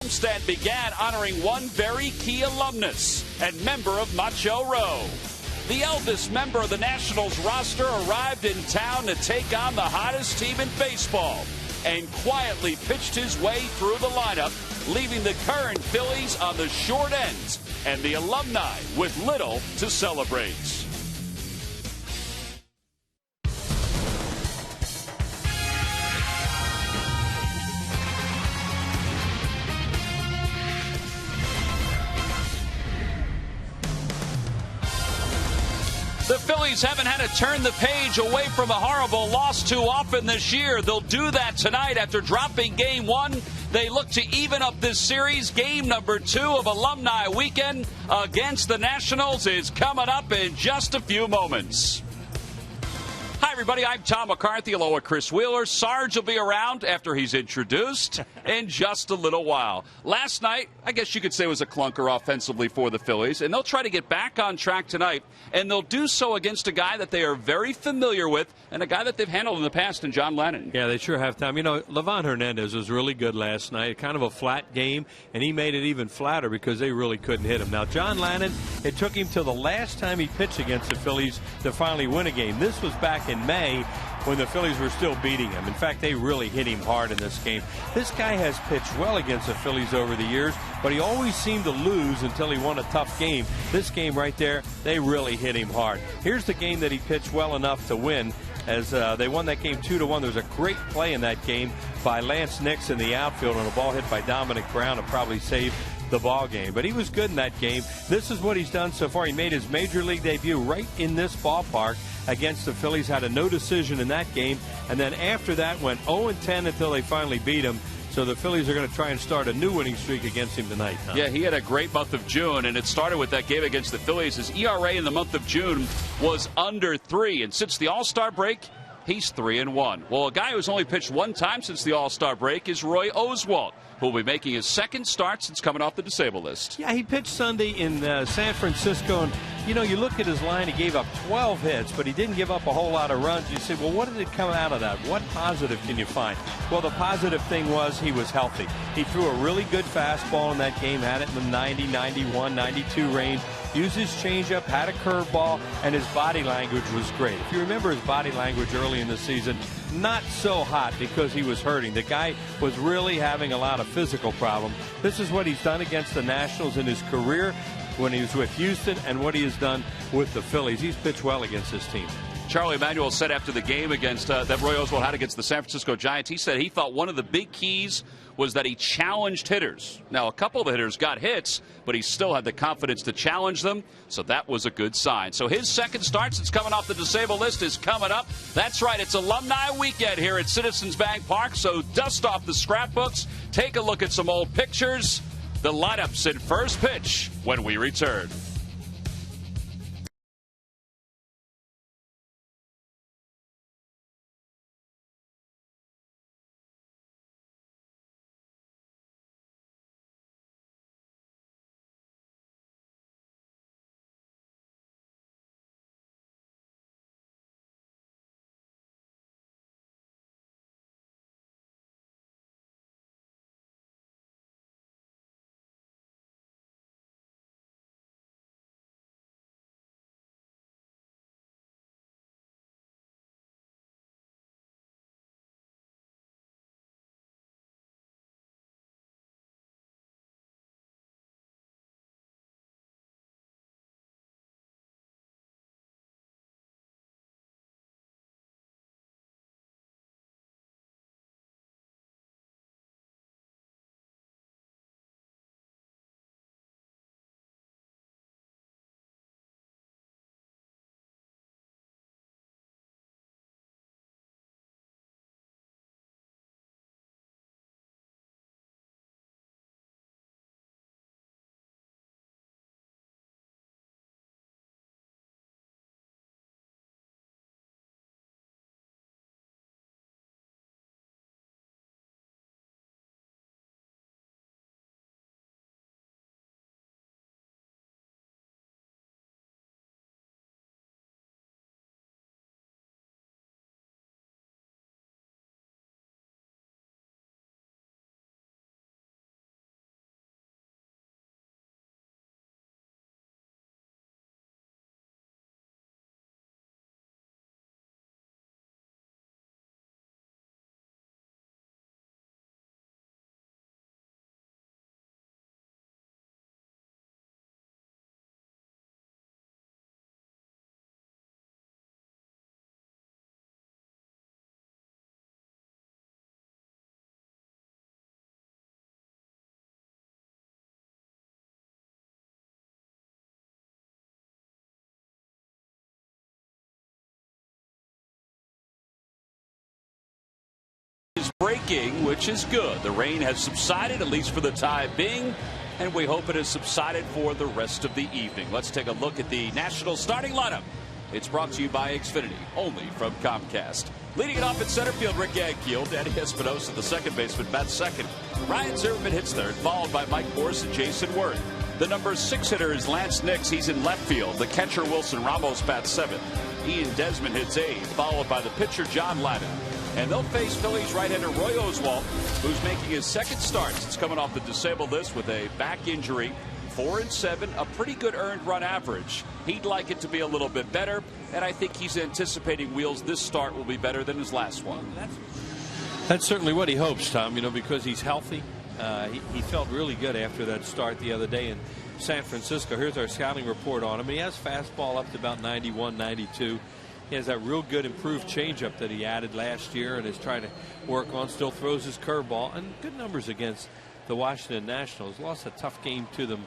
homestand began honoring one very key alumnus and member of Macho Row. The eldest member of the Nationals roster arrived in town to take on the hottest team in baseball and quietly pitched his way through the lineup, leaving the current Phillies on the short ends and the alumni with little to celebrate. The Phillies haven't had to turn the page away from a horrible loss too often this year. They'll do that tonight after dropping Game 1. They look to even up this series. Game number 2 of Alumni Weekend against the Nationals is coming up in just a few moments. Hi, everybody. I'm Tom McCarthy, along with Chris Wheeler. Sarge will be around after he's introduced in just a little while. Last night, I guess you could say, was a clunker offensively for the Phillies, and they'll try to get back on track tonight, and they'll do so against a guy that they are very familiar with and a guy that they've handled in the past in John Lennon. Yeah, they sure have, Tom. You know, Livan Hernandez was really good last night, kind of a flat game, and he made it even flatter because they really couldn't hit him. Now, John Lennon, it took him till the last time he pitched against the Phillies to finally win a game. This was back in May when the Phillies were still beating him. In fact, they really hit him hard in this game. This guy has pitched well against the Phillies over the years, but he always seemed to lose until he won a tough game. This game right there, they really hit him hard. Here's the game that he pitched well enough to win, as they won that game 2-1. There was a great play in that game by Lance Nix in the outfield on a ball hit by Dominic Brown to probably save the ball game. But he was good in that game. This is what he's done so far. He made his major league debut right in this ballpark against the Phillies, had a no decision in that game, and then after that went 0-10 until they finally beat him. So the Phillies are going to try and start a new winning streak against him tonight. Tom. Yeah, he had a great month of June, and it started with that game against the Phillies. His ERA in the month of June was under 3, and since the All-Star break, he's 3-1. Well, a guy who's only pitched one time since the All-Star break is Roy Oswalt, who will be making his second start since coming off the disabled list. Yeah, he pitched Sunday in San Francisco, and you know, you look at his line, he gave up 12 hits, but he didn't give up a whole lot of runs. You say, well, what did it come out of that? What positive can you find? Well, the positive thing was he was healthy. He threw a really good fastball in that game, had it in the 90, 91, 92 range, used his changeup, had a curveball, and his body language was great. If you remember his body language early in the season, not so hot because he was hurting. The guy was really having a lot of physical problems. This is what he's done against the Nationals in his career when he was with Houston and what he has done with the Phillies. He's pitched well against this team. Charlie Emanuel said after the game against that Roy Oswalt had against the San Francisco Giants, he said he thought one of the big keys was that he challenged hitters. Now, a couple of the hitters got hits, but he still had the confidence to challenge them, so that was a good sign. So his second start since coming off the disabled list is coming up. That's right, it's Alumni Weekend here at Citizens Bank Park, so dust off the scrapbooks, take a look at some old pictures. The lineups in first pitch when we return. breaking, which is good. The rain has subsided, at least for the time being, and we hope it has subsided for the rest of the evening. Let's take a look at the National starting lineup. It's brought to you by Xfinity, only from Comcast. Leading it off at center field, Rick Ankiel. Danny Espinosa, the second baseman, bats second. Ryan Zimmerman hits third, followed by Mike Morse and Jason Worth. The number 6 hitter is Lance Nix. He's in left field. The catcher, Wilson Ramos, bats seventh. Ian Desmond hits eighth, followed by the pitcher, John Ladden. And they'll face Phillies right-hander Roy Oswalt, who's making his second start since coming off the disabled list with a back injury. 4-7, a pretty good earned run average. He'd like it to be a little bit better, and I think he's anticipating, Wheels, this start will be better than his last one. That's certainly what he hopes, Tom, because he's healthy. He felt really good after that start the other day in San Francisco. Here's our scouting report on him. He has fastball up to about 91, 92. He has that real good improved changeup that he added last year and is trying to work on. Still throws his curveball, and good numbers against the Washington Nationals. Lost a tough game to them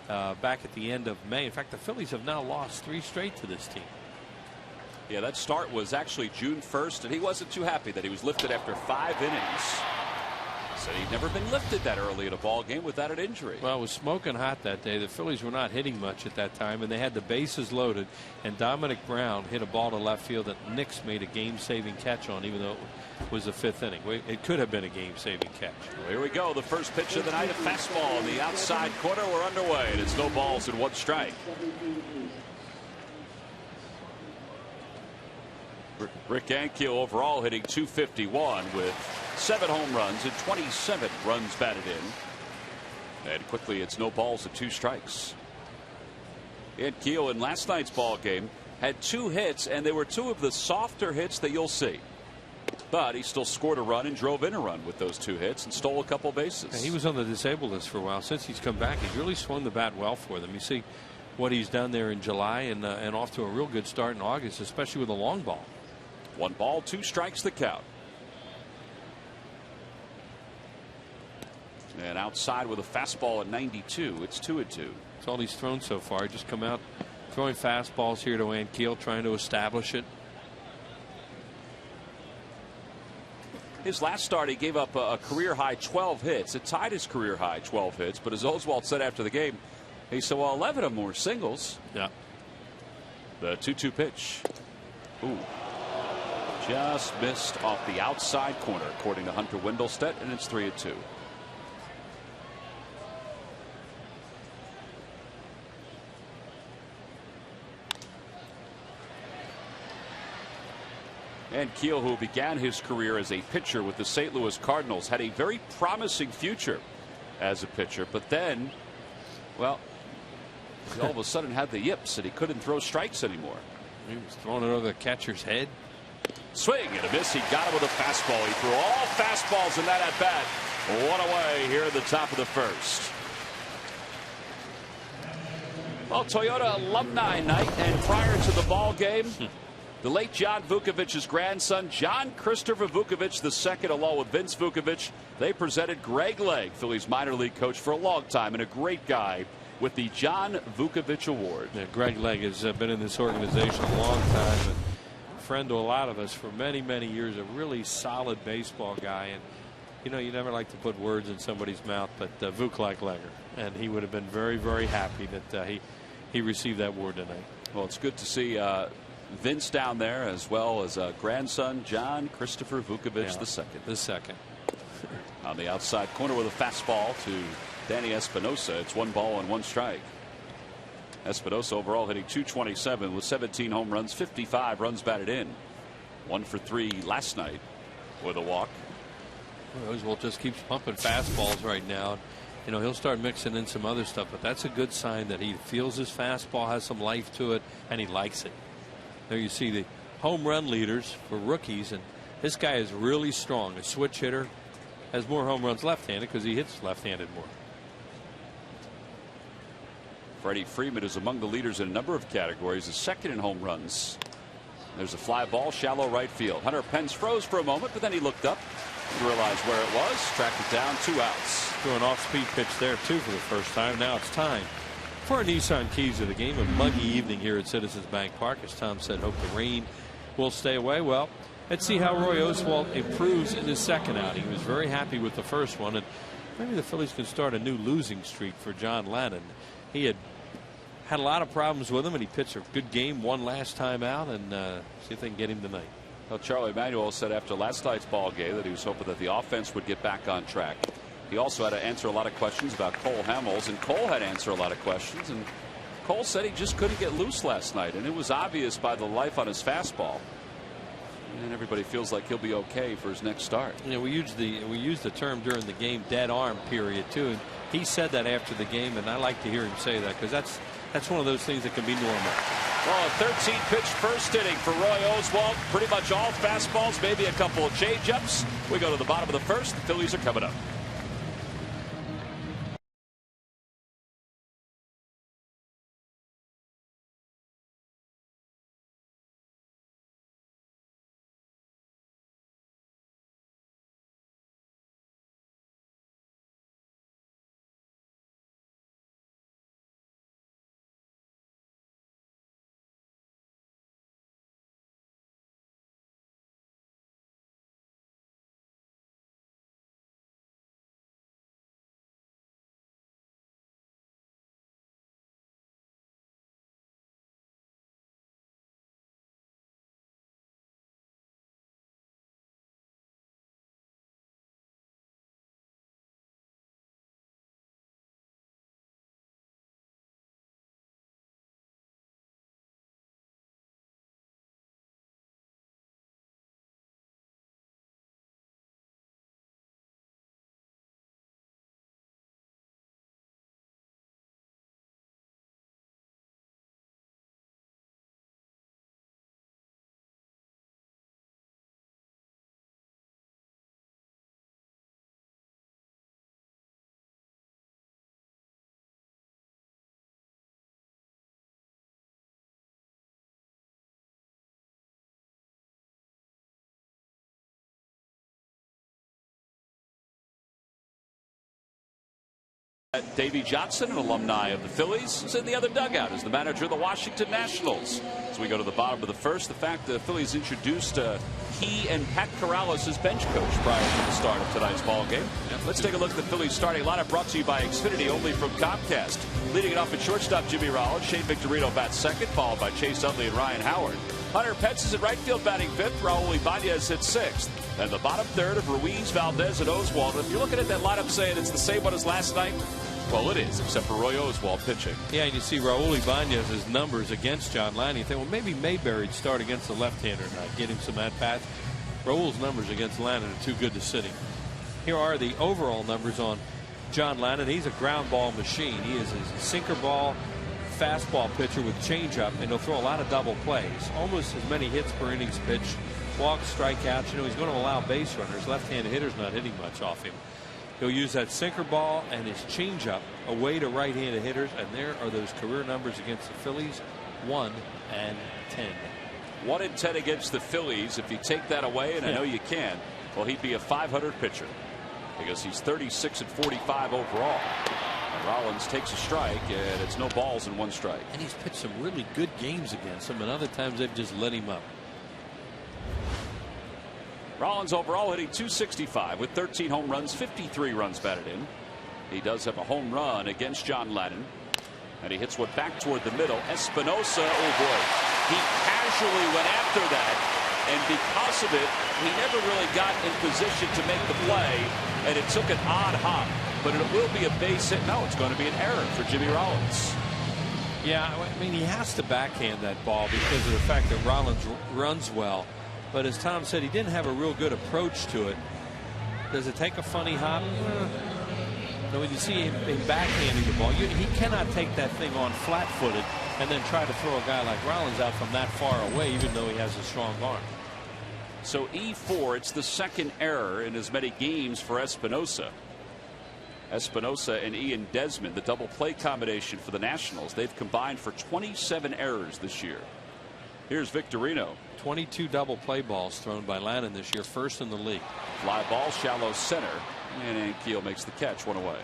back at the end of May. In fact, the Phillies have now lost 3 straight to this team. Yeah, that start was actually June 1st, and he wasn't too happy that he was lifted after 5 innings. Said he'd never been lifted that early in a ball game without an injury. Well, it was smoking hot that day. The Phillies were not hitting much at that time, and they had the bases loaded. And Dominic Brown hit a ball to left field that Nix made a game-saving catch on, even though it was the 5th inning. It could have been a game-saving catch. Well, here we go. The first pitch of the night, a fastball on the outside corner. We're underway, and it's no balls and 1 strike. Rick Ankiel overall hitting .251 with 7 home runs and 27 runs batted in. And quickly it's no balls and 2 strikes. Ankiel in last night's ball game had 2 hits, and they were 2 of the softer hits that you'll see. But he still scored a run and drove in a run with those 2 hits and stole a couple bases. And he was on the disabled list for a while. Since he's come back, he's really swung the bat well for them. You see what he's done there in July, and off to a real good start in August, especially with a long ball. 1 ball, 2 strikes the count. And outside with a fastball at 92. It's 2-2. That's all he's thrown so far. He just come out throwing fastballs here to Ankiel, trying to establish it. His last start, he gave up a career high 12 hits. It tied his career high 12 hits. But as Oswalt said after the game, he said, well, 11 of them were singles. Yeah. The 2-2 pitch. Ooh. Just missed off the outside corner, according to Hunter Wendelstedt, and it's 3-2. Ankiel, who began his career as a pitcher with the St. Louis Cardinals, had a very promising future as a pitcher, but then, well, he all of a sudden had the yips and he couldn't throw strikes anymore. He was throwing it over the catcher's head. Swing and a miss. He got it with a fastball. He threw all fastballs in that at bat. 1 away here at the top of the first. Well, Toyota Alumni Night, and prior to the ball game, the late John Vukovic's grandson, John Christopher Vukovic II, along with Vince Vukovic, they presented Greg Legg, Phillies minor league coach for a long time and a great guy, with the John Vukovic Award. Yeah, Greg Legg has been in this organization a long time, and a friend to a lot of us for many, many years. A really solid baseball guy, and you never like to put words in somebody's mouth, but Vuk like Legger, and he would have been very, very happy that he received that award tonight. Well, it's good to see Vince down there, as well as grandson John Christopher Vukovic II. The second. On the outside corner with a fastball to Danny Espinosa. It's 1 ball and 1 strike. Espinosa overall hitting .227 with 17 home runs, 55 runs batted in. 1 for 3 last night with a walk. Oswalt just keeps pumping fastballs right now. He'll start mixing in some other stuff, but that's a good sign that he feels his fastball has some life to it, and he likes it. There you see the home run leaders for rookies, and this guy is really strong. A switch hitter, has more home runs left-handed because he hits left-handed more. Freddie Freeman is among the leaders in a number of categories, is second in home runs. There's a fly ball, shallow right field. Hunter Pence froze for a moment, but then he looked up, realized where it was, tracked it down, 2 outs. Threw an off-speed pitch there, too, for the first time. Now it's time for our Nissan keys of the game. A muggy evening here at Citizens Bank Park. As Tom said, hope the rain will stay away. Well, Let's see how Roy Oswalt improves in his second outing. He was very happy with the first one, and maybe the Phillies can start a new losing streak for John Lannon. He had a lot of problems with him, and he pitched a good game one last time out, and see if they can get him tonight. Well, Charlie Manuel said after last night's ball game that he was hoping that the offense would get back on track. He also had to answer a lot of questions about Cole Hamels, and Cole had to answer a lot of questions, and Cole said he just couldn't get loose last night, and it was obvious by the life on his fastball. And everybody feels like he'll be okay for his next start. You know, we used the term during the game dead arm period too, and he said that after the game, and I like to hear him say that because that's one of those things that can be normal. Well, a 13-pitch first inning for Roy Oswalt. Pretty much all fastballs, maybe a couple of change-ups. We go to the bottom of the first. The Phillies are coming up. Davey Johnson, an alumni of the Phillies, is in the other dugout as the manager of the Washington Nationals. As we go to the bottom of the first, the fact the Phillies introduced he and Pat Corrales as bench coach prior to the start of tonight's ball game. Let's take a look at the Phillies starting lineup, brought to you by Xfinity, only from Comcast. Leading it off at shortstop, Jimmy Rollins. Shane Victorino bats second, followed by Chase Utley and Ryan Howard. Hunter Pence is at right field batting fifth. Raul Ibanez hits sixth. And the bottom third of Ruiz, Valdez, and Oswalt. If you're looking at that lineup saying it's the same one as last night, well, it is, except for Roy Oswalt pitching. Yeah, and you see Raul Ibanez's numbers against John Lannon. You think, well, maybe Mayberry'd start against the left-hander tonight, get him some at-bats. Raul's numbers against Lannon are too good to sit him. Here are the overall numbers on John Lannon. He's a ground ball machine. He is a sinker ball, fastball pitcher with changeup, and he'll throw a lot of double plays. Almost as many hits per innings pitched, walks, strikeouts. You know, he's going to allow base runners. Left-handed hitters not hitting much off him. He'll use that sinker ball and his changeup away to right-handed hitters, and there are those career numbers against the Phillies, 1 and 10. 1 and 10 against the Phillies. If you take that away, and I know you can, well, he'd be a .500 pitcher because he's 36 and 45 overall. And Rollins takes a strike, and it's no balls and 1 strike. And he's pitched some really good games against him, and other times they've just let him up. Rollins overall hitting .265 with 13 home runs, 53 runs batted in. He does have a home run against John Lannon, and he hits one back toward the middle. Espinosa, oh boy, he casually went after that, and because of it, he never really got in position to make the play, and it took an odd hop, but it will be a base hit. No, it's going to be an error for Jimmy Rollins. Yeah, I mean, he has to backhand that ball because of the fact that Rollins runs well. But as Tom said, he didn't have a real good approach to it. Does it take a funny hop? No, when you see him backhanding the ball, he cannot take that thing on flat-footed and then try to throw a guy like Rollins out from that far away, even though he has a strong arm. So E4, it's the second error in as many games for Espinosa. Espinosa and Ian Desmond, the double play combination for the Nationals. They've combined for 27 errors this year. Here's Victorino. 22 double play balls thrown by Lannon this year, first in the league. Fly ball, shallow center, and Ankiel makes the catch, 1 away.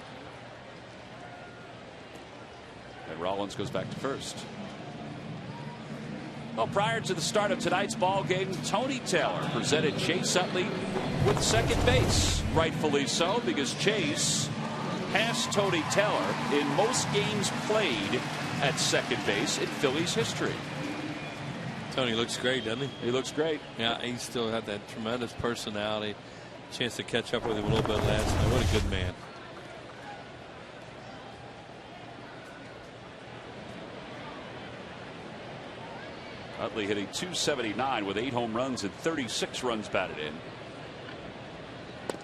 And Rollins goes back to first. Well, prior to the start of tonight's ball game, Tony Taylor presented Chase Utley with second base. Rightfully so, because Chase passed Tony Taylor in most games played at second base in Phillies history. Tony looks great, doesn't he? He looks great. Yeah, he still had that tremendous personality. Chance to catch up with him a little bit last night. What a good man. Utley hitting .279 with 8 home runs and 36 runs batted in.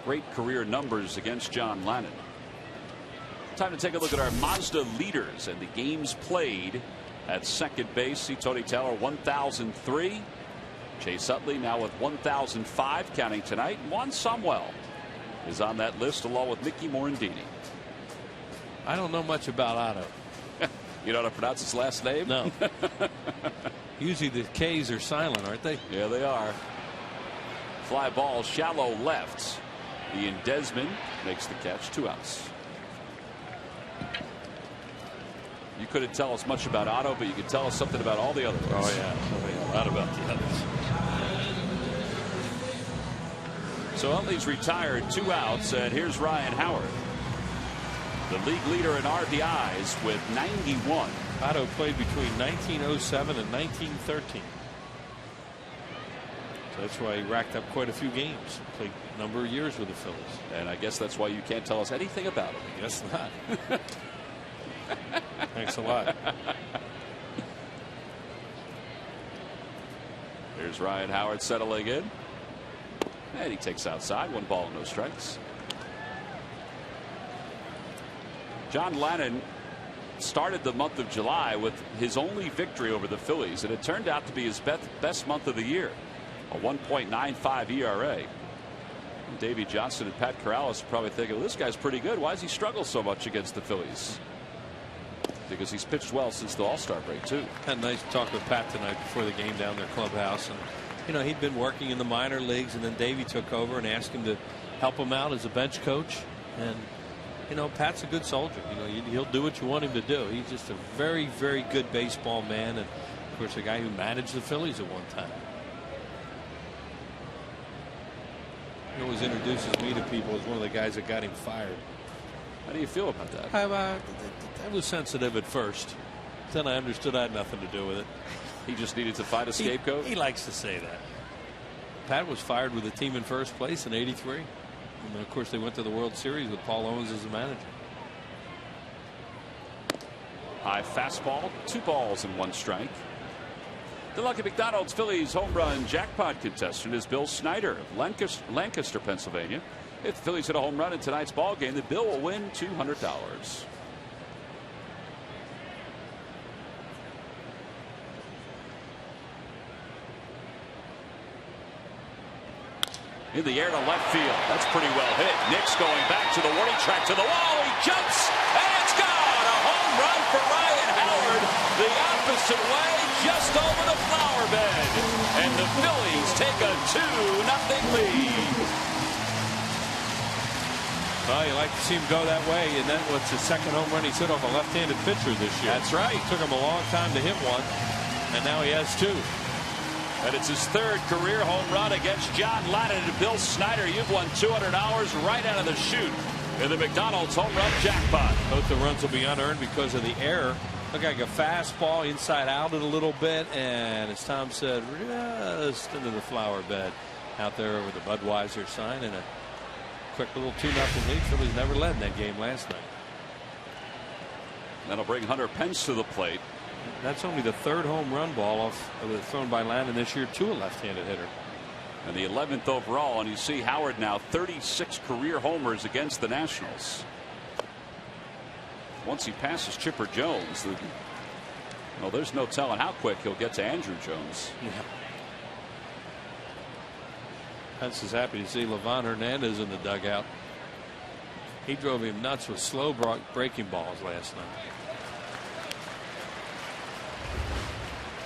Great career numbers against John Lannan. Time to take a look at our Mazda leaders and the games played at second base. See Tony Taylor 1,003. Chase Utley now with 1,005 counting tonight. Juan Samuel is on that list along with Mickey Morandini. I don't know much about Otto. You know how to pronounce his last name? No. Usually the K's are silent, aren't they? Yeah, they are. Fly ball shallow left. Ian Desmond makes the catch. 2 outs. You couldn't tell us much about Otto, but you could tell us something about all the other ones. Oh yeah, a lot about the others. So Utley's retired. 2 outs, and here's Ryan Howard, the league leader in RBIs with 91. Otto played between 1907 and 1913. So that's why he racked up quite a few games. Played a number of years with the Phillies. And I guess that's why you can't tell us anything about him. I guess not. Thanks a lot. Here's Ryan Howard settling in. And he takes outside. 1 ball, no strikes. John Lannan started the month of July with his only victory over the Phillies, and it turned out to be his best month of the year. A 1.95 ERA. Davey Johnson and Pat Corrales are probably thinking, well, this guy's pretty good. Why does he struggle so much against the Phillies? Because he's pitched well since the All-Star break, too. Had a nice talk with Pat tonight before the game down their clubhouse. And, you know, he'd been working in the minor leagues, and then Davey took over and asked him to help him out as a bench coach. And, you know, Pat's a good soldier. You know, he'll do what you want him to do. He's just a very, very good baseball man. And, of course, a guy who managed the Phillies at one time. He always introduces me to people as one of the guys that got him fired. How do you feel about that? I was sensitive at first. Then I understood I had nothing to do with it. He just needed to find a scapegoat? He likes to say that. Pat was fired with the team in first place in '83. And then, of course, they went to the World Series with Paul Owens as the manager. High fastball, 2 balls and 1 strike. The Lucky McDonald's Phillies home run jackpot contestant is Bill Snyder of Lancaster, Pennsylvania. If the Phillies hit a home run in tonight's ball game, the Bill will win $200. In the air to left field. That's pretty well hit. Nick's going back to the warning track, to the wall. He jumps, and it's gone. A home run for Ryan Howard. The opposite way, just over the flower bed. And the Phillies take a 2-0 lead. Well, you like to see him go that way, and that was the second home run he's hit off a left-handed pitcher this year. That's right. It took him a long time to hit one, and now he has 2. And it's his 3rd career home run against John Lannan and Bill Snyder. You've won $200 right out of the chute in the McDonald's home run jackpot. Both the runs will be unearned because of the error. Looked like a fastball inside out it a little bit, and as Tom said, just into the flower bed out there over the Budweiser sign, and a quick little 2-0 lead. Phillies never led in that game last night. That'll bring Hunter Pence to the plate. That's only the 3rd home run ball thrown by Lannan this year to a left-handed hitter. And the 11th overall, and you see Howard now 36 career homers against the Nationals. Once he passes Chipper Jones, well, there's no telling how quick he'll get to Andrew Jones. Yeah. Pence is happy to see Livan Hernandez in the dugout. He drove him nuts with slow breaking balls last night.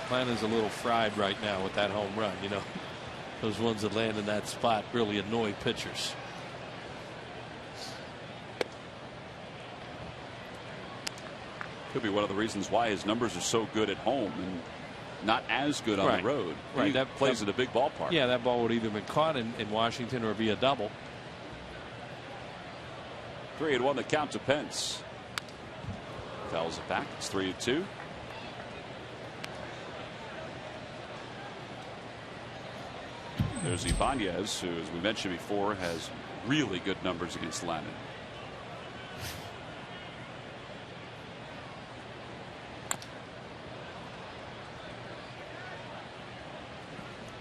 Lannan's a little fried right now with that home run. You know, those ones that land in that spot really annoy pitchers. Could be one of the reasons why his numbers are so good at home. And not as good on the road. Right. That plays at a big ballpark. Yeah, that ball would either been caught in Washington or be a double. 3-1 the count to Pence. Fouls it back. It's 3-2. There's Ibanez, who, as we mentioned before, has really good numbers against Lannan.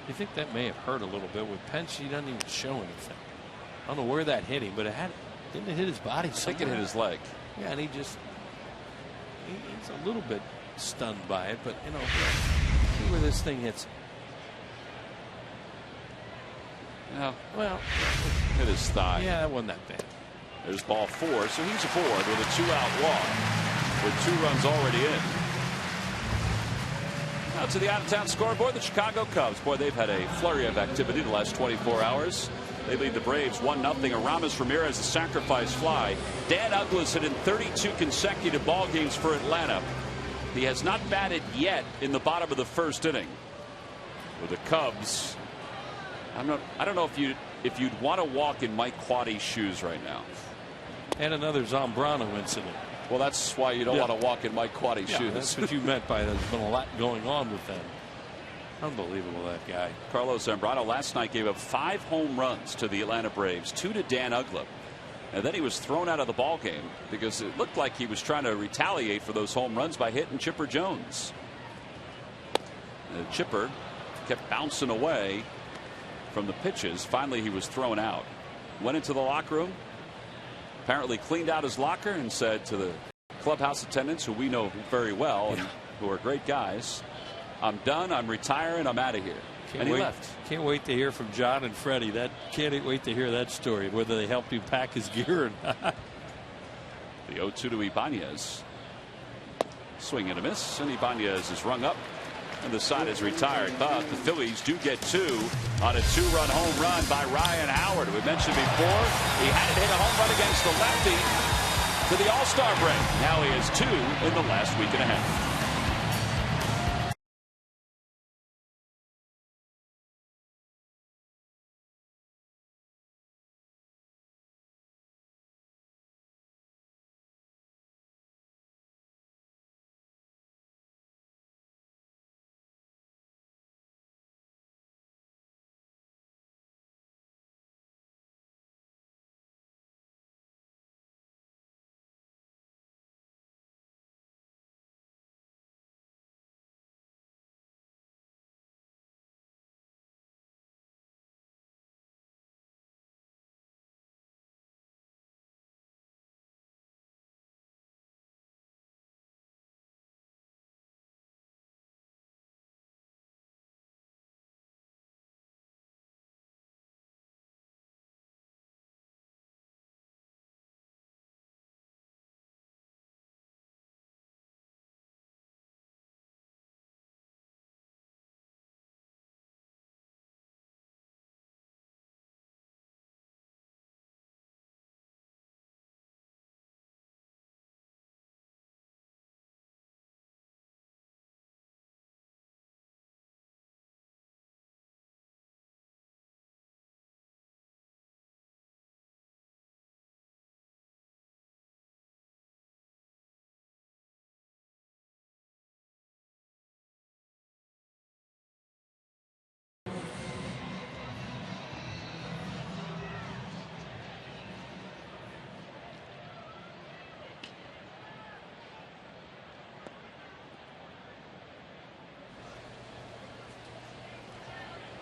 You think that may have hurt a little bit with Pence? He doesn't even show anything. I don't know where that hit him, but didn't it hit his body? I think it hit his leg. Yeah, and he's a little bit stunned by it, but see where this thing hits. No. Well, hit his thigh. Yeah, that wasn't that bad. There's ball 4, so he's aboard with a 2-out walk with 2 runs already in. Now to the out-of-town scoreboard, the Chicago Cubs. Boy, they've had a flurry of activity the last 24 hours. They lead the Braves 1-0. Aramis Ramirez, a sacrifice fly. Dan Uggla's hit in 32 consecutive ball games for Atlanta. He has not batted yet in the bottom of the first inning. With the Cubs, I don't know if you'd want to walk in Mike Quaddy's shoes right now. And another Zambrano incident. Well, that's why you don't want to walk in Mike Quaddy's shoes. That's what you meant by there's been a lot going on with them. Unbelievable, that guy. Carlos Zambrano last night gave up 5 home runs to the Atlanta Braves, 2 to Dan Uggla. And then he was thrown out of the ball game because it looked like he was trying to retaliate for those home runs by hitting Chipper Jones. And Chipper kept bouncing away from the pitches. Finally, he was thrown out. Went into the locker room, apparently cleaned out his locker and said to the clubhouse attendants, who we know very well and who are great guys, "I'm done. I'm retiring. I'm out of here." And he left. Can't wait to hear from John and Freddie. Can't wait to hear that story, whether they helped him pack his gear or not. The 0-2 to Ibanez. Swing and a miss, and Ibanez is rung up, and the side is retired. But the Phillies do get 2 on a 2-run home run by Ryan Howard. We mentioned before he hadn't hit a home run against the lefty to the All-Star break. Now he has 2 in the last week and a half.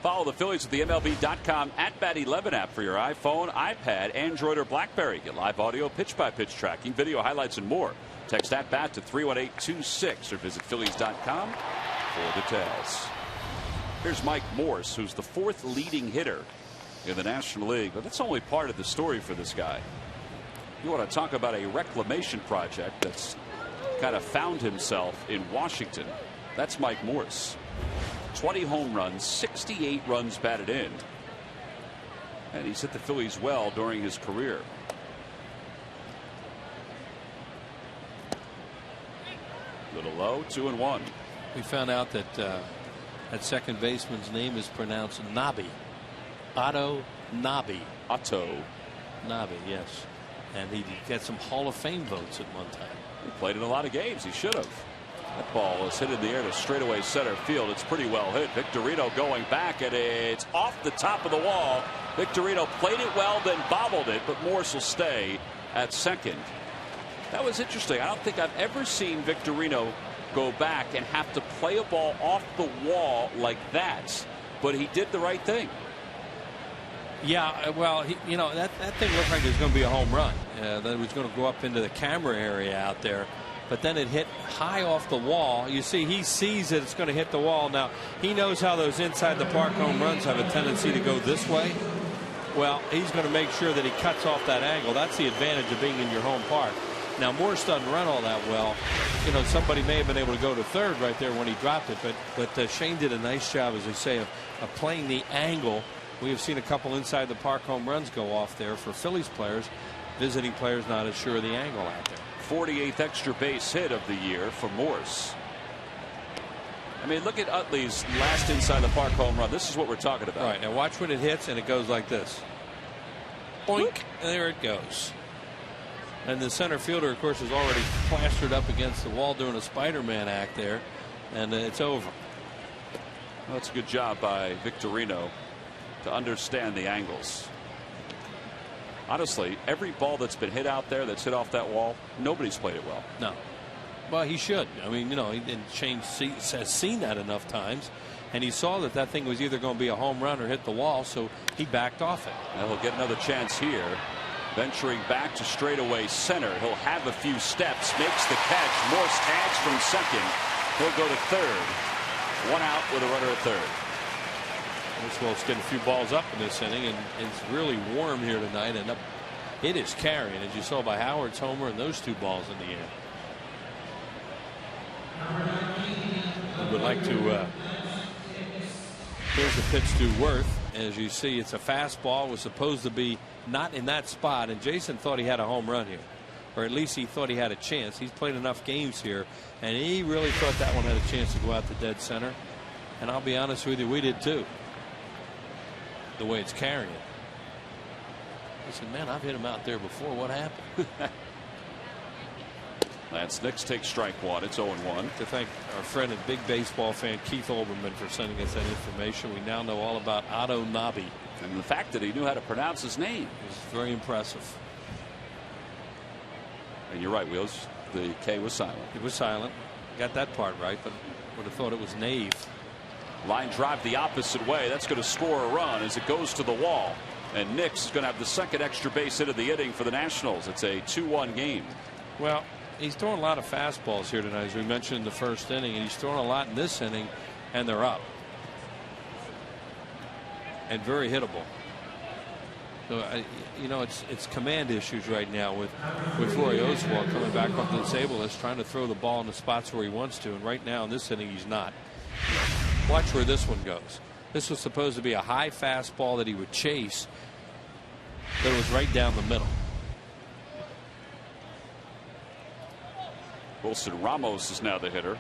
Follow the Phillies with the MLB.com @BAT11 app for your iPhone, iPad, Android, or BlackBerry. Get live audio, pitch-by-pitch tracking, video highlights, and more. Text @BAT to 31826 or visit Phillies.com for details. Here's Mike Morse, who's the 4th leading hitter in the National League. But that's only part of the story for this guy. You want to talk about a reclamation project that's kind of found himself in Washington. That's Mike Morse. 20 home runs, 68 runs batted in. And he's hit the Phillies well during his career. Little low, 2-1. We found out that that second baseman's name is pronounced Nobby. Otto Nobby. Otto Nobby, yes. And he got some Hall of Fame votes at one time. He played in a lot of games. He should have. That ball was hit in the air to straightaway center field. It's pretty well hit. Victorino going back, and it's off the top of the wall. Victorino played it well, then bobbled it, but Morse will stay at second. That was interesting. I don't think I've ever seen Victorino go back and have to play a ball off the wall like that, but he did the right thing. Yeah, well, that thing looked like it was going to be a home run. That it was going to go up into the camera area out there. But then it hit high off the wall. You see, he sees that it's going to hit the wall. Now, he knows how those inside the park home runs have a tendency to go this way. Well, he's going to make sure that he cuts off that angle. That's the advantage of being in your home park. Now, Morse doesn't run all that well. Somebody may have been able to go to third right there when he dropped it. But Shane did a nice job, as they say, of playing the angle. We have seen a couple inside the park home runs go off there for Phillies players. Visiting players not as sure of the angle out there. 48th extra base hit of the year for Morse. I mean, look at Utley's last inside the park home run. This is what we're talking about. Right, now watch when it hits and it goes like this. Boink, and there it goes. And the center fielder, of course, is already plastered up against the wall doing a Spider-Man act there, and it's over. Well, that's a good job by Victorino to understand the angles. Honestly, every ball that's been hit out there that's hit off that wall, nobody's played it well. No. Well, he should. I mean, Shane has seen that enough times, and he saw that thing was either going to be a home run or hit the wall, so he backed off it. Now he'll get another chance here. Venturing back to straightaway center. He'll have a few steps, makes the catch. Morse tags from second. He'll go to third. One out with a runner at third. Oswald's getting a few balls up in this inning, and it's really warm here tonight, and it is carrying, as you saw by Howard's homer and those two balls in the air. I would like to here's the pitch to Worth. As you see, it's a fastball, was supposed to be not in that spot, and Jason thought he had a home run here, or at least he thought he had a chance. He's played enough games here, and he really thought that one had a chance to go out to dead center, and I'll be honest with you, we did too. The way it's carrying. I said, man, I've hit him out there before. What happened? Lance Nix takes strike one. It's 0-1. To thank our friend and big baseball fan Keith Olbermann for sending us that information. We now know all about Otto Nobby. And the fact that he knew how to pronounce his name is very impressive. And you're right, Wheels. The K was silent. It was silent. Got that part right, but would have thought it was Nave. Line drive the opposite way. That's going to score a run as it goes to the wall. And Nix is going to have the second extra base hit of the inning for the Nationals. It's a 2-1 game. Well, he's throwing a lot of fastballs here tonight, as we mentioned in the first inning, and he's throwing a lot in this inning, and they're up. And very hittable. So, it's command issues right now with Roy Oswalt coming back off the disabled list, trying to throw the ball in the spots where he wants to, and right now in this inning he's not. Watch where this one goes. This was supposed to be a high fastball that he would chase, but it was right down the middle. Wilson Ramos is now the hitter.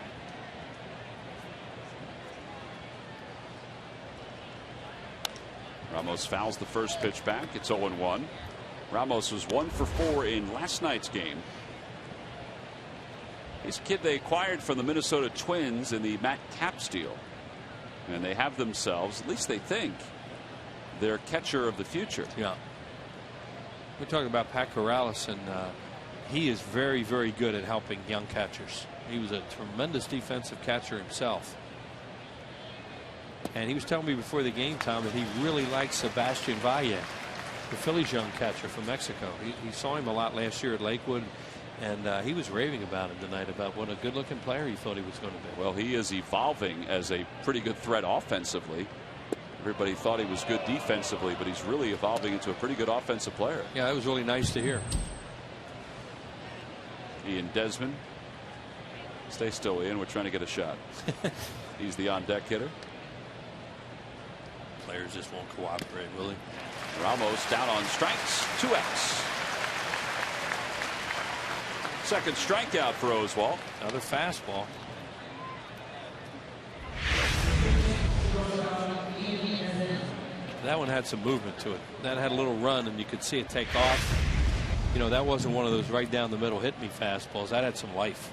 Ramos fouls the first pitch back. It's 0-1. Ramos was 1 for 4 in last night's game. He's a kid they acquired from the Minnesota Twins in the Matt Capps deal. And they have themselves, at least they think, their catcher of the future. Yeah. We're talking about Pat Corrales, and he is very, very good at helping young catchers. He was a tremendous defensive catcher himself. And he was telling me before the game, Tom, that he really likes Sebastian Valle, the Phillies young catcher from Mexico. He saw him a lot last year at Lakewood, and he was raving about him tonight, about what a good-looking player he thought he was going to be. Well, he is evolving as a pretty good threat offensively. Everybody thought he was good defensively, but he's really evolving into a pretty good offensive player. Yeah, that was really nice to hear. Ian Desmond. Stay still, Ian. We're trying to get a shot. He's the on-deck hitter. Players just won't cooperate, will he? Ramos down on strikes. 2 outs. Second strikeout for Oswalt. Another fastball. that one had some movement to it. That had a little run, and you could see it take off. You know, that wasn't one of those right down the middle hit me fastballs. That had some life.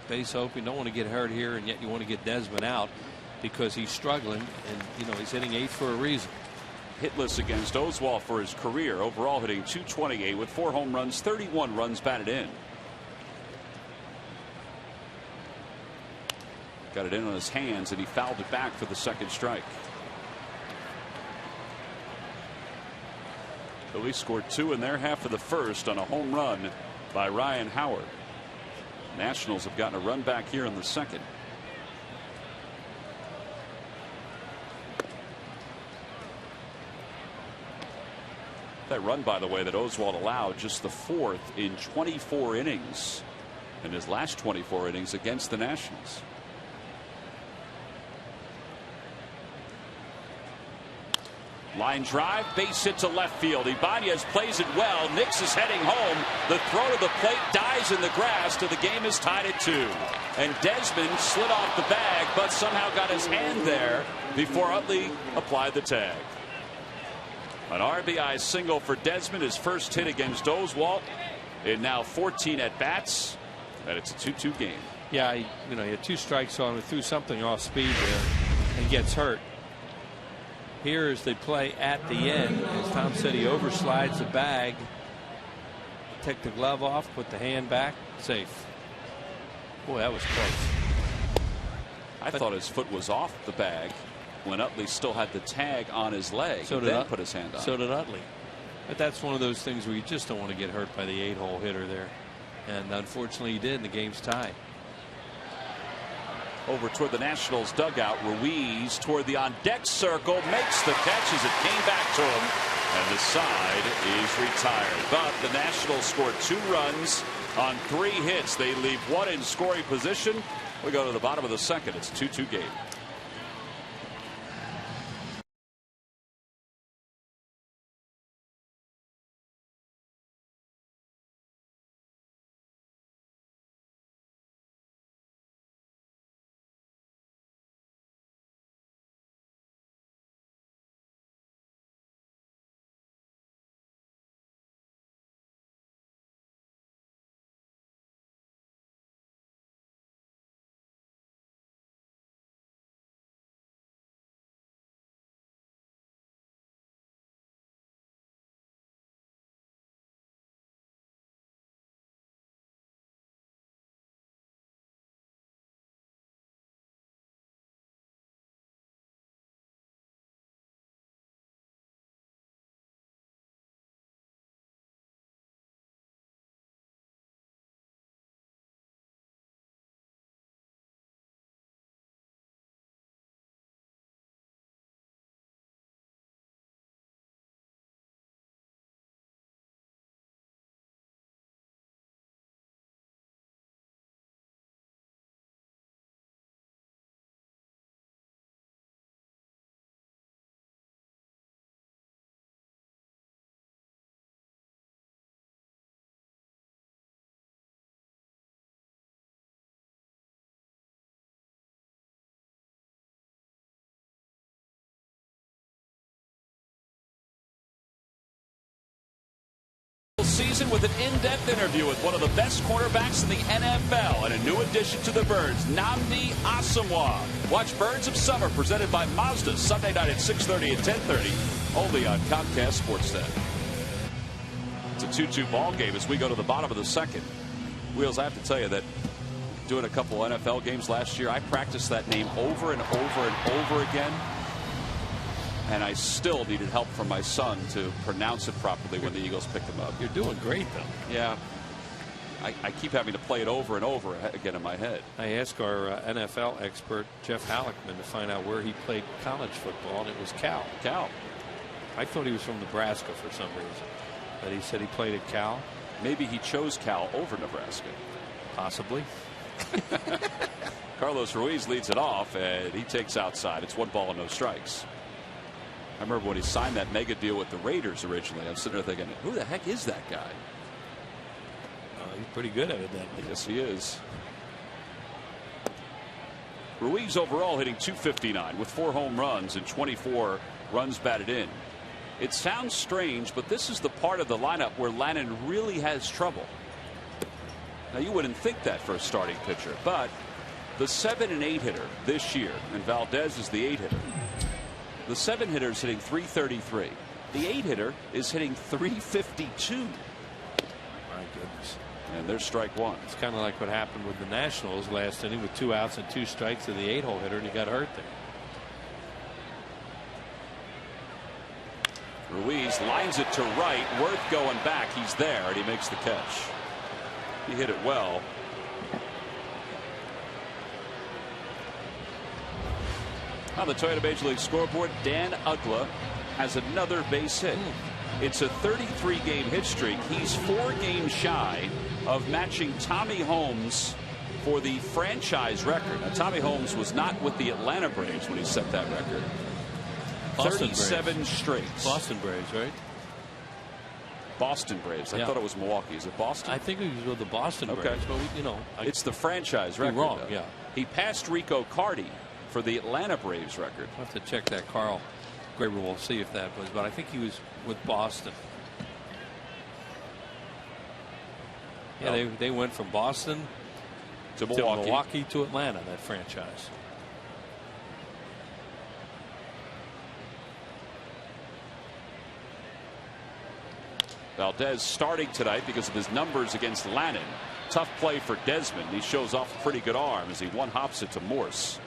Base open. Don't want to get hurt here, and yet you want to get Desmond out because he's struggling, and you know he's hitting 8 for a reason. Hitless against Oswalt for his career. Overall hitting .228 with 4 home runs, 31 runs batted in. Got it in on his hands, and he fouled it back for the second strike. Phillies scored 2 in their half of the first on a home run by Ryan Howard. Nationals have gotten a run back here in the second. That run, by the way, that Oswalt allowed, just the 4th in 24 innings in his last 24 innings against the Nationals. Line drive, base hit to left field. Ibanez plays it well. Nix is heading home. The throw to the plate dies in the grass till the game is tied at 2. And Desmond slid off the bag, but somehow got his hand there before Utley applied the tag. An RBI single for Desmond, his first hit against Oswalt in now 14 at bats, and it's a 2-2 game. Yeah, he had 2 strikes on him, threw something off speed there, and gets hurt. Here as they play at the end, as Tom said, he overslides the bag, take the glove off, put the hand back, safe. Boy, that was close. I thought his foot was off the bag when Utley still had the tag on his leg, and then put his hand on. So did Utley. But that's one of those things where you just don't want to get hurt by the 8-hole hitter there. And unfortunately he did, and the game's tied. Over toward the Nationals dugout, Ruiz toward the on deck circle, makes the catch as it came back to him, and the side is retired. But the Nationals scored 2 runs on 3 hits. They leave 1 in scoring position. We go to the bottom of the second. It's a 2-2 game. Season with an in-depth interview with one of the best cornerbacks in the NFL and a new addition to the Birds, Nnamdi Asomugha. Watch Birds of Summer presented by Mazda Sunday night at 6:30 and 10:30 only on Comcast Sportsnet. It's a 2-2 ball game as we go to the bottom of the second. Wheels, I have to tell you that doing a couple NFL games last year, I practiced that name over and over and over again. And I still needed help from my son to pronounce it properly when the Eagles picked him up. You're doing great, though. Yeah. I keep having to play it over and over again in my head. I asked our NFL expert, Jeff Halleckman, to find out where he played college football, and it was Cal. Cal. I thought he was from Nebraska for some reason. But he said he played at Cal. Maybe he chose Cal over Nebraska. Possibly. Carlos Ruiz leads it off, and he takes outside. It's 1 ball and no strikes. I remember when he signed that mega deal with the Raiders originally. I'm sitting there thinking, who the heck is that guy? He's pretty good at it then. Yes, he is. Ruiz overall hitting .259 with 4 home runs and 24 runs batted in. It sounds strange, but this is the part of the lineup where Lannan really has trouble. Now, you wouldn't think that for a starting pitcher, but the 7 and 8 hitter this year, and Valdez is the 8 hitter. The 7 hitter is hitting .333. The 8 hitter is hitting .352. My goodness. And there's strike one. It's kind of like what happened with the Nationals last inning with 2 outs and 2 strikes to the 8-hole hitter, and he got hurt there. Ruiz lines it to right. Worth going back. He's there, and he makes the catch. He hit it well. On the Toyota Major League scoreboard, Dan Uggla has another base hit. It's a 33-game hit streak. He's 4 games shy of matching Tommy Holmes for the franchise record. Now, Tommy Holmes was not with the Atlanta Braves when he set that record. Boston 37 Braves. straight. Boston Braves, right? Boston Braves. I thought it was Milwaukee. Is it Boston? I think he was with the Boston Braves. But you know, it's the franchise record. Wrong. Though. Yeah. He passed Rico Carty for the Atlanta Braves record. I'll have to check that. Carl Graber will see if that was, but I think he was with Boston. Yeah, they went from Boston to Milwaukee to Atlanta, that franchise. Valdez starting tonight because of his numbers against Lannan. Tough play for Desmond. He shows off a pretty good arm as he one-hops it to Morse.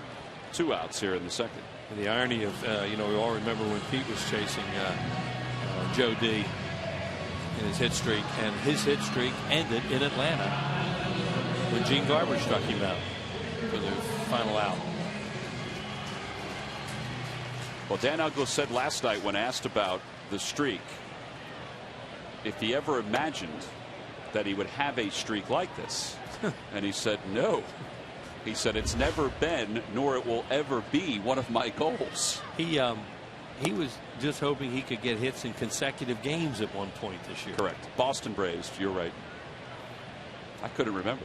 2 outs here in the second. And the irony of, you know, we all remember when Pete was chasing Joe D in his hit streak, and his hit streak ended in Atlanta when Gene Garber struck him out for the final out. Well, Dan Uggla said last night when asked about the streak, if he ever imagined that he would have a streak like this. And he said no. He said it's never been, nor it will ever be, one of my goals. He was just hoping he could get hits in consecutive games at one point this year. Correct. Boston Braves, you're right. I couldn't remember.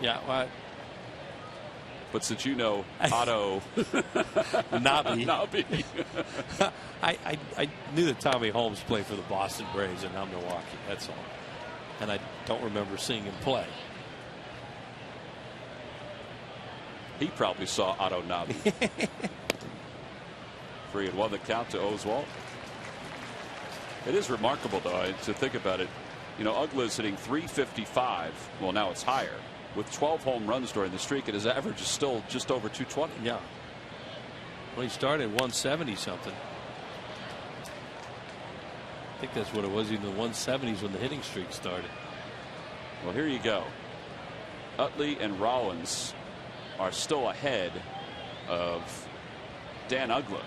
Yeah, well, but since you know Otto Nobby, I I knew that Tommy Holmes played for the Boston Braves and now Milwaukee. That's all. And I don't remember seeing him play. He probably saw Otto Nobby. 3-1 the count to Oswalt. It is remarkable, though, to think about it. You know, Uggla is hitting .355. Well, now it's higher. With 12 home runs during the streak, and his average is still just over .220. Yeah. Well, he started 170 something. I think that's what it was, in the 170s when the hitting streak started. Well, here you go. Utley and Rollins are still ahead of Dan Uggla,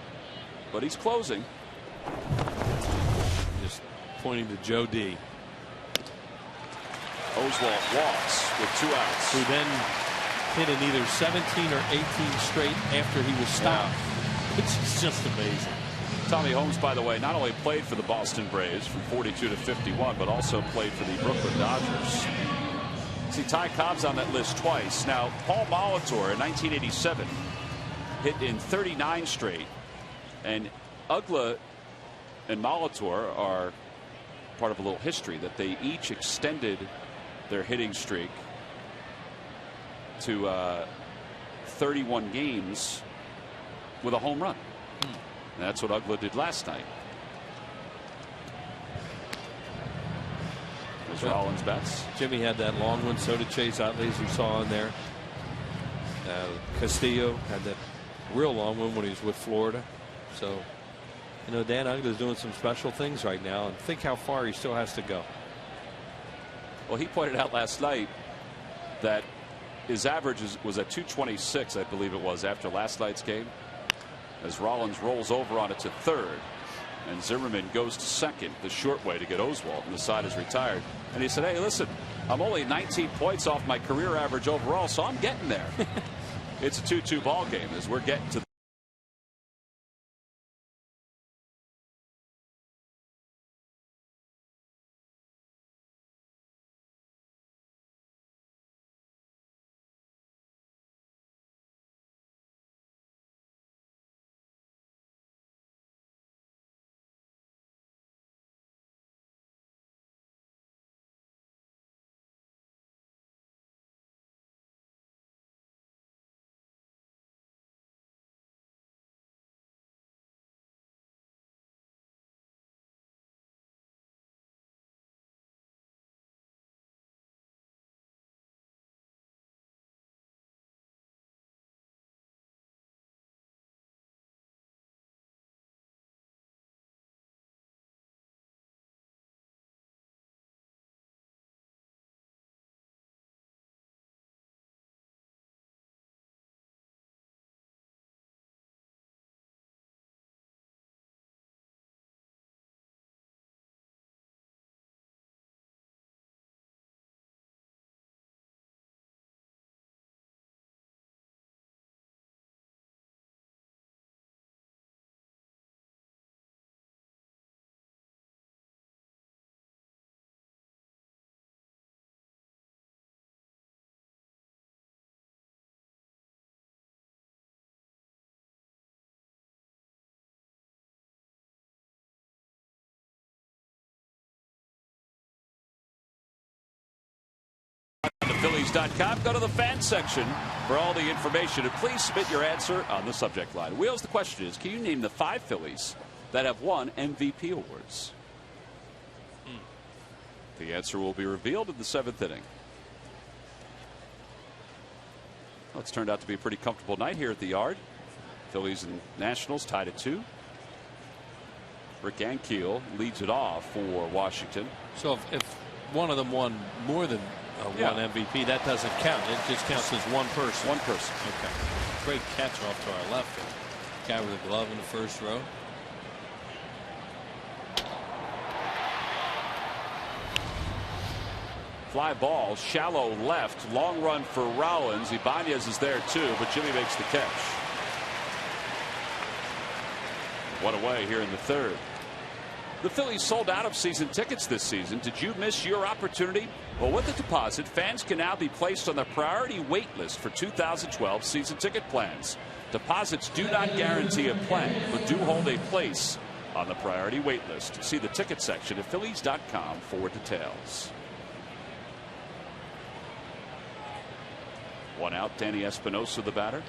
but he's closing. Just pointing to Joe D. Oswalt walks with 2 outs. Who then hit in either 17 or 18 straight after he was stopped. Yeah. Which is just amazing. Tommy Holmes, by the way, not only played for the Boston Braves from 42 to 51, but also played for the Brooklyn Dodgers. See, Ty Cobb's on that list twice. Now, Paul Molitor in 1987 hit in 39 straight, and Uggla and Molitor are part of a little history that they each extended their hitting streak to 31 games with a home run. And that's what Uggla did last night. As Rollins bats. Jimmy had that long one. So did Chase Utley, as you saw in there. Castillo had that real long one when he was with Florida. So, you know, Dan Uggla is doing some special things right now, and think how far he still has to go. Well, he pointed out last night that his average was at .226, I believe it was, after last night's game, as Rollins rolls over on it to third, and Zimmerman goes to second, the short way to get Oswalt, and the side is retired. And he said, hey, listen, I'm only 19 points off my career average overall, so I'm getting there. It's a 2-2 ball game as we're getting to ATPhillies.com. Go to the fan section for all the information. And please submit your answer on the subject line. Wheels, the question is, can you name the 5 Phillies that have won MVP awards? The answer will be revealed in the 7th inning. Well, it's turned out to be a pretty comfortable night here at the Yard. Phillies and Nationals tied at 2. Rick Ankiel leads it off for Washington. So if one of them won more than one MVP, that doesn't count. It just counts as one person. One person. Okay. Great catch off to our left. Guy with a glove in the first row. Fly ball, shallow left, long run for Rollins. Ibanez is there too, but Jimmy makes the catch. One away here in the 3rd. The Phillies sold out of season tickets this season. Did you miss your opportunity? Well, with the deposit, fans can now be placed on the priority wait list for 2012 season ticket plans. Deposits do not guarantee a plan, but do hold a place on the priority wait list. See the ticket section at Phillies.com for details. One out, Danny Espinosa, the batter.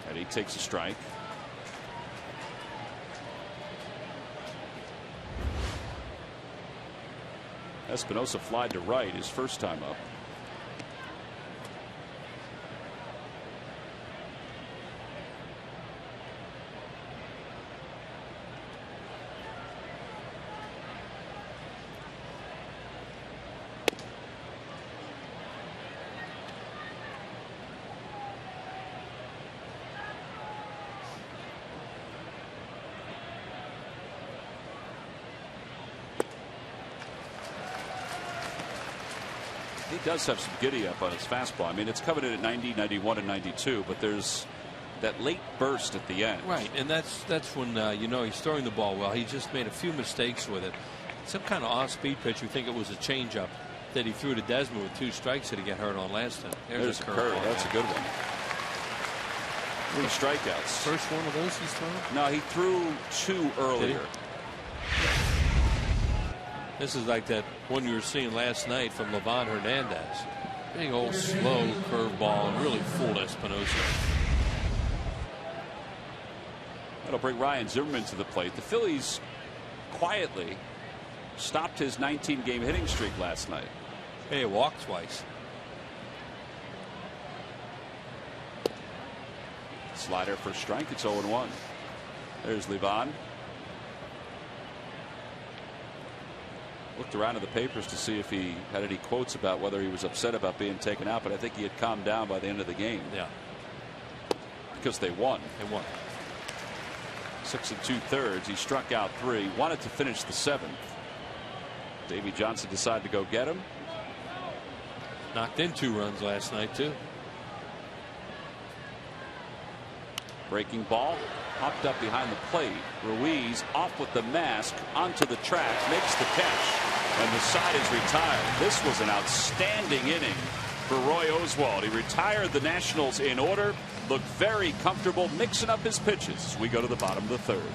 And he takes a strike. Espinosa flied to right his first time up. He does have some giddy up on his fastball. I mean, it's coveted at 90, 91, and 92, but there's that late burst at the end. Right, and that's when you know he's throwing the ball well. He just made a few mistakes with it. Some kind of off-speed pitch. You think it was a changeup that he threw to Desmond with 2 strikes that he got hurt on last time. There's a curve. That's a good one. 3 strikeouts. First one of those he's thrown? No, he threw 2 earlier. This is like that one you were seeing last night from Livan Hernandez. Big old slow curveball and really fooled Espinosa. That'll bring Ryan Zimmerman to the plate. The Phillies quietly stopped his 19-game hitting streak last night. Hey, he walked twice. Slider for strike. It's 0-1. There's Livan. Looked around in the papers to see if he had any quotes about whether he was upset about being taken out, but I think he had calmed down by the end of the game. Yeah. Because they won. They won. 6 2/3. He struck out 3. Wanted to finish the 7th. Davey Johnson decided to go get him. Knocked in 2 runs last night too. Breaking ball. Popped up behind the plate. Ruiz off with the mask onto the track, makes the catch, and the side is retired. This was an outstanding inning for Roy Oswalt. He retired the Nationals in order, looked very comfortable mixing up his pitches as we go to the bottom of the 3rd.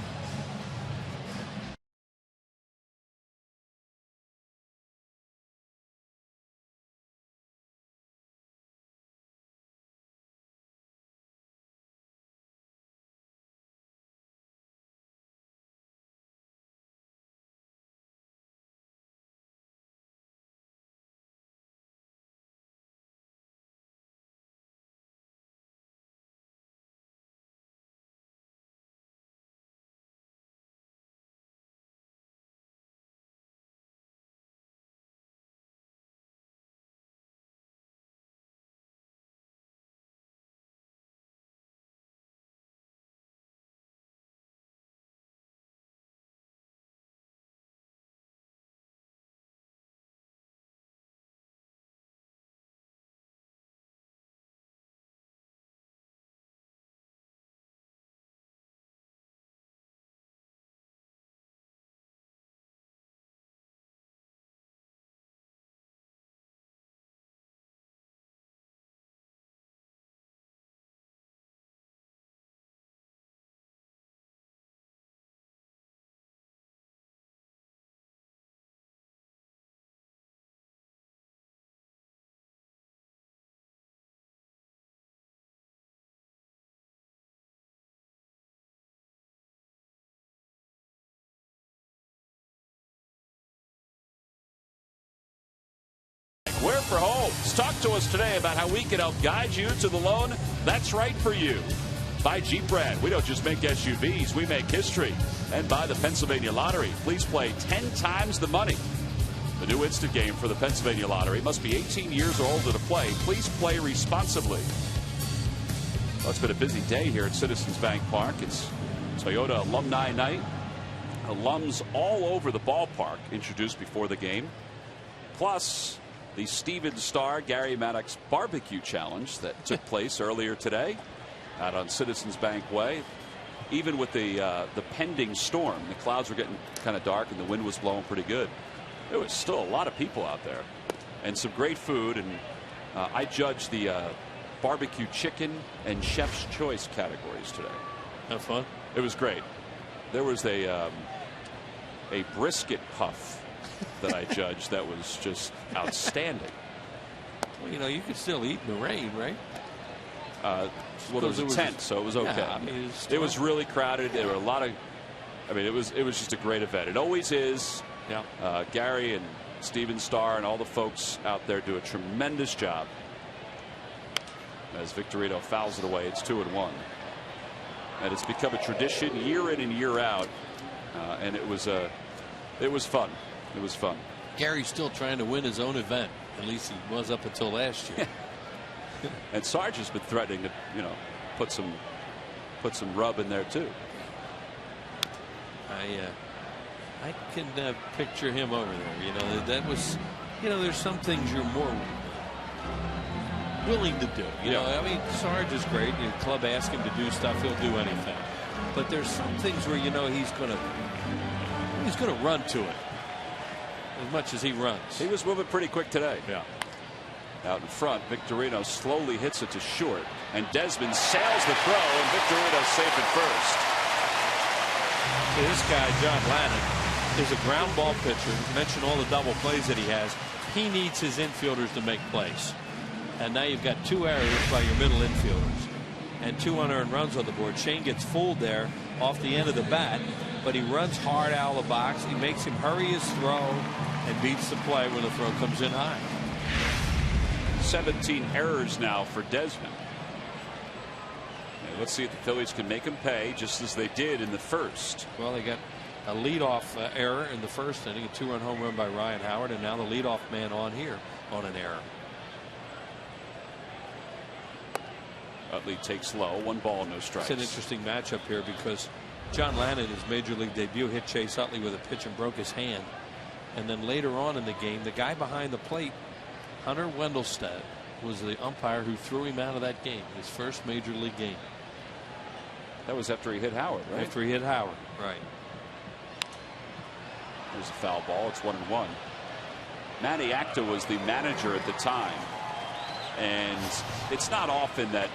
Where for homes? Talk to us today about how we can help guide you to the loan that's right for you. By Jeep Brand, we don't just make SUVs, we make history. And by the Pennsylvania Lottery, please play 10 times the money. The new instant game for the Pennsylvania Lottery must be 18 years or older to play. Please play responsibly. Well, it's been a busy day here at Citizens Bank Park. It's Toyota Alumni Night. Alums all over the ballpark introduced before the game. Plus, the Steven Starr Gary Maddox Barbecue Challenge that took place earlier today out on Citizens Bank Way. Even with the pending storm, the clouds were getting kind of dark and the wind was blowing pretty good. There was still a lot of people out there and some great food. And I judged the barbecue chicken and chef's choice categories today. Have fun? It was great. There was a brisket puff that I judged that was just outstanding. Well, you know, you could still eat in the rain, right? Well, there was a tent, so it was okay. Yeah, I mean, it was really crowded. There were a lot of. I mean, it was just a great event. It always is. Yeah. Gary and Steven Starr and all the folks out there do a tremendous job. As Victorino fouls it away, it's 2-1, and it's become a tradition year in and year out. And it was fun. It was fun. Gary's still trying to win his own event. At least he was up until last year. And Sarge has been threatening to, put some rub in there too. I can picture him over there. You know, that was, there's some things you're more willing to do. You know, I mean, Sarge is great. The club asks him to do stuff, he'll do anything. But there's some things where he's gonna run to it as much as he runs. He was moving pretty quick today. Yeah. Out in front, Victorino slowly hits it to short, and Desmond sails the throw, and Victorino's safe at first. So this guy, John Lannon, is a ground ball pitcher. Mentioned all the double plays that he has. He needs his infielders to make plays. And now you've got 2 errors by your middle infielders and 2 unearned runs on the board. Shane gets fooled there off the end of the bat, but he runs hard out of the box. He makes him hurry his throw and beats the play when the throw comes in high. 17 errors now for Desmond. Let's see if the Phillies can make him pay, just as they did in the first. Well, they got a leadoff error in the first inning, a 2-run home run by Ryan Howard, and now the leadoff man on here on an error. Utley takes low, 1 ball, no strikes. It's an interesting matchup here because John Lannon, his major league debut, hit Chase Utley with a pitch and broke his hand. And then later on in the game, the guy behind the plate, Hunter Wendelstedt, was the umpire who threw him out of that game, his first major league game. That was after he hit Howard, right? After he hit Howard, right. There's a foul ball. It's 1-1. Manny Acta was the manager at the time, and it's not often that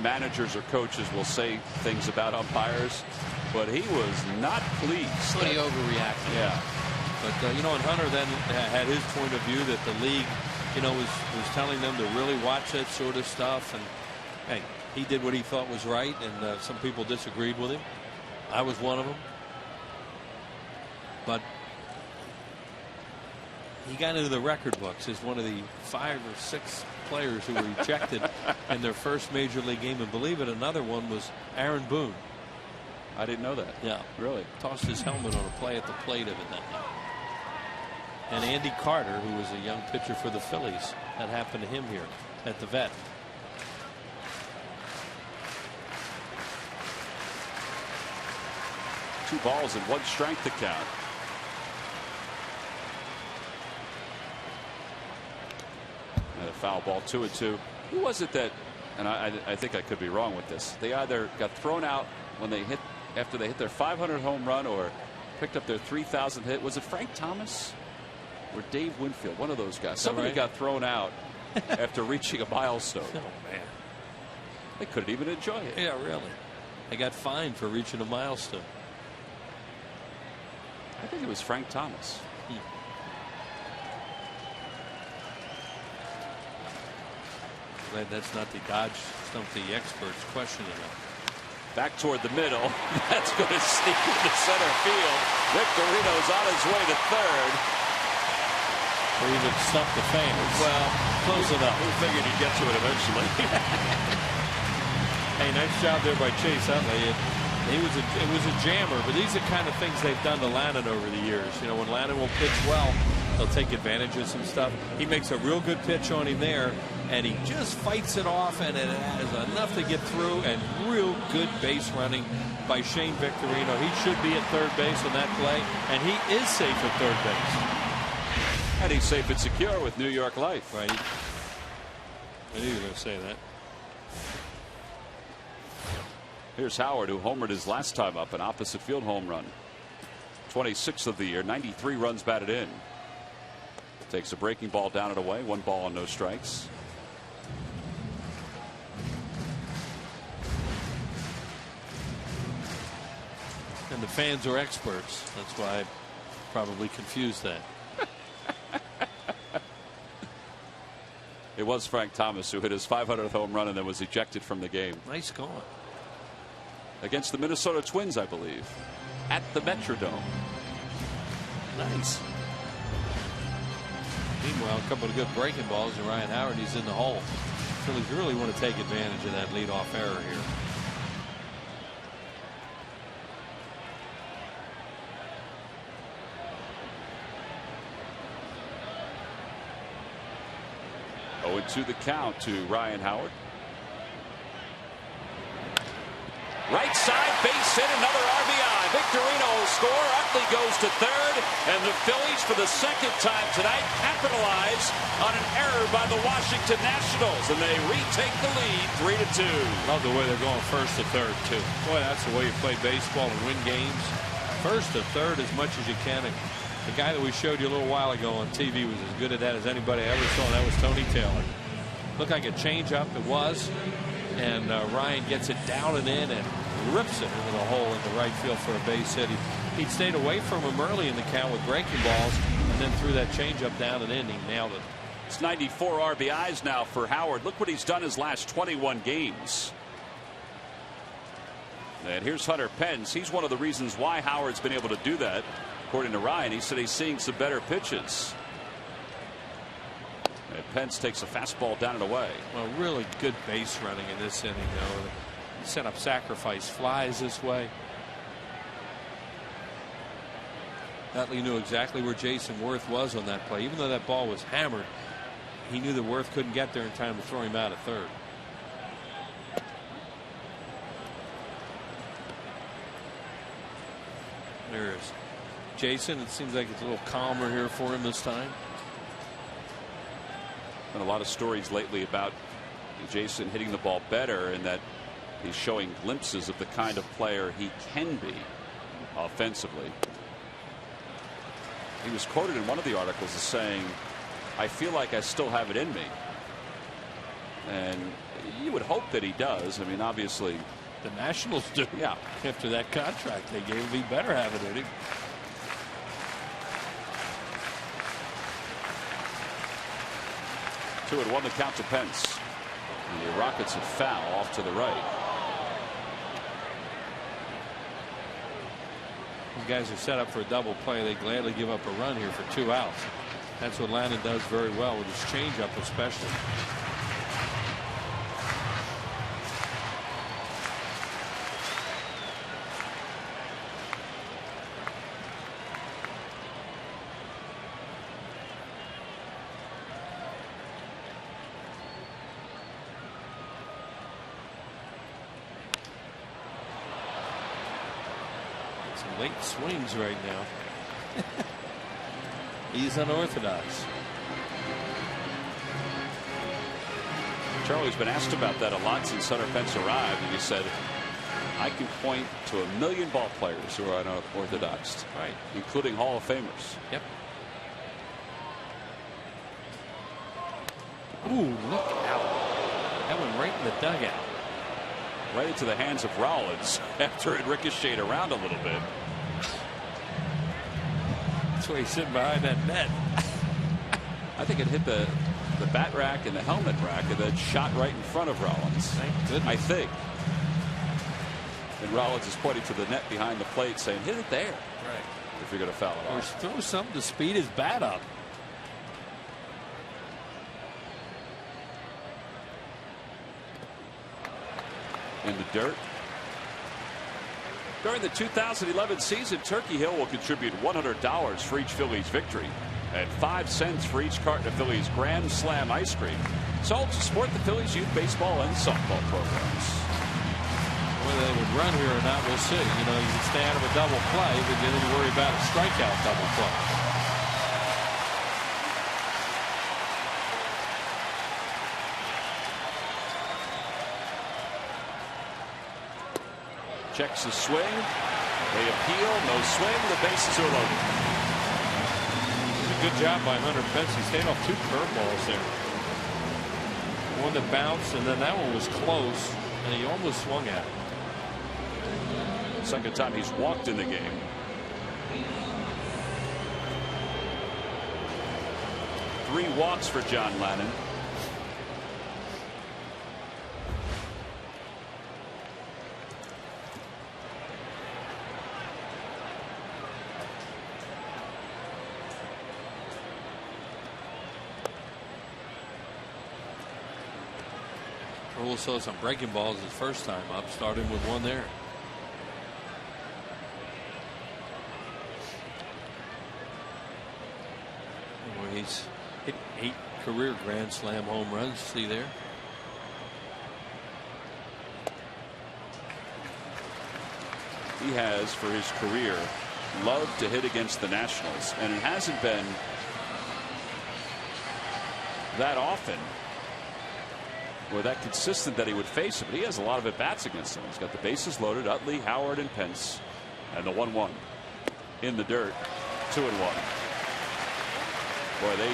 managers or coaches will say things about umpires, but he was not pleased. But he overreacted. Yeah. But and Hunter then had his point of view that the league, was telling them to really watch that sort of stuff. And hey, he did what he thought was right, and some people disagreed with him. I was one of them. But he got into the record books as one of the 5 or 6 players who were ejected in their first major league game. And believe it, another one was Aaron Boone. I didn't know that. Yeah. Really? Tossed his helmet on a play at the plate evidently. And Andy Carter, who was a young pitcher for the Phillies, that happened to him here at the Vet. Two balls and 1 strike to count. And a foul ball, 2-2. Who was it that, and I think I could be wrong with this, they either got thrown out when they after they hit their 500 home run or picked up their 3,000 hit? Was it Frank Thomas or Dave Winfield? One of those guys. Somebody got thrown out after reaching a milestone. Oh, man. They couldn't even enjoy it. Yeah, really. They got fined for reaching a milestone. I think it was Frank Thomas. Glad that's not the Dodge Stump the Experts questioning it. Back toward the middle. That's going to sneak into center field. Victorino's on his way to third. or even stump the fans. Well, close enough. We figured he'd get to it eventually. Hey, nice job there by Chase Utley. It was a jammer, but these are kind of things they've done to Lannon over the years. You know, when Lannon will pitch well, they'll take advantage of some stuff. He makes a real good pitch on him there, and he just fights it off, and it has enough to get through, and real good base running by Shane Victorino. He should be at third base on that play, and he is safe at third base. And he's safe and secure with New York Life. Right. I knew you were going to say that. Here's Howard, who homered his last time up, an opposite field home run. 26th of the year, 93 runs batted in. Takes a breaking ball down and away, 1 ball and no strikes. And the fans are experts. That's why I probably confused that. It was Frank Thomas who hit his 500th home run and then was ejected from the game. Nice going. Against the Minnesota Twins, I believe, at the Metrodome. Nice. Meanwhile, a couple of good breaking balls, and Ryan Howard, he's in the hole. Phillies really want to take advantage of that leadoff error here. Oh, to the count to Ryan Howard. Right side, base hit, another RBI. Victorino will score. Utley goes to third, and the Phillies, for the second time tonight, capitalize on an error by the Washington Nationals, and they retake the lead 3-2. Love the way they're going first to third, too. Boy, that's the way you play baseball and win games. First to third as much as you can. And the guy that we showed you a little while ago on TV was as good at that as anybody I ever saw, and that was Tony Taylor. Looked like a changeup. It was. And Ryan gets it down and in and rips it into the hole into right field for a base hit. He'd stayed away from him early in the count with breaking balls, and then threw that changeup down and in. He nailed it. It's 94 RBIs now for Howard. Look what he's done his last 21 games. And here's Hunter Pence. He's one of the reasons why Howard's been able to do that. According to Ryan, he said he's seeing some better pitches. And Pence takes a fastball down and away. Well, really good base running in this inning, though. Set up sacrifice flies this way. Utley knew exactly where Jason Worth was on that play. Even though that ball was hammered, he knew that Worth couldn't get there in time to throw him out at third. There's Jason. It seems like it's a little calmer here for him this time. Been a lot of stories lately about Jason hitting the ball better, and that he's showing glimpses of the kind of player he can be offensively. He was quoted in one of the articles as saying, "I feel like I still have it in me." And you would hope that he does. I mean, obviously the Nationals do. Yeah. After that contract they gave him, he better have it in him. Two and one the count to Pence. And the Rockets are foul off to the right. These guys are set up for a double play. They gladly give up a run here for 2 outs. That's what Lannon does very well with his changeup, especially. Late swings right now. He's unorthodox. Charlie's been asked about that a lot since Hunter Pence arrived, and he said, "I can point to 1,000,000 ball players who are unorthodox, right, including Hall of Famers." Yep. Ooh, look out! That went right in the dugout. Right into the hands of Rollins after it ricocheted around a little bit. That's why he's sitting behind that net. I think it hit the bat rack and the helmet rack and then shot right in front of Rollins. Thank goodness. I think. And Rollins is pointing to the net behind the plate saying, "Hit it there." Right. If you're going to foul it Or off. throw something to speed his bat up. in the dirt. During the 2011 season, Turkey Hill will contribute $100 for each Phillies victory and 5 cents for each carton of Phillies Grand Slam ice cream, sold to support the Phillies youth baseball and softball programs. Whether they would run here or not, we'll see. You know, you can stay out of a double play, but then you worry about a strikeout double play. Checks the swing. They appeal. No swing. The bases are loaded. Good job by Hunter Pence. He stayed off 2 curveballs there. One that bounced, and then that one was close, and he almost swung at it. Second time he's walked in the game. Three walks for John Lannan. Rule saw some breaking balls his first time up, starting with one there. Well, he's hit 8 career Grand Slam home runs. See there? He has, for his career, loved to hit against the Nationals, and it hasn't been that often or that consistent that he would face him, but he has a lot of at-bats against him. He's got the bases loaded, Utley, Howard, and Pence, and the 1-1 in the dirt, 2-1. Boy, they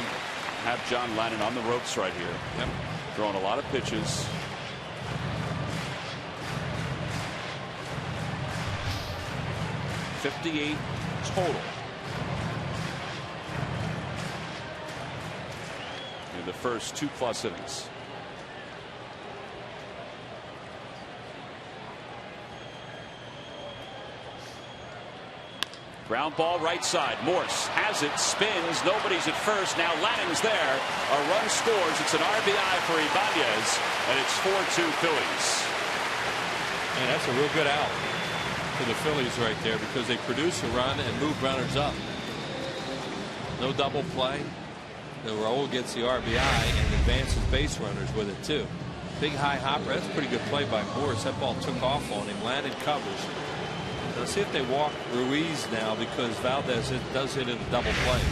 have John Lannan on the ropes right here. Yep. Throwing a lot of pitches. .58 total in the first 2+ innings. Ground ball right side. Morse has it, spins, nobody's at first. Now Lannan's there. A run scores. It's an RBI for Ibanez, and it's 4-2 Phillies. And that's a real good out for the Phillies right there, because they produce a run and move runners up. No double play. The Raul gets the RBI and advances base runners with it too. Big high hopper. That's a pretty good play by Morse. That ball took off on him. Lannan covers. Let's see if they walk Ruiz now, because Valdez does hit in the double plays.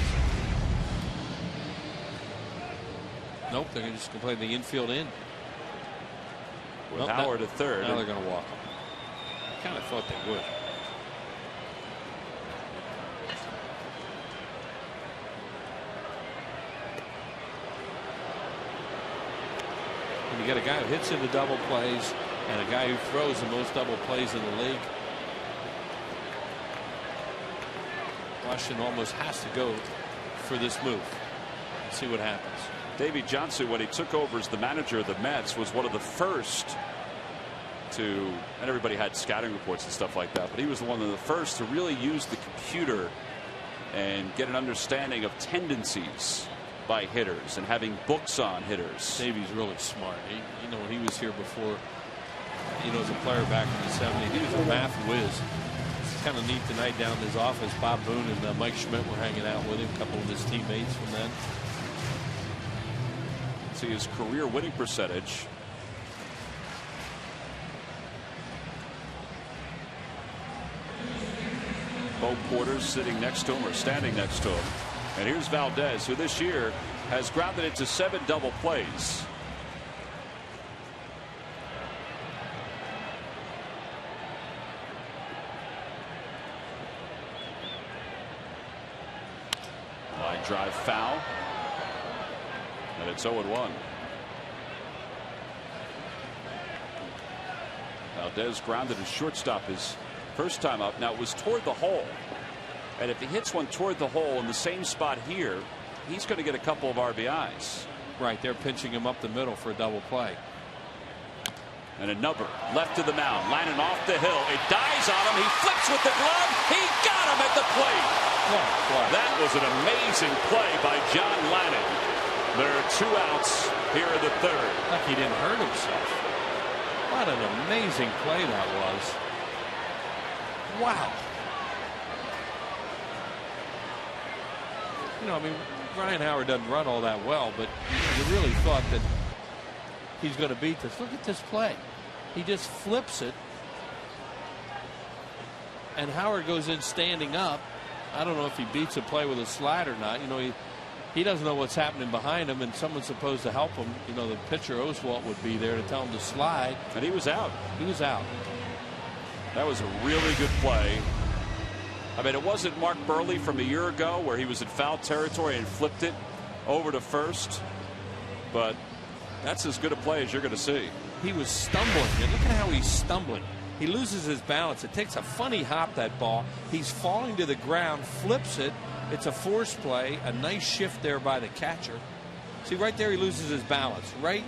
Nope, they're just going to play the infield in. With Howard at third. Now they're going to walk him. I kind of thought they would. When you got a guy who hits in the double plays and a guy who throws the most double plays in the league, Washington almost has to go for this move. Let's see what happens. Davey Johnson, when he took over as the manager of the Mets, was one of the first to, and everybody had scouting reports and stuff like that, but he was one of the first to really use the computer and get an understanding of tendencies by hitters and having books on hitters. Davey's really smart. You know, when he was here before, you know, as a player back in the 70s, he was a math whiz. Kind of neat tonight down in his office. Bob Boone and Mike Schmidt were hanging out with him, a couple of his teammates from then. See his career winning percentage. Bo Porter's sitting next to him or standing next to him. And here's Valdez, who this year has grounded into 7 double plays. Drive foul, and it's 0-1. Valdez grounded his shortstop his first time up. Now it was toward the hole, and if he hits one toward the hole in the same spot here, he's going to get a couple of RBIs. Right, they're pinching him up the middle for a double play. And another left to the mound. Lannan off the hill. It dies on him. He flips with the glove. He got him at the plate. That was an amazing play by John Lannan. There are 2 outs here in the third. Like he didn't hurt himself. What an amazing play that was. Wow. You know, I mean, Ryan Howard doesn't run all that well, but you really thought that he's going to beat this. Look at this play. He just flips it, and Howard goes in standing up. I don't know if he beats a play with a slide or not. You know, he doesn't know what's happening behind him, and someone's supposed to help him. You know, the pitcher Oswalt would be there to tell him to slide. And he was out. He was out. That was a really good play. I mean, it wasn't Mark Burley from a year ago where he was in foul territory and flipped it over to first, but that's as good a play as you're going to see. He was stumbling, and look at how he's stumbling. He loses his balance. It takes a funny hop, that ball. He's falling to the ground, flips it. It's a force play, a nice shift there by the catcher. See, right there he loses his balance. Right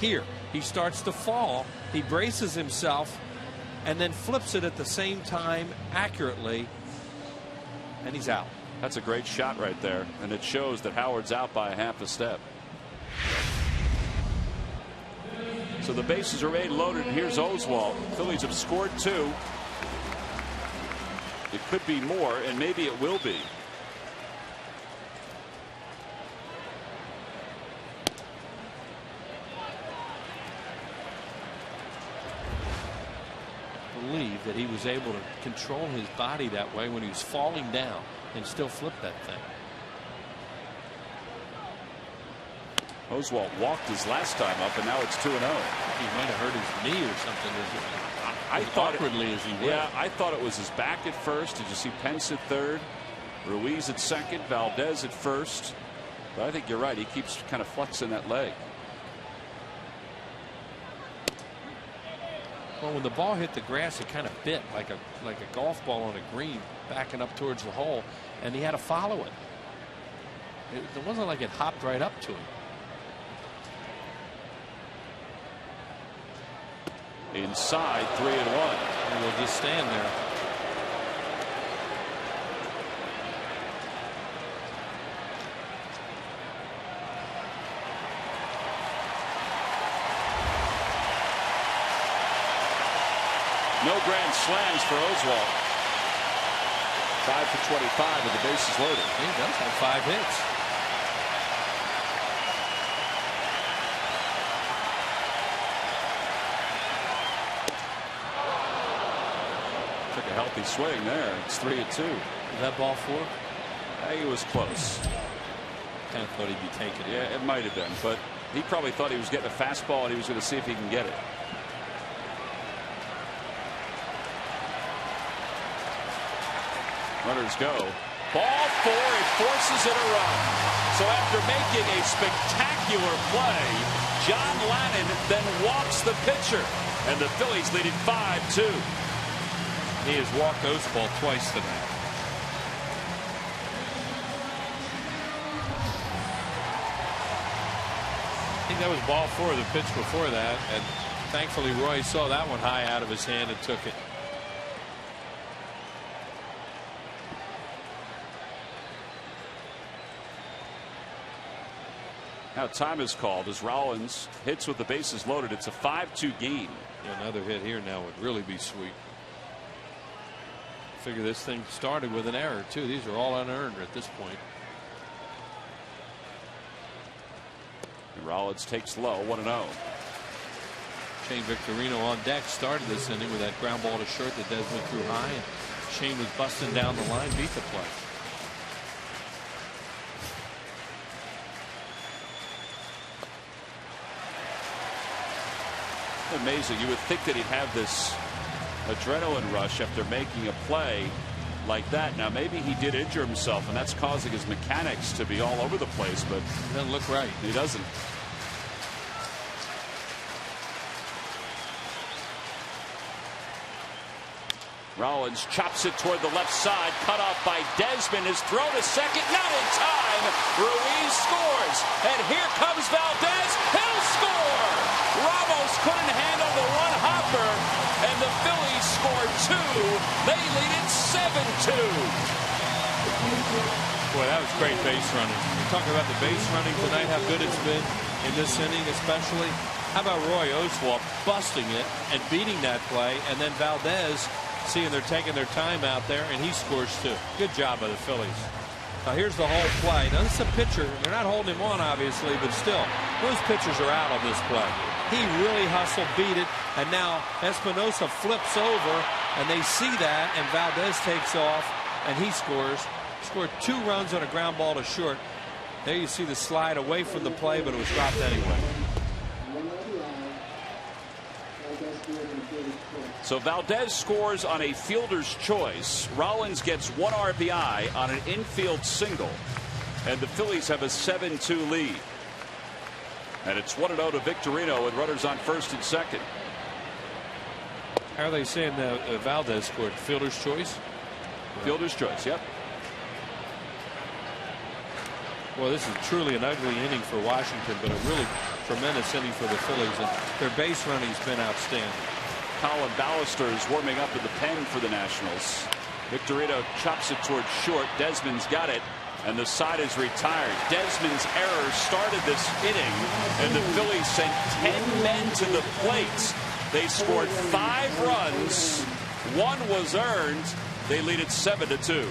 here he starts to fall. He braces himself and then flips it at the same time accurately, and he's out. That's a great shot right there, and it shows that Howard's out by a half a step. So the bases remain loaded, and here's Oswalt. Phillies have scored 2. It could be more, and maybe it will be. Believe that he was able to control his body that way when he was falling down and still flip that thing. Oswalt walked his last time up, and now it's 2-0. He might have hurt his knee or something. I thought awkwardly as he went. Yeah, I thought it was his back at first. Did you see Pence at third, Ruiz at second, Valdez at first? But I think you're right. He keeps kind of flexing that leg. Well, when the ball hit the grass, it kind of bit like a golf ball on a green, backing up towards the hole, and he had to follow it. It wasn't like it hopped right up to him. Inside, 3-1. And we'll just stand there. No grand slams for Oswalt. 5 for 25 with the bases loaded. He does have 5 hits. Took a healthy swing there. It's 3-2. Is that ball 4? I think it was close. Kind of thought he'd be taking it. Yeah, it might have been, but he probably thought he was getting a fastball and he was going to see if he can get it. Runners go. Ball 4. It forces it a run. So after making a spectacular play, John Lannon then walks the pitcher, and the Phillies lead it 5-2. He has walked Oswalt twice tonight. I think that was ball 4, the pitch before that, and thankfully Roy saw that one high out of his hand and took it. Now time is called as Rollins hits with the bases loaded. It's a 5-2 game. Yeah, another hit here now would really be sweet. Figure this thing started with an error too. These are all unearned at this point. And Rollins takes low, 1-0. Shane Victorino on deck started this inning with that ground ball to short that Desmond threw high, and Shane was busting down the line, beat the play. Amazing. You would think that he'd have this adrenaline rush after making a play like that. Now maybe he did injure himself and that's causing his mechanics to be all over the place, but it doesn't look right. He doesn't. Rollins chops it toward the left side, cut off by Desmond. His throw to second, not in time. Ruiz scores, and here comes Valdez. He'll score. Ramos couldn't handle the one hopper, and the Phillies scored 2. They lead it 7-2. Boy, that was great base running. You're talking about the base running tonight, how good it's been in this inning especially. How about Roy Oswalt busting it and beating that play, and then Valdez seeing they're taking their time out there, and he scores too. Good job by the Phillies. Now here's the whole play. Now this is a pitcher. They're not holding him on, obviously, but still, those pitchers are out on this play. He really hustled, beat it, and now Espinosa flips over, and they see that, and Valdez takes off, and he scores. Scored 2 runs on a ground ball to short. There you see the slide away from the play, but it was dropped anyway. So Valdez scores on a fielder's choice. Rollins gets 1 RBI on an infield single, and the Phillies have a 7-2 lead. And it's 1-0 to Victorino with runners on first and second. How are they saying Valdez scored? Fielder's choice? Fielder's choice, yep. Well, this is truly an ugly inning for Washington, but a really tremendous inning for the Phillies, and their base running's been outstanding. Colin Ballister is warming up in the pen for the Nationals. Victorino chops it towards short. Desmond's got it, and the side is retired. Desmond's error started this inning, and the Phillies sent 10 men to the plate. They scored 5 runs. 1 was earned. They lead it 7-2.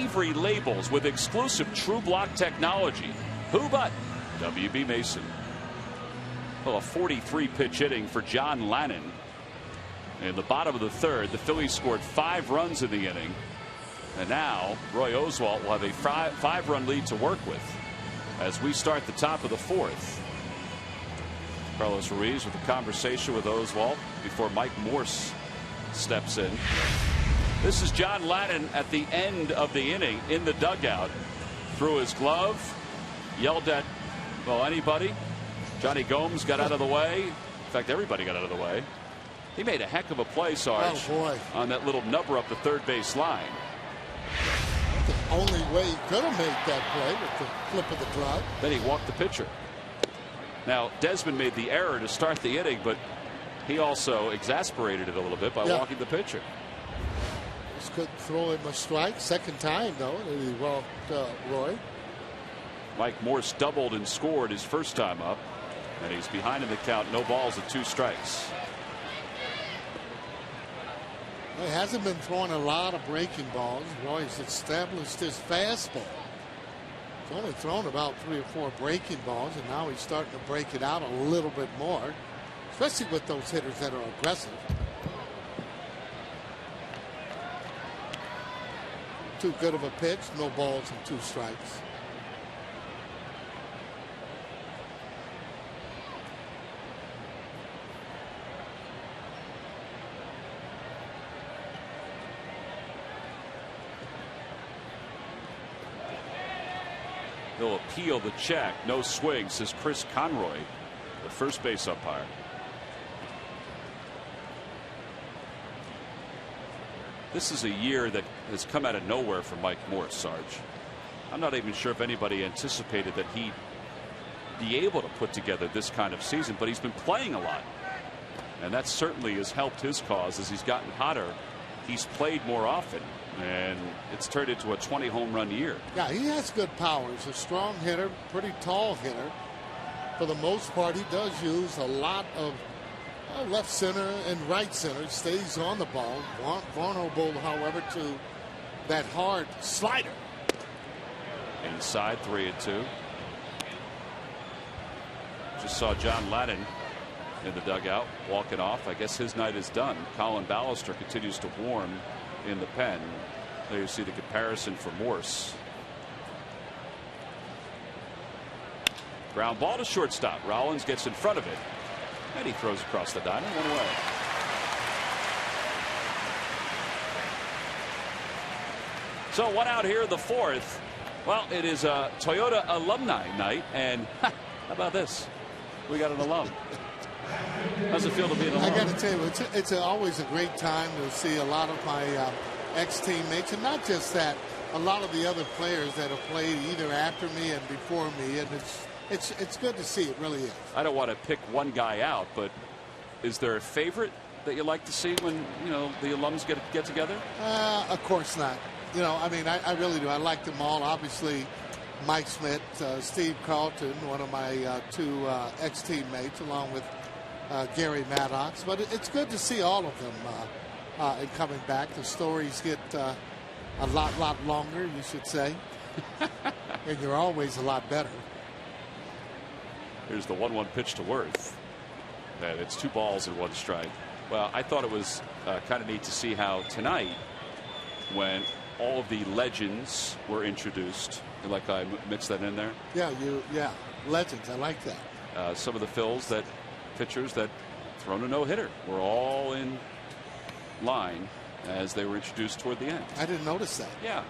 Avery labels with exclusive True Block technology. Who but WB Mason? Well, a 43 pitch inning for John Lannon. In the bottom of the 3rd, the Phillies scored 5 runs in the inning, and now Roy Oswalt will have a 5-run lead to work with as we start the top of the 4th. Carlos Ruiz with a conversation with Oswalt before Mike Morse steps in. This is John Lannon at the end of the inning in the dugout. Threw his glove, yelled at, well, anybody. Johnny Gomes got out of the way. In fact, everybody got out of the way. He made a heck of a play, Sarge, on that little nubber up the third base line. The only way he could have made that play with the flip of the glove. Then he walked the pitcher. Now, Desmond made the error to start the inning, but he also exasperated it a little bit by walking the pitcher. Just couldn't throw him a strike. Second time, though, that he walked Roy. Mike Morse doubled and scored his first time up, and he's behind in the count. No balls at 2 strikes. He hasn't been throwing a lot of breaking balls. Roy's established his fastball. He's only thrown about 3 or 4 breaking balls, and now he's starting to break it out a little bit more, especially with those hitters that are aggressive. Too good of a pitch, no balls and 2 strikes. They'll appeal the check. No swing, says Chris Conroy, the first base umpire. This is a year that has come out of nowhere for Mike Morse, Sarge. I'm not even sure if anybody anticipated that he'd be able to put together this kind of season, but he's been playing a lot. And that certainly has helped his cause as he's gotten hotter. He's played more often, and it's turned into a 20 home run year. Yeah, he has good power. He's a strong hitter, pretty tall hitter. For the most part, he does use a lot of left center and right center. Stays on the ball. Vulnerable, however, to that hard slider. Inside, 3-2. Just saw John Ladden in the dugout walking off. I guess his night is done. Colin Ballister continues to warm in the pen. There you see the comparison for Morse. Ground ball to shortstop. Rollins gets in front of it, and he throws across the diamond, one away. So one out here in the fourth. Well, it is a Toyota alumni night, and how about this? We got an alum. How's it feel to be an alum? I got to tell you, it's always a great time to see a lot of my ex-teammates, and not just that, a lot of the other players that have played either after me and before me, and it's good to see. It really is. I don't want to pick one guy out, but is there a favorite that you like to see when the alums get together? Of course not. I mean, I really do. I like them all. Obviously, Mike Smith, Steve Carlton, one of my two ex-teammates, along with Gary Maddox. But it's good to see all of them and coming back. The stories get a lot longer, you should say. And you're always a lot better. Here's the 1-1 pitch to Worth. And it's 2 balls and 1 strike. Well, I thought it was kind of neat to see how tonight, when all of the legends were introduced. You like I mixed that in there? Yeah, legends. I like that. Some of the pitchers that thrown a no-hitter were all in line as they were introduced toward the end. I didn't notice that. Yeah,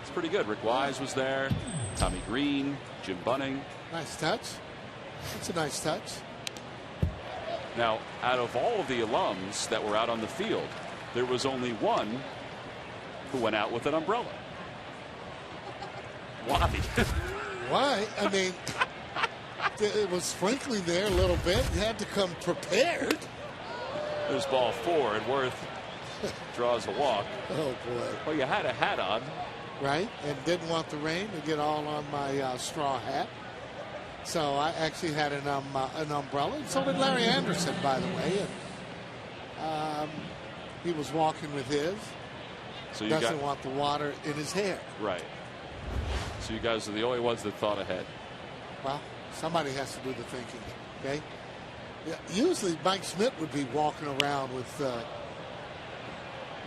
it's pretty good. Rick Wise was there, Tommy Green, Jim Bunning. Nice touch. That's a nice touch. Now, out of all of the alums that were out on the field, there was only one who went out with an umbrella. Why? Why? I mean, it was sprinkling there a little bit. You had to come prepared. There's ball 4, and Worth draws a walk. Oh, boy. Well, you had a hat on. Right, and didn't want the rain to get all on my straw hat. So I actually had an umbrella. And so did Larry Anderson, by the way. And he was walking with his. So you doesn't want the water in his hair. Right. So you guys are the only ones that thought ahead. Well, somebody has to do the thinking. Okay. Yeah, usually Mike Smith would be walking around with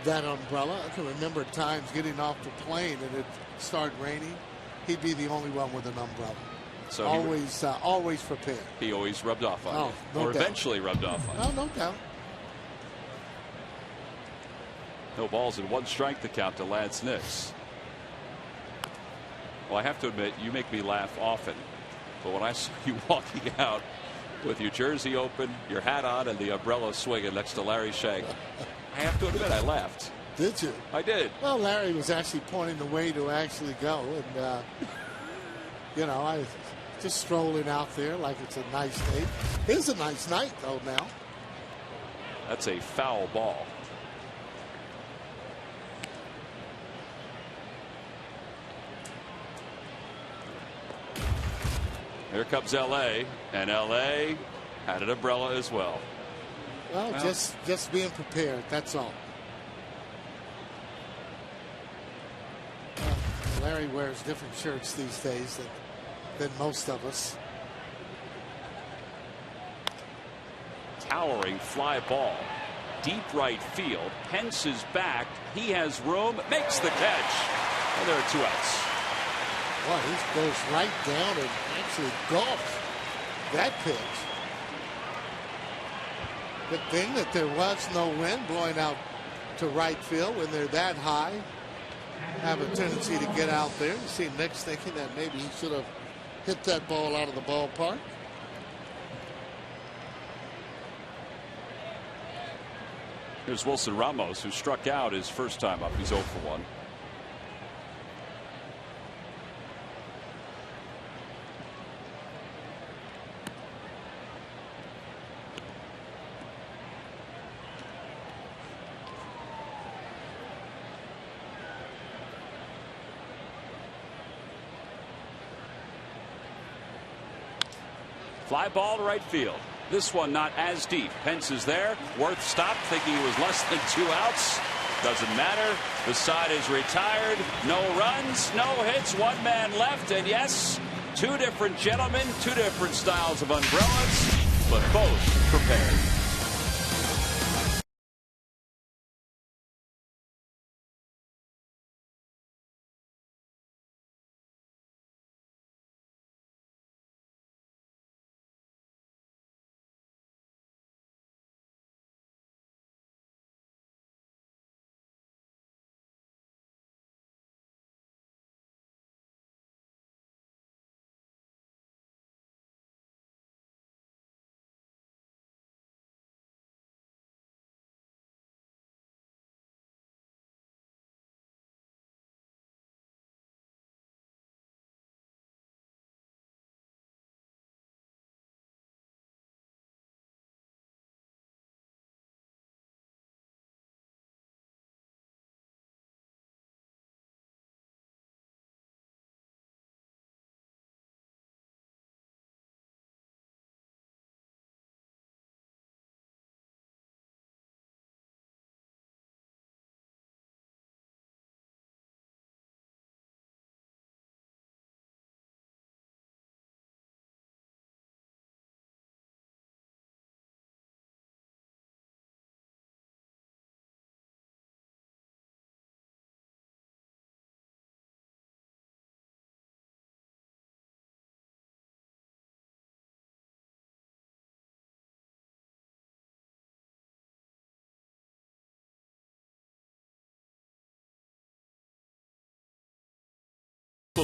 that umbrella. I can remember times getting off the plane and it started raining. He'd be the only one with an umbrella. So always prepared. He always rubbed off on you. Or eventually rubbed off on you. No doubt. No balls and 1 strike to count to Lance Nix. Well, I have to admit, you make me laugh often. But when I saw you walking out with your jersey open, your hat on, and the umbrella swinging next to Larry Shank, I have to admit I laughed. Did you? I did. Well, Larry was actually pointing the way to actually go. And, I was just strolling out there like it's a nice day. It is a nice night, though, now. That's a foul ball. Here comes L.A. and L.A. had an umbrella as well. Well, just being prepared. That's all. Larry wears different shirts these days than most of us. Towering fly ball, deep right field. Hence is back. He has room. Makes the catch. And there are 2 outs. Well, he goes right down and actually golfs that pitch. Good thing that there was no wind blowing out to right field when they're that high. Have a tendency to get out there. You see Nick's thinking that maybe he should have hit that ball out of the ballpark. Here's Wilson Ramos, who struck out his first time up. He's 0 for 1. Fly ball to right field. This one not as deep. Pence is there. Worth stopped, thinking he was less than 2 outs. Doesn't matter. The side is retired. No runs, no hits, 1 man left. And yes, 2 different gentlemen, 2 different styles of umbrellas, but both prepared.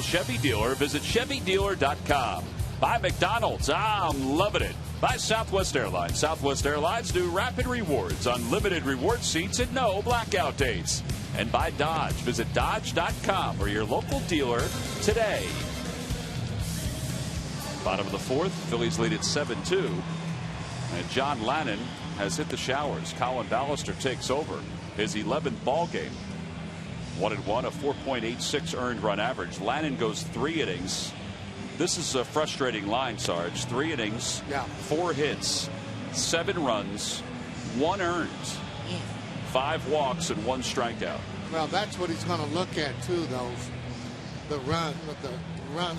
Chevy dealer. Visit ChevyDealer.com. By McDonald's. I'm loving it. By Southwest Airlines. Southwest Airlines do rapid rewards, unlimited reward seats, and no blackout dates. And by Dodge. Visit Dodge.com or your local dealer today. Bottom of the 4th. Phillies lead at 7-2. And John Lannon has hit the showers. Colin Ballister takes over his 11th ball game. 1-1, a 4.86 earned run average. Lannon goes 3 innings. This is a frustrating line, Sarge. 3 innings, 4 hits, 7 runs, 1 earned, 5 walks, and 1 strikeout. Well, that's what he's going to look at too. The runs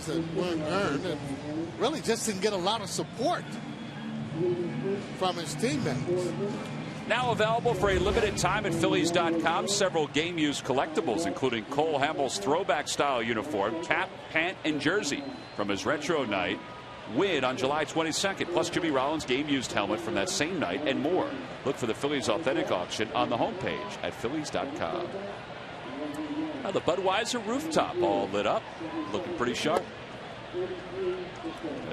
that weren't earned, and really just didn't get a lot of support from his teammates. Now available for a limited time at Phillies.com. Several game-used collectibles, including Cole Hamel's throwback-style uniform, cap, pant, and jersey from his retro night win on July 22nd, plus Jimmy Rollins' game-used helmet from that same night and more. Look for the Phillies Authentic Auction on the homepage at Phillies.com. Now the Budweiser rooftop all lit up, looking pretty sharp.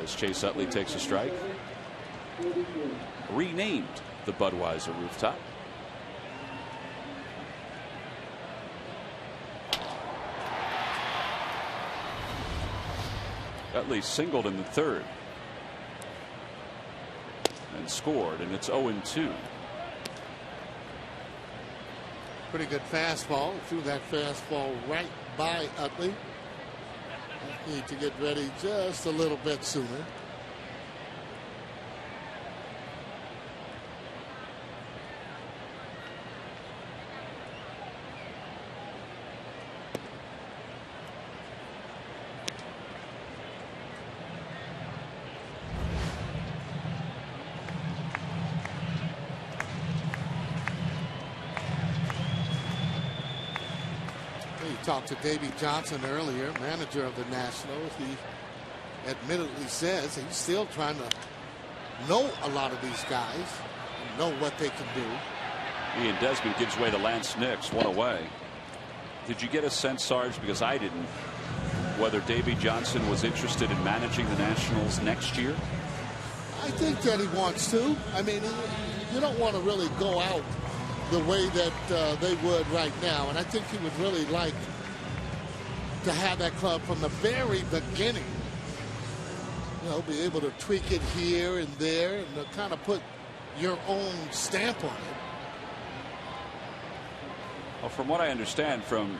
As Chase Utley takes a strike. Renamed the Budweiser rooftop. Utley singled in the 3rd and scored, and it's 0-2. Pretty good fastball. Threw that fastball right by Utley. Need to get ready just a little bit sooner. Talked to Davey Johnson earlier, manager of the Nationals. He admittedly says he's still trying to know a lot of these guys and know what they can do. Ian Desmond gives way to Lance Nix, 1 away. Did you get a sense, Sarge, because I didn't, whether Davey Johnson was interested in managing the Nationals next year? I think that he wants to. I mean, you don't want to really go out the way that they would right now. And I think he would really like to have that club from the very beginning. You know, be able to tweak it here and there and to kind of put your own stamp on it. Well, from what I understand from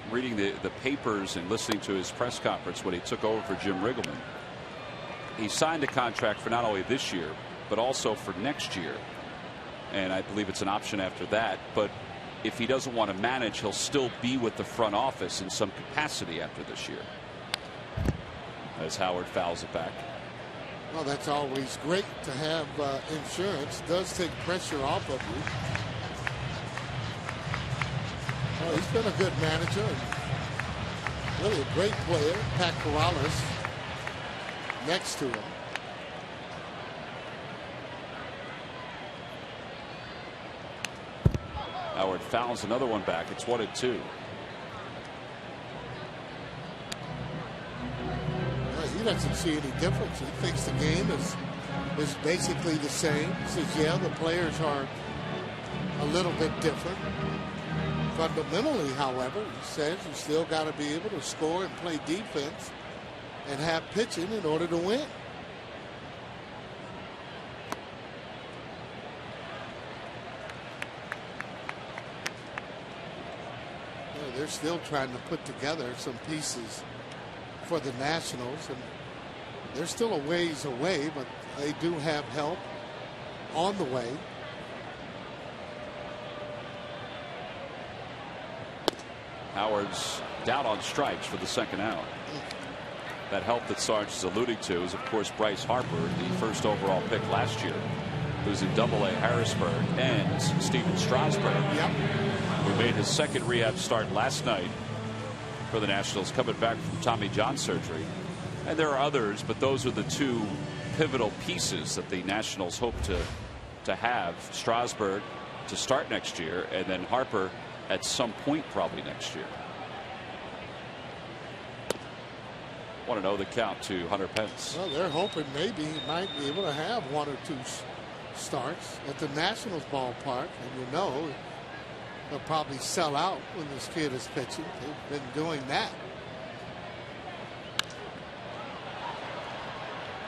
reading the papers and listening to his press conference when he took over for Jim Riggleman, he signed a contract for not only this year but also for next year, and I believe it's an option after that. But if he doesn't want to manage, he'll still be with the front office in some capacity after this year. As Howard fouls it back. Well, that's always great to have insurance. It does take pressure off of you. Well, he's been a good manager and really a great player. Pat Corrales next to him. Howard fouls another one back. It's 1-2. Well, he doesn't see any difference. He thinks the game is basically the same. He says, yeah, the players are a little bit different. Fundamentally, however, he says you still got to be able to score and play defense and have pitching in order to win. Well, they're still trying to put together some pieces for the Nationals, and they're still a ways away, but they do have help on the way. Howard's down on strikes for the second out. That help that Sarge is alluding to is, of course, Bryce Harper, the first overall pick last year, who's in Double-A Harrisburg, and Steven Strasburg, who made his second rehab start last night for the Nationals, coming back from Tommy John surgery. And there are others, but those are the two pivotal pieces that the Nationals hope to have. Strasburg to start next year, and then Harper at some point probably next year. 1-0 the count to Hunter Pence. Well, they're hoping maybe he might be able to have one or two starts at the Nationals ballpark, and you know they'll probably sell out when this kid is pitching. They've been doing that.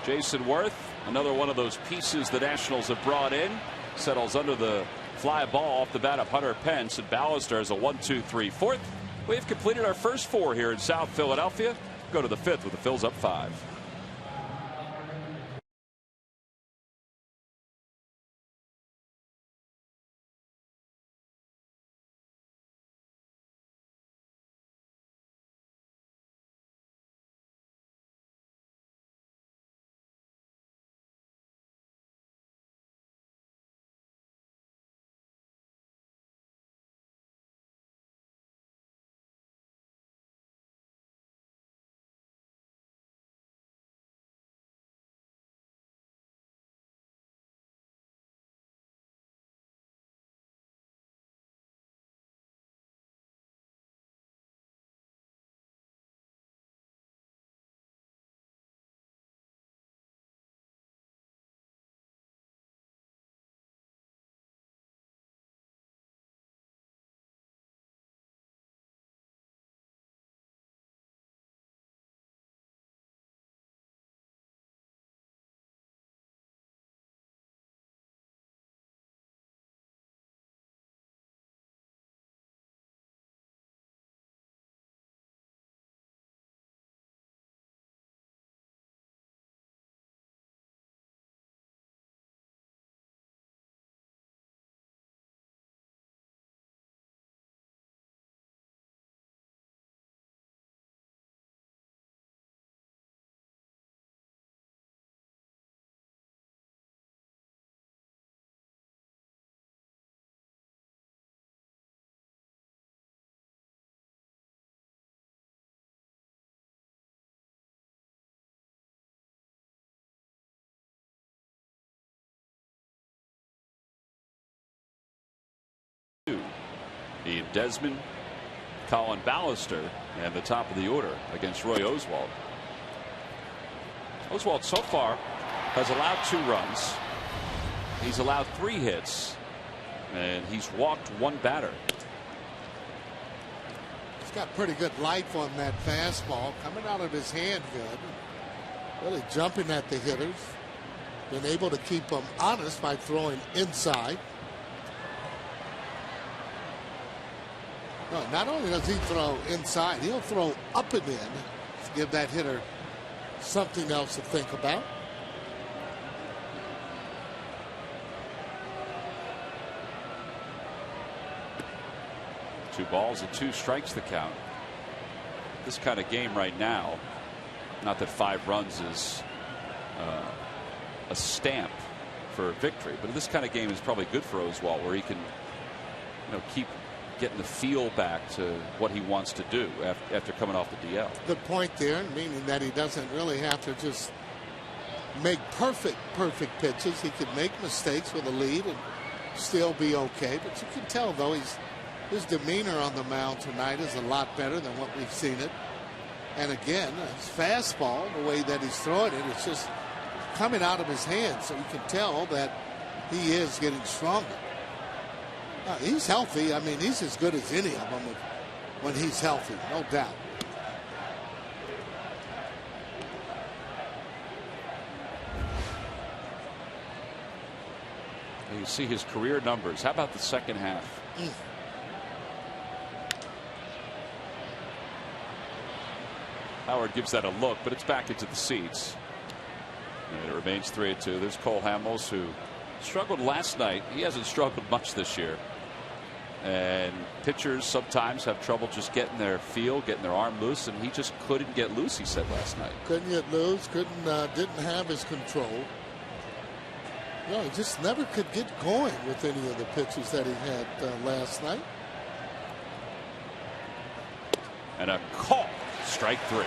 Jason Worth, another one of those pieces the Nationals have brought in, settles under the fly ball off the bat of Hunter Pence, and Ballister has a 1-2-3-4. We have completed our first 4 here in South Philadelphia. Go to the 5th with the Phils up 5. Ian Desmond, Colin Ballister, and the top of the order against Roy Oswalt. Oswalt so far has allowed 2 runs. He's allowed 3 hits. And he's walked one batter. He's got pretty good life on that fastball coming out of his hand good. Really jumping at the hitters. Been able to keep them honest by throwing inside. No, not only does he throw inside, he'll throw up and in to give that hitter something else to think about. Two balls and 2 strikes the count. This kind of game right now, not that 5 runs is a stamp for victory, but this kind of game is probably good for Oswalt, where he can, keep getting the feel back to what he wants to do after coming off the DL. Good point there, meaning that he doesn't really have to just make perfect pitches. He can make mistakes with a lead and still be okay. But you can tell, though, his demeanor on the mound tonight is a lot better than what we've seen it. And again, his fastball, the way that he's throwing it, it's just coming out of his hand. So you can tell that he is getting stronger. He's healthy. I mean, he's as good as any of them when he's healthy, no doubt. You see his career numbers. How about the second half? Howard gives that a look, but it's back into the seats. And it remains 3-2. There's Cole Hamels, who struggled last night. He hasn't struggled much this year. And pitchers sometimes have trouble just getting their feel, getting their arm loose, and he just couldn't get loose, he said last night. Couldn't get loose, didn't have his control. No, he just never could get going with any of the pitches that he had last night. And a call, strike 3. Wow.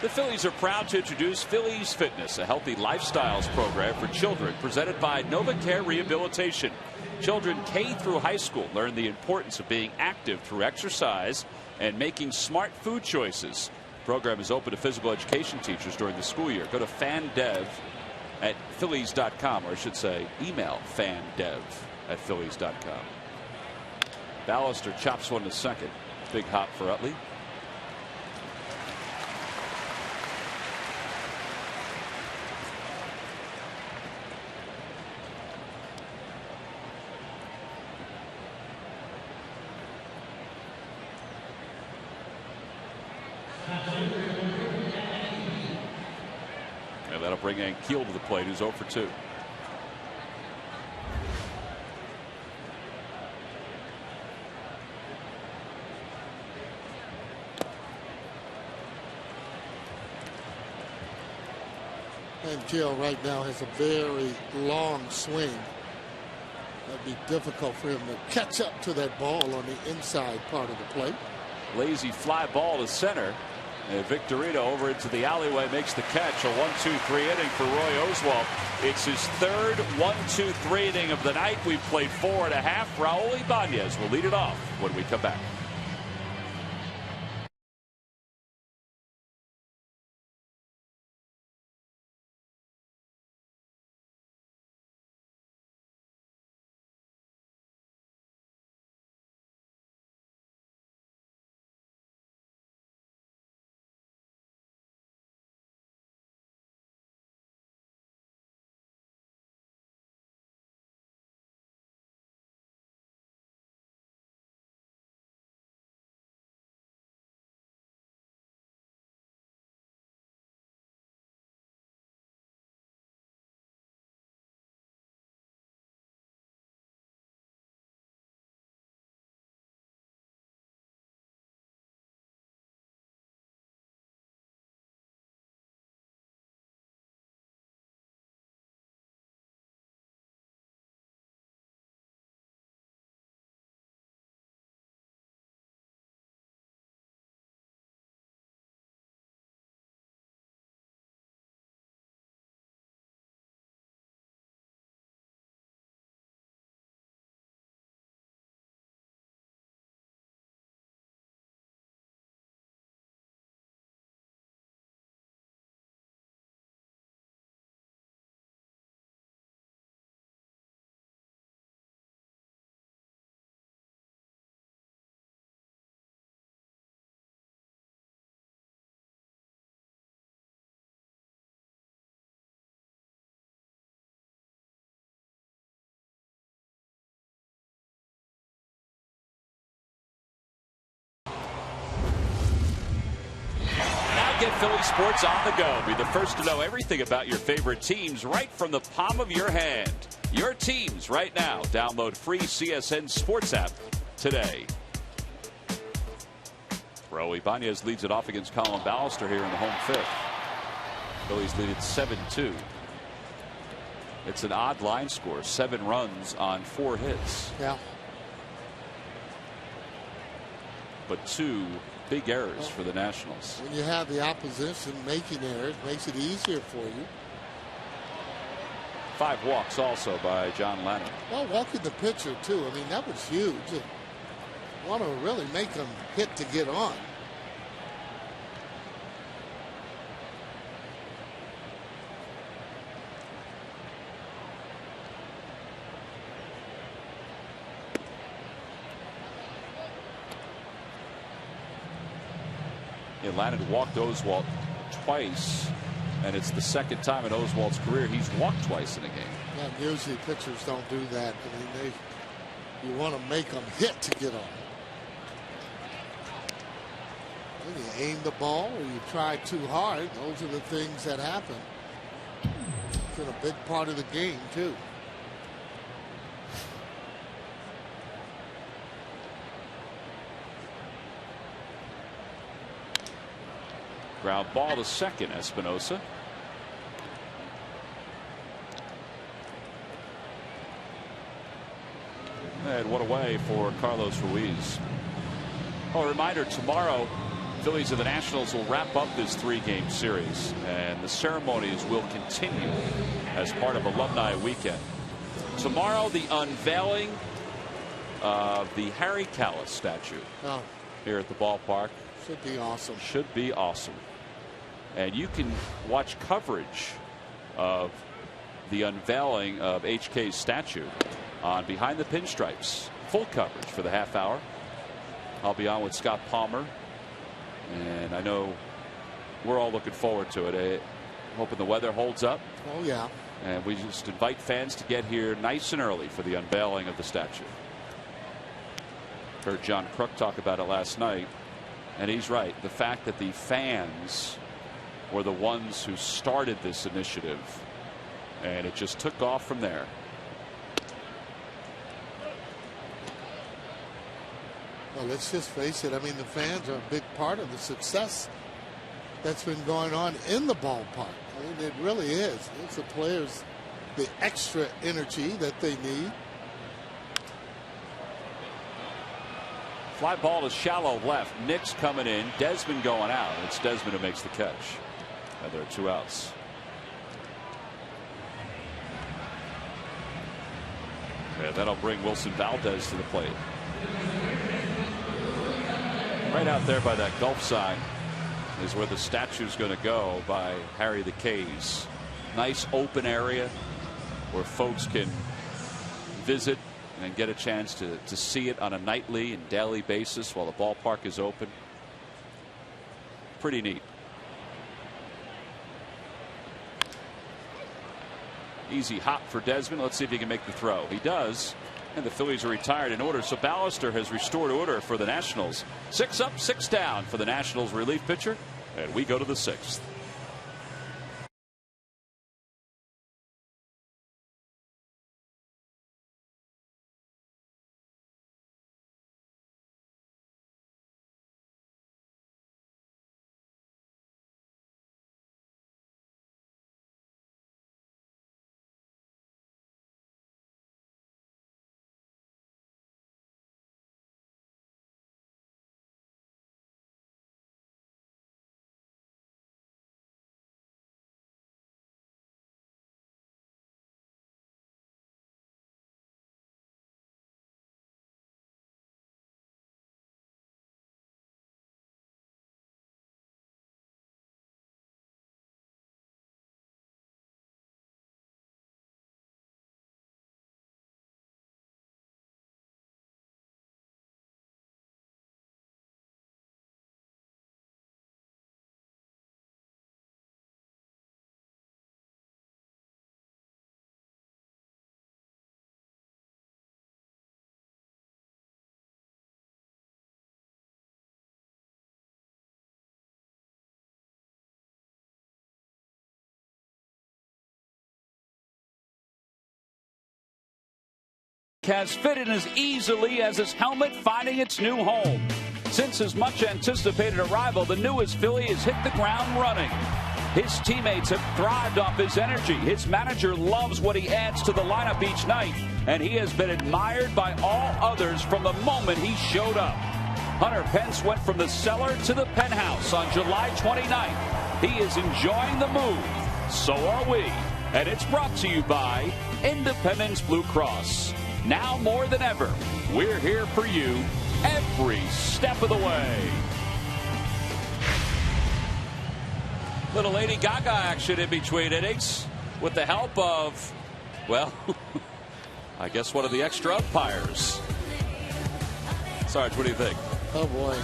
The Phillies are proud to introduce Phillies Fitness, a healthy lifestyles program for children presented by NovaCare Rehabilitation. Children K through high school learn the importance of being active through exercise and making smart food choices. The program is open to physical education teachers during the school year. Go to fandev at phillies.com, or I should say email fandev at phillies.com. Ballister chops one to second. Big hop for Utley. And that'll bring Ankiel to the plate, who's 0 for 2. Ankiel right now has a very long swing. That'd be difficult for him to catch up to that ball on the inside part of the plate. Lazy fly ball to center. And Victorino over into the alleyway makes the catch. A 1-2-3 inning for Roy Oswalt. It's his third 1-2-3 inning of the night. We've played 4 1/2. Raul Ibanez will lead it off when we come back. Philly sports on the go. Be the first to know everything about your favorite teams right from the palm of your hand. Your teams right now. Download free CSN Sports app today. Raul Ibanez leads it off against Colin Ballister here in the home fifth. Phillies lead it 7-2. It's an odd line score. 7 runs on 4 hits. Yeah. But 2 big errors for the Nationals. When you have the opposition making errors, makes it easier for you. 5 walks also by John Lennon. Well, walking the pitcher too. I mean, that was huge. Want to really make him hit to get on. Lennon walked Oswalt twice, and it's the second time in Oswalt's career he's walked twice in a game. Yeah, usually pitchers don't do that. I mean, you want to make them hit to get on. When you aim the ball or you try too hard, those are the things that happen. It's been a big part of the game too. Ground ball to second, Espinosa. And one away for Carlos Ruiz. Oh, a reminder, tomorrow Phillies and the Nationals will wrap up this 3-game series, and the ceremonies will continue as part of Alumni Weekend. Tomorrow, the unveiling of the Harry Kalas statue here at the ballpark. Should be awesome. Should be awesome. And you can watch coverage of the unveiling of HK's statue on Behind the Pinstripes. Full coverage for the half hour. I'll be on with Scott Palmer. And I know we're all looking forward to it. Hoping the weather holds up. Oh, yeah. And we just invite fans to get here nice and early for the unveiling of the statue. Heard John Crook talk about it last night. And he's right. The fact that the fans were the ones who started this initiative, and it just took off from there. Well, let's just face it. I mean, the fans are a big part of the success that's been going on in the ballpark. I mean, it really is. It's the players, the extra energy that they need. Fly ball to shallow left. Nix coming in. Desmond going out. It's Desmond who makes the catch. And there are 2 outs. And that'll bring Wilson Valdez to the plate. Right out there by that Gulf sign is where the statue's going to go by Harry the K's. Nice open area where folks can visit and get a chance to see it on a nightly and daily basis while the ballpark is open. Pretty neat. Easy hop for Desmond. Let's see if he can make the throw. He does. And the Phillies are retired in order. So Ballister has restored order for the Nationals. 6 up, 6 down for the Nationals relief pitcher. And we go to the 6th. week has fitted as easily as his helmet finding its new home. Since his much-anticipated arrival, the newest Philly has hit the ground running. His teammates have thrived off his energy. His manager loves what he adds to the lineup each night, and he has been admired by all others from the moment he showed up. Hunter Pence went from the cellar to the penthouse on July 29th. He is enjoying the move. So are we. And it's brought to you by Independence Blue Cross. Now more than ever, we're here for you every step of the way. Little Lady Gaga action in between innings with the help of, well, I guess one of the extra umpires. Sarge, what do you think? Oh, boy.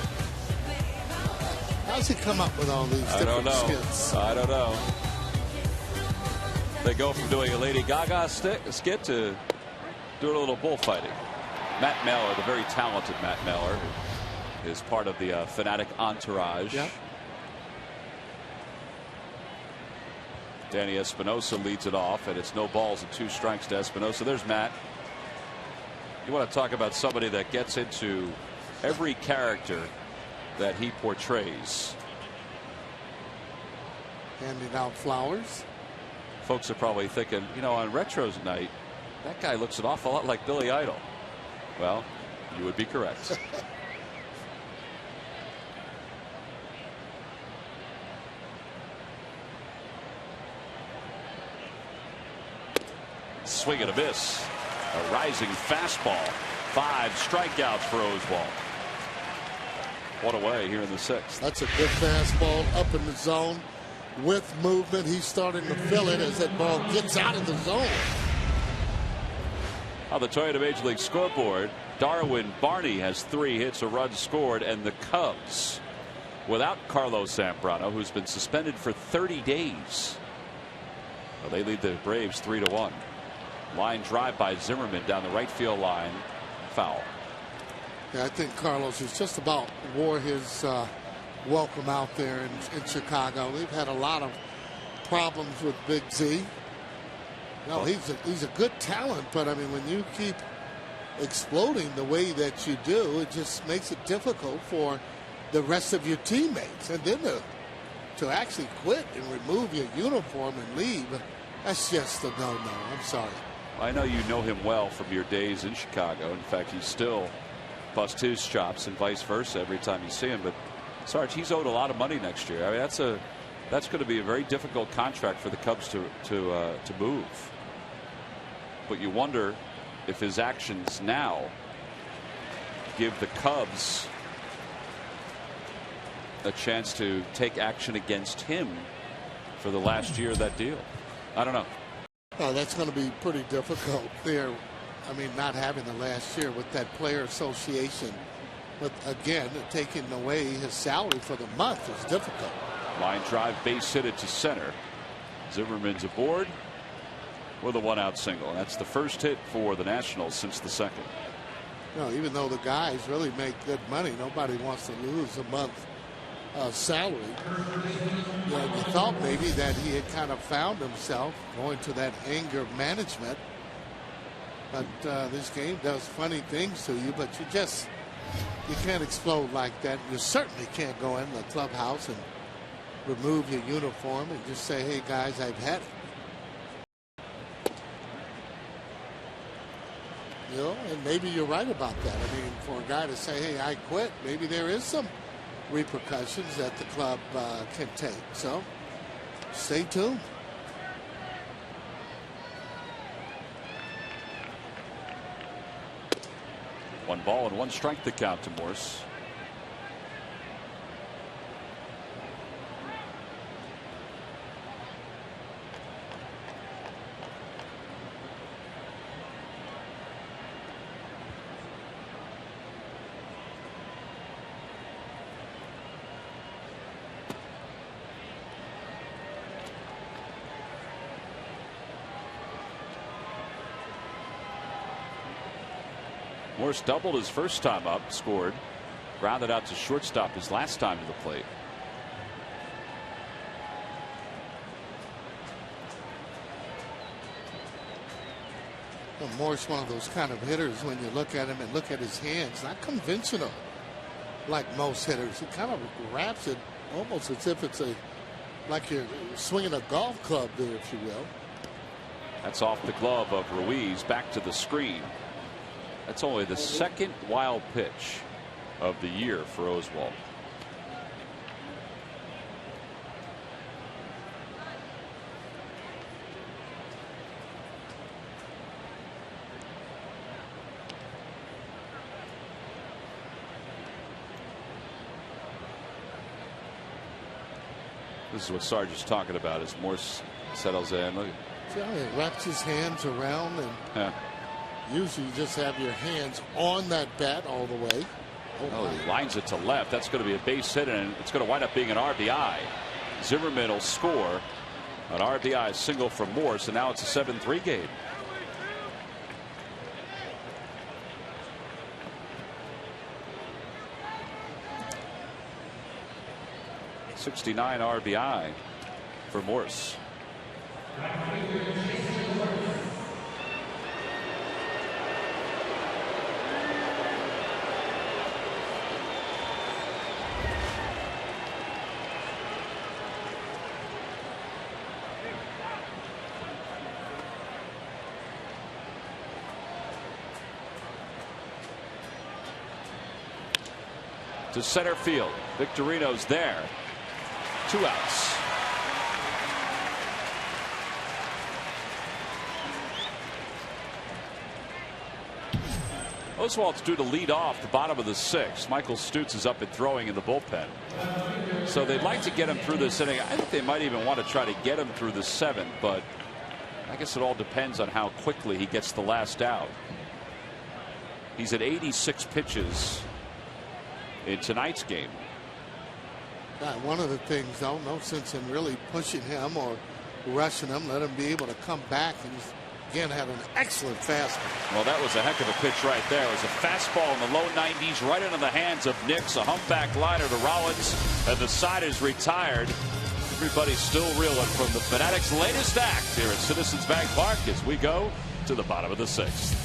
How's he come up with all these different skits? I don't know. They go from doing a Lady Gaga skit to doing a little bullfighting. Matt Mailer, the very talented Matt Mailer, is part of the Fanatic entourage. Yep. Danny Espinosa leads it off, and it's no balls and 2 strikes to Espinosa. There's Matt. You want to talk about somebody that gets into every character that he portrays. Handing out flowers. Folks are probably thinking, you know, on Retros night, that guy looks an awful lot like Billy Idol. Well, you would be correct. Swing and a miss. A rising fastball. 5 strikeouts for Oswalt. 1 away here in the 6th. That's a good fastball up in the zone with movement. He's starting to feel it as that ball gets out of the zone. On the Toyota Major League scoreboard, Darwin Barney has 3 hits, a run scored, and the Cubs, without Carlos Zambrano, who's been suspended for 30 days. Well, they lead the Braves 3-1. Line drive by Zimmerman down the right field line. Foul. Yeah, I think Carlos has just about wore his welcome out there in Chicago. They've had a lot of problems with Big Z. No, he's a good talent, but I mean, when you keep exploding the way that you do, it just makes it difficult for the rest of your teammates. And then to actually quit and remove your uniform and leave, that's just a no-no. I'm sorry. I know you know him well from your days in Chicago. In fact, you still bust his chops and vice versa every time you see him. But Sarge, he's owed a lot of money next year. I mean, that's going to be a very difficult contract for the Cubs to move. But you wonder if his actions now give the Cubs a chance to take action against him for the last year of that deal. I don't know. Oh, that's going to be pretty difficult there. I mean, not having the last year with that player association. But again, taking away his salary for the month is difficult. Line drive, base hit it to center. Zimmerman's aboard with a 1-out single. That's the first hit for the Nationals since the 2nd. You know, even though the guys really make good money, nobody wants to lose a month salary. You know, you thought maybe that he had kind of found himself going to that anger management. But this game does funny things to you, but you can't explode like that. You certainly can't go in the clubhouse and remove your uniform and just say, hey guys, I've had it. You know, and maybe you're right about that. I mean, for a guy to say, hey, I quit, maybe there is some repercussions that the club can take. So stay tuned. One ball and 1 strike to count to Morse. Morse doubled his first time up, scored, grounded out to shortstop his last time to the plate. Well, Morris, one of those kind of hitters, when you look at him and look at his hands, not conventional like most hitters. He kind of wraps it almost as if it's like you're swinging a golf club there, if you will. That's off the glove of Ruiz, back to the screen. That's only the second wild pitch of the year for Oswalt. This is what Sarge's talking about as Morse settles in. Look. See how he wraps his hands around, and usually you just have your hands on that bat all the way. Oh, he lines it to left. That's going to be a base hit, and it's going to wind up being an RBI. Zimmerman will score an RBI single from Morse, and now it's a 7-3 game. '69 RBI for Morse. To center field. Victorino's there. 2 outs. Oswalt's due to lead off the bottom of the 6th. Michael Stutz is up and throwing in the bullpen. So they'd like to get him through this inning. I think they might even want to try to get him through the 7th, but I guess it all depends on how quickly he gets the last out. He's at 86 pitches in tonight's game. One of the things, though, no sense in really pushing him or rushing him. Let him be able to come back. And he's, again, had an excellent fastball. Well, that was a heck of a pitch right there. It was a fastball in the low 90s right into the hands of Nix. A humpback liner to Rollins, and the side is retired. Everybody's still reeling from the Fanatics' latest act here at Citizens Bank Park as we go to the bottom of the 6th.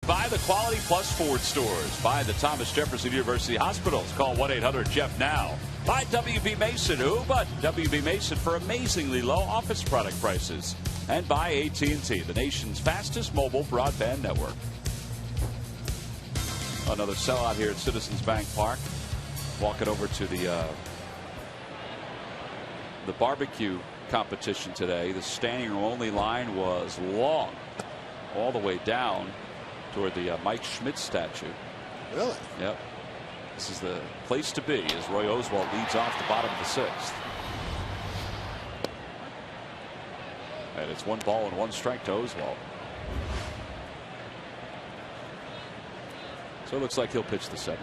By the Quality Plus Ford stores. By the Thomas Jefferson University Hospitals. Call 1-800-JEFF now. By WB Mason. Who but WB Mason for amazingly low office product prices. And by AT&T, the nation's fastest mobile broadband network. Another sellout here at Citizens Bank Park. Walking over to the barbecue competition today. The standing room only line was long. All the way down toward the Mike Schmidt statue. Really? Yep. This is the place to be as Roy Oswalt leads off the bottom of the 6th. And it's 1 ball and 1 strike to Oswalt. So it looks like he'll pitch the 7th.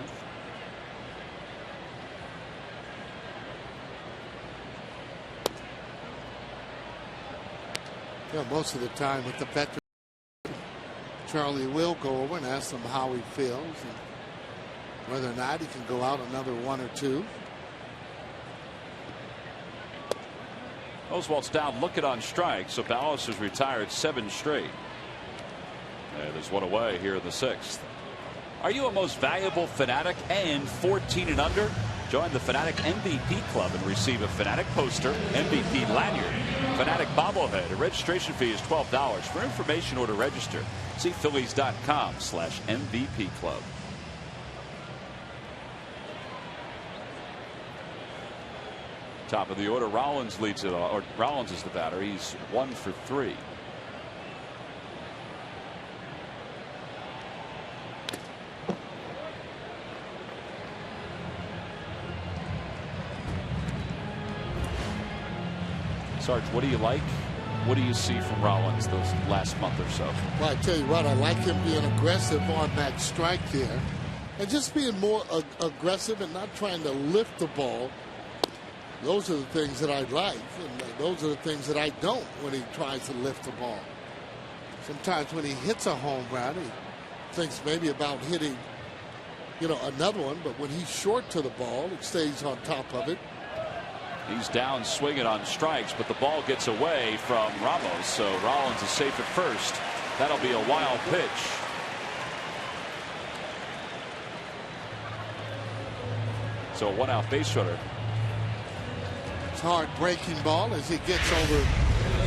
You know, most of the time with the veteran, Charlie will go over and ask him how he feels and whether or not he can go out another 1 or 2. Oswalt's down looking on strike, so Ballas has retired 7 straight. And there's one away here in the 6th. Are you a most valuable Fanatic and 14 and under? Join the Fanatic MVP Club and receive a Fanatic poster, MVP lanyard, Fanatic bobblehead. A registration fee is $12. For information or to register, see Phillies.com/MVP Club. Top of the order, Rollins leads it, or Rollins is the batter. He's 1 for 3. Sarge, what do you like? What do you see from Rollins those last month or so? Well, I tell you what, I like him being aggressive on that strike there and just being more aggressive and not trying to lift the ball. Those are the things that I like, and those are the things that I don't when he tries to lift the ball. Sometimes when he hits a home run, he thinks maybe about hitting, another one, but when he's short to the ball, it stays on top of it. He's down swinging on strikes, but the ball gets away from Ramos, so Rollins is safe at first. That'll be a wild pitch. So a 1-out base runner. It's hard breaking ball as he gets over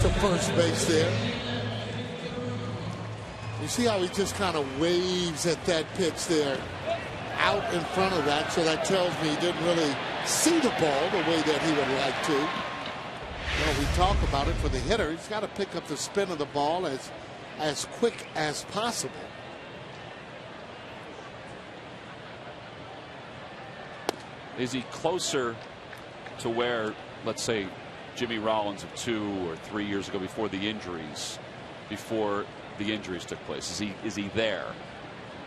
to first base there. You see how he just kind of waves at that pitch there out in front of that, so that tells me he didn't really see the ball the way that he would like to. We talk about it for the hitter. He's got to pick up the spin of the ball as quick as possible. Is he closer to where, let's say, Jimmy Rollins of 2 or 3 years ago before the injuries took place? Is he there?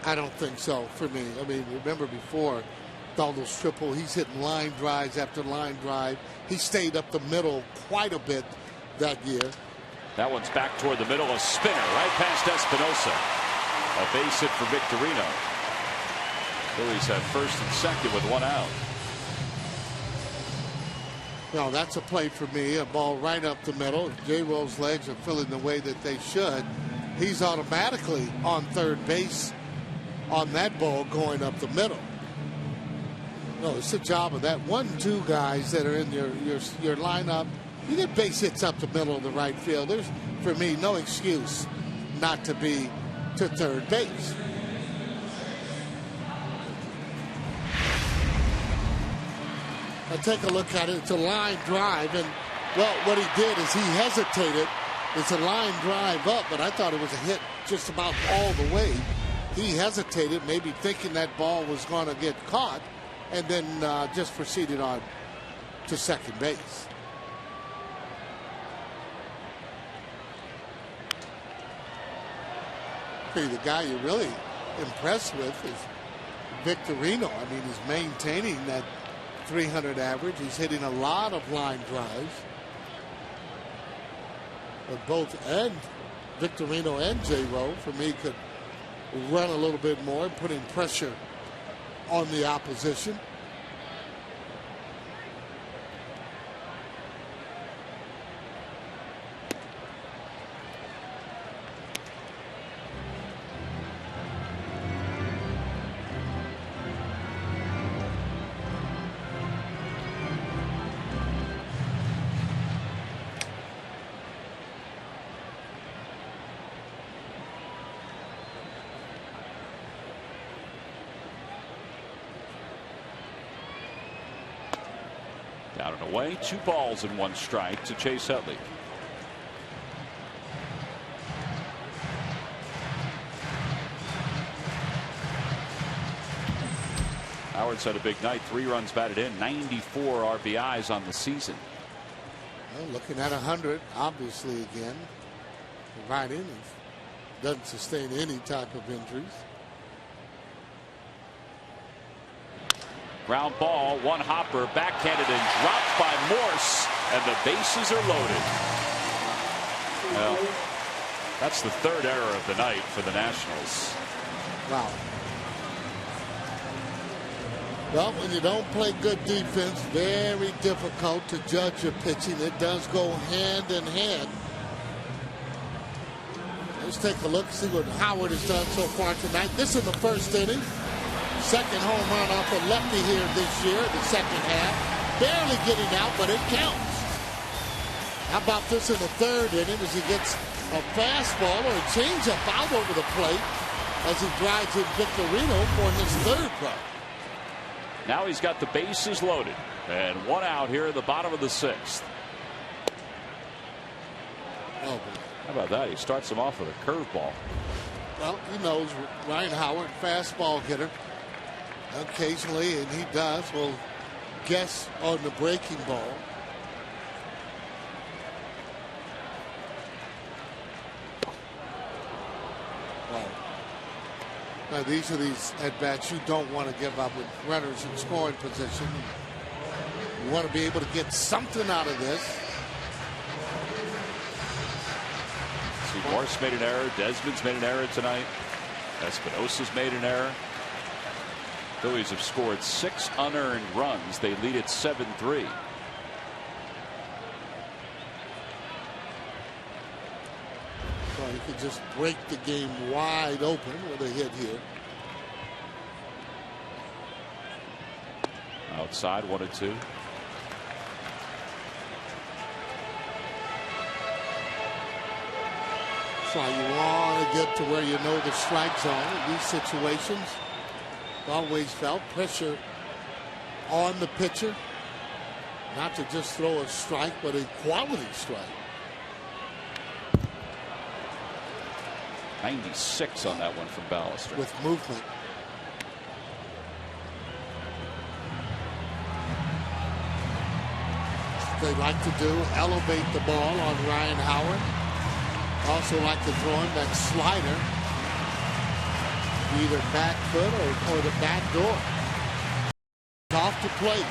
I don't think so for me. I mean, remember before Donald's triple, he's hitting line drives after line drive. He stayed up the middle quite a bit that year. That one's back toward the middle, a spinner right past Espinosa. A base hit for Victorino. Phillies have first and second with 1 out. No, that's a play for me. A ball right up the middle. If J-Ro's legs are filling the way that they should, he's automatically on third base on that ball going up the middle. No, it's the job of that 1-2 guys that are in your lineup. You get base hits up the middle of the right field. There's, for me, no excuse not to be to third base. Now take a look at it. It's a line drive, and well, what he did is he hesitated. It's a line drive up, but I thought it was a hit just about all the way. He hesitated, maybe thinking that ball was going to get caught, and then just proceeded on to second base. The guy you're really impressed with is Victorino. I mean, he's maintaining that 300 average. He's hitting a lot of line drives. But both Victorino and J-Ro, for me, could run a little bit more, putting pressure on the opposition. Down and away, 2 balls and 1 strike to Chase Utley. Howard's had a big night, 3 runs batted in, 94 RBIs on the season. Well, looking at 100, obviously again, providing he doesn't sustain any type of injuries. Ground ball, 1 hopper, backhanded and dropped by Morse, and the bases are loaded. Well, that's the third error of the night for the Nationals. Wow. Well, when you don't play good defense, very difficult to judge your pitching. It does go hand in hand. Let's take a look, see what Howard has done so far tonight. This is the first inning. Second home run off a lefty here this year, the second half. Barely getting out, but it counts. How about this in the third inning as he gets a fastball or a changeup out over the plate as he drives in Victorino for his third run. Now he's got the bases loaded and one out here at the bottom of the sixth. Oh, boy. How about that? He starts him off with a curveball. Well, he knows Ryan Howard, fastball hitter. Occasionally, and he does, will guess on the breaking ball. Wow. Now, these are these at-bats you don't want to give up with runners in scoring position. You want to be able to get something out of this. See, Morse made an error. Desmond's made an error tonight. Espinosa's made an error. Phillies have scored 6 unearned runs. They lead at 7-3. Well, you could just break the game wide open with a hit here. Outside, 1-2. So you want to get to where you know the strike zone in these situations. Always felt pressure on the pitcher, not to just throw a strike, but a quality strike. 96 on that one from Ballister. With movement. They like to do, elevate the ball on Ryan Howard. Also like to throw him that slider, either back foot or the back door. Off the plate.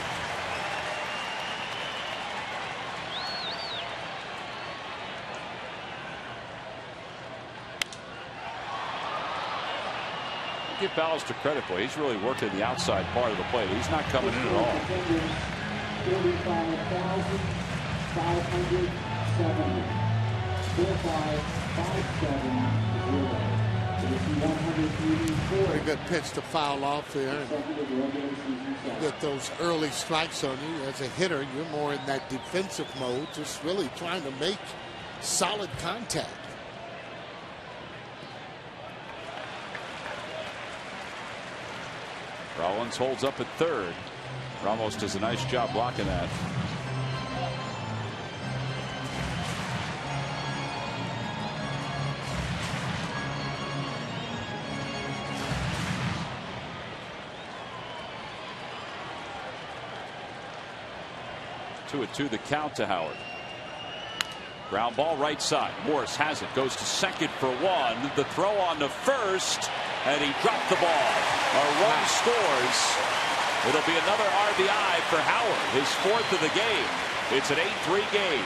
Give Ballister credit for. He's really worked in the outside part of the plate. He's not coming in at all. 45,570. 45,570. Very good pitch to foul off there. And get those early strikes on you. As a hitter, you're more in that defensive mode, just really trying to make solid contact. Rollins holds up at third. Ramos does a nice job blocking that. Two at two, the count to Howard. Ground ball right side. Morse has it. Goes to second for one. The throw on to first. And he dropped the ball. A run scores. It'll be another RBI for Howard. His fourth of the game. It's an 8-3 game.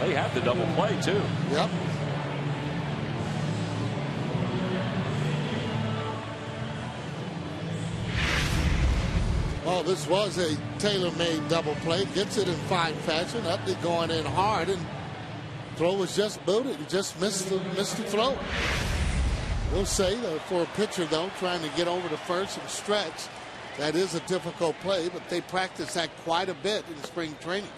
They have the double play too. Yep. Well, this was a tailor-made double play. Gets it in fine fashion. Utley going in hard, and throw was just booted. He just missed the throw. We'll say that for a pitcher, though, trying to get over to first and stretch, that is a difficult play, but they practice that quite a bit in spring training.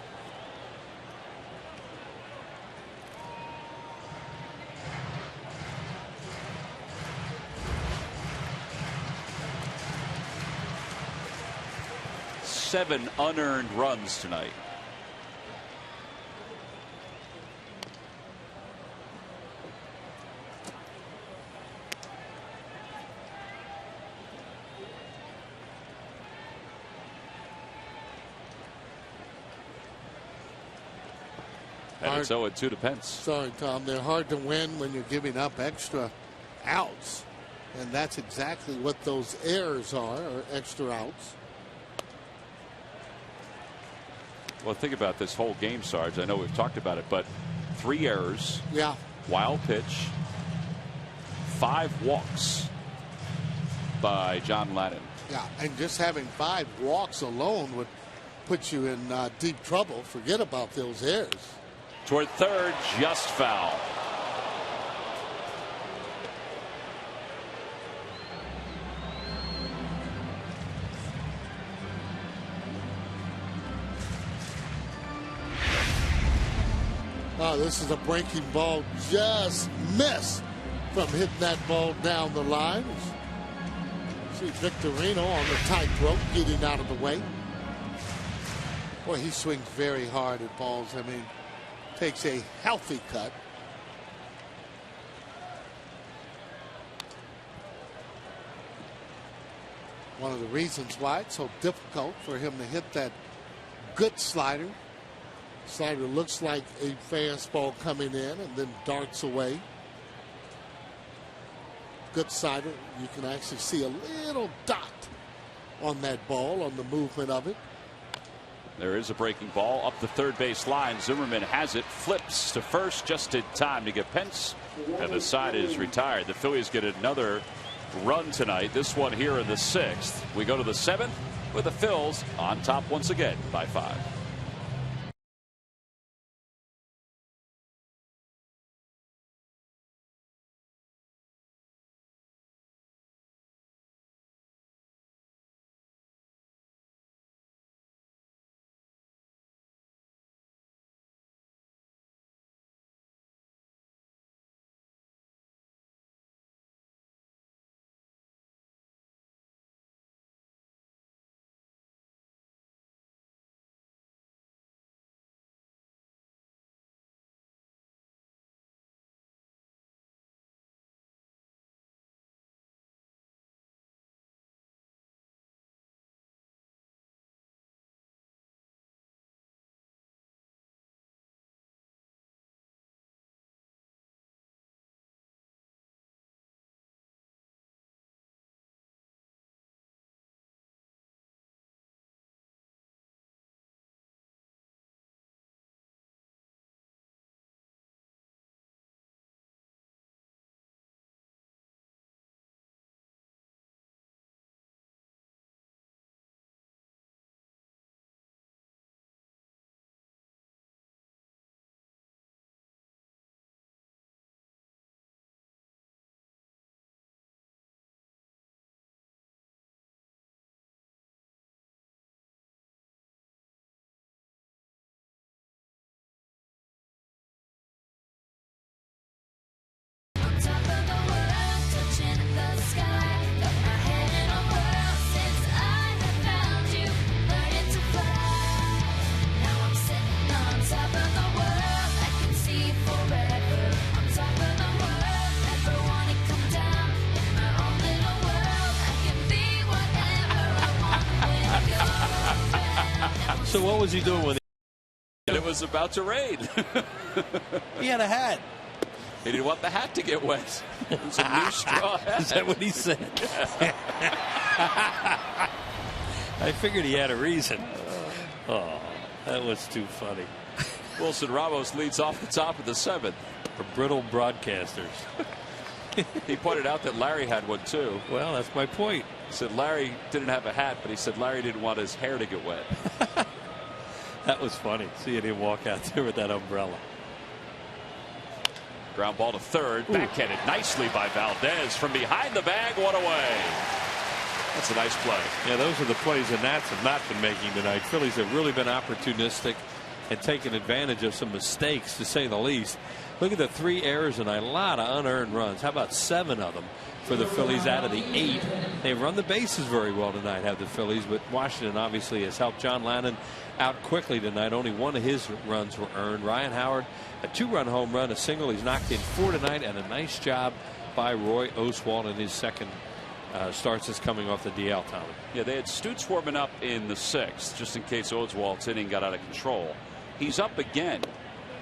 Seven unearned runs tonight. And it's 0-2 to Pence. Sorry, Tom. They're hard to win when you're giving up extra outs. And that's exactly what those errors are extra outs. Well, think about this whole game, Sarge. I know we've talked about it, but 3 errors. Yeah. Wild pitch. 5 walks by John Lannon. Yeah, and just having 5 walks alone would put you in deep trouble. Forget about those errors. Toward third, just foul. Oh, this is a breaking ball. Just missed from hitting that ball down the line. See Victorino on the tightrope getting out of the way. Boy, he swings very hard at balls. I mean, takes a healthy cut. One of the reasons why it's so difficult for him to hit that good slider. Slider looks like a fastball coming in and then darts away. Good slider. You can actually see a little dot on that ball, on the movement of it. There is a breaking ball up the third base line. Zimmerman has it, flips to first just in time to get Pence, and the side is retired. The Phillies get another run tonight, this one here in the 6th. We go to the 7th with the Phils on top once again by 5. So what was he doing with it? And it was about to rain. He had a hat. He didn't want the hat to get wet. It was a new straw hat. Is that what he said? I figured he had a reason. Oh, that was too funny. Wilson Ramos leads off the top of the 7th. For brittle broadcasters. He pointed out that Larry had one too. Well, that's my point. He said Larry didn't have a hat, but he said Larry didn't want his hair to get wet. That was funny, seeing him walk out there with that umbrella. Ground ball to third, backhanded nicely by Valdez from behind the bag, one away. That's a nice play. Yeah, those are the plays the Nats have not been making tonight. Phillies have really been opportunistic and taken advantage of some mistakes, to say the least. Look at the 3 errors and a lot of unearned runs. How about 7 of them for the Phillies out of the 8? They've run the bases very well tonight, have the Phillies, but Washington obviously has helped John Lannon out quickly tonight. Only 1 of his runs were earned. Ryan Howard, a 2-run home run, a single. He's knocked in 4 tonight, and a nice job by Roy Oswalt in his second starts is coming off the DL, Tommy. Yeah, they had Stutz warming up in the 6th, just in case Oswalt's inning got out of control. He's up again,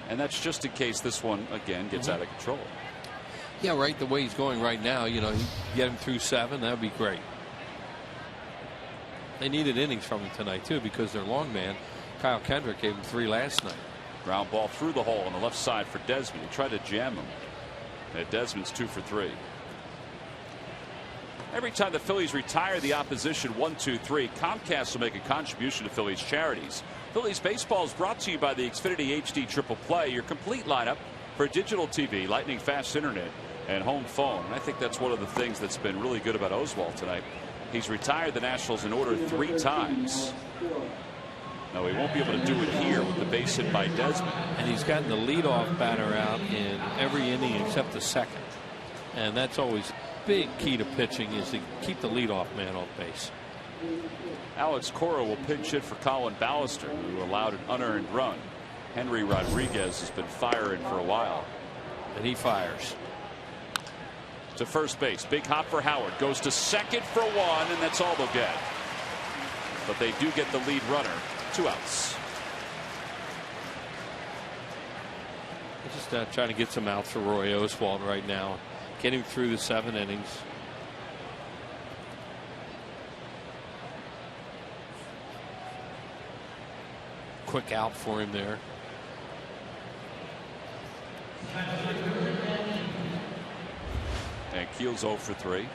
and that's just in case this one again gets out of control. Yeah, right. The way he's going right now, you know, get him through 7, that would be great. They needed innings from him tonight too, because their long man Kyle Kendrick gave him 3 last night. Ground ball through the hole on the left side for Desmond. He tried to jam him. And Desmond's 2 for 3. Every time the Phillies retire the opposition 1-2-3, Comcast will make a contribution to Phillies charities. Phillies baseball is brought to you by the Xfinity HD Triple Play, your complete lineup for digital TV, lightning fast internet, and home phone. And I think that's one of the things that's been really good about Oswalt tonight. He's retired the Nationals in order 3 times. No, he won't be able to do it here with the base hit by Desmond. And he's gotten the leadoff batter out in every inning except the second. And that's always big key to pitching, is to keep the leadoff man on base. Alex Cora will pinch hit for Colin Ballister, who allowed an unearned run. Henry Rodriguez has been firing for a while. And he fires. To first base. Big hop for Howard. Goes to second for 1, and that's all they'll get. But they do get the lead runner. 2 outs. Just trying to get some outs for Roy Oswalt right now. Get him through the 7 innings. Quick out for him there. And Keel's 0 for 3.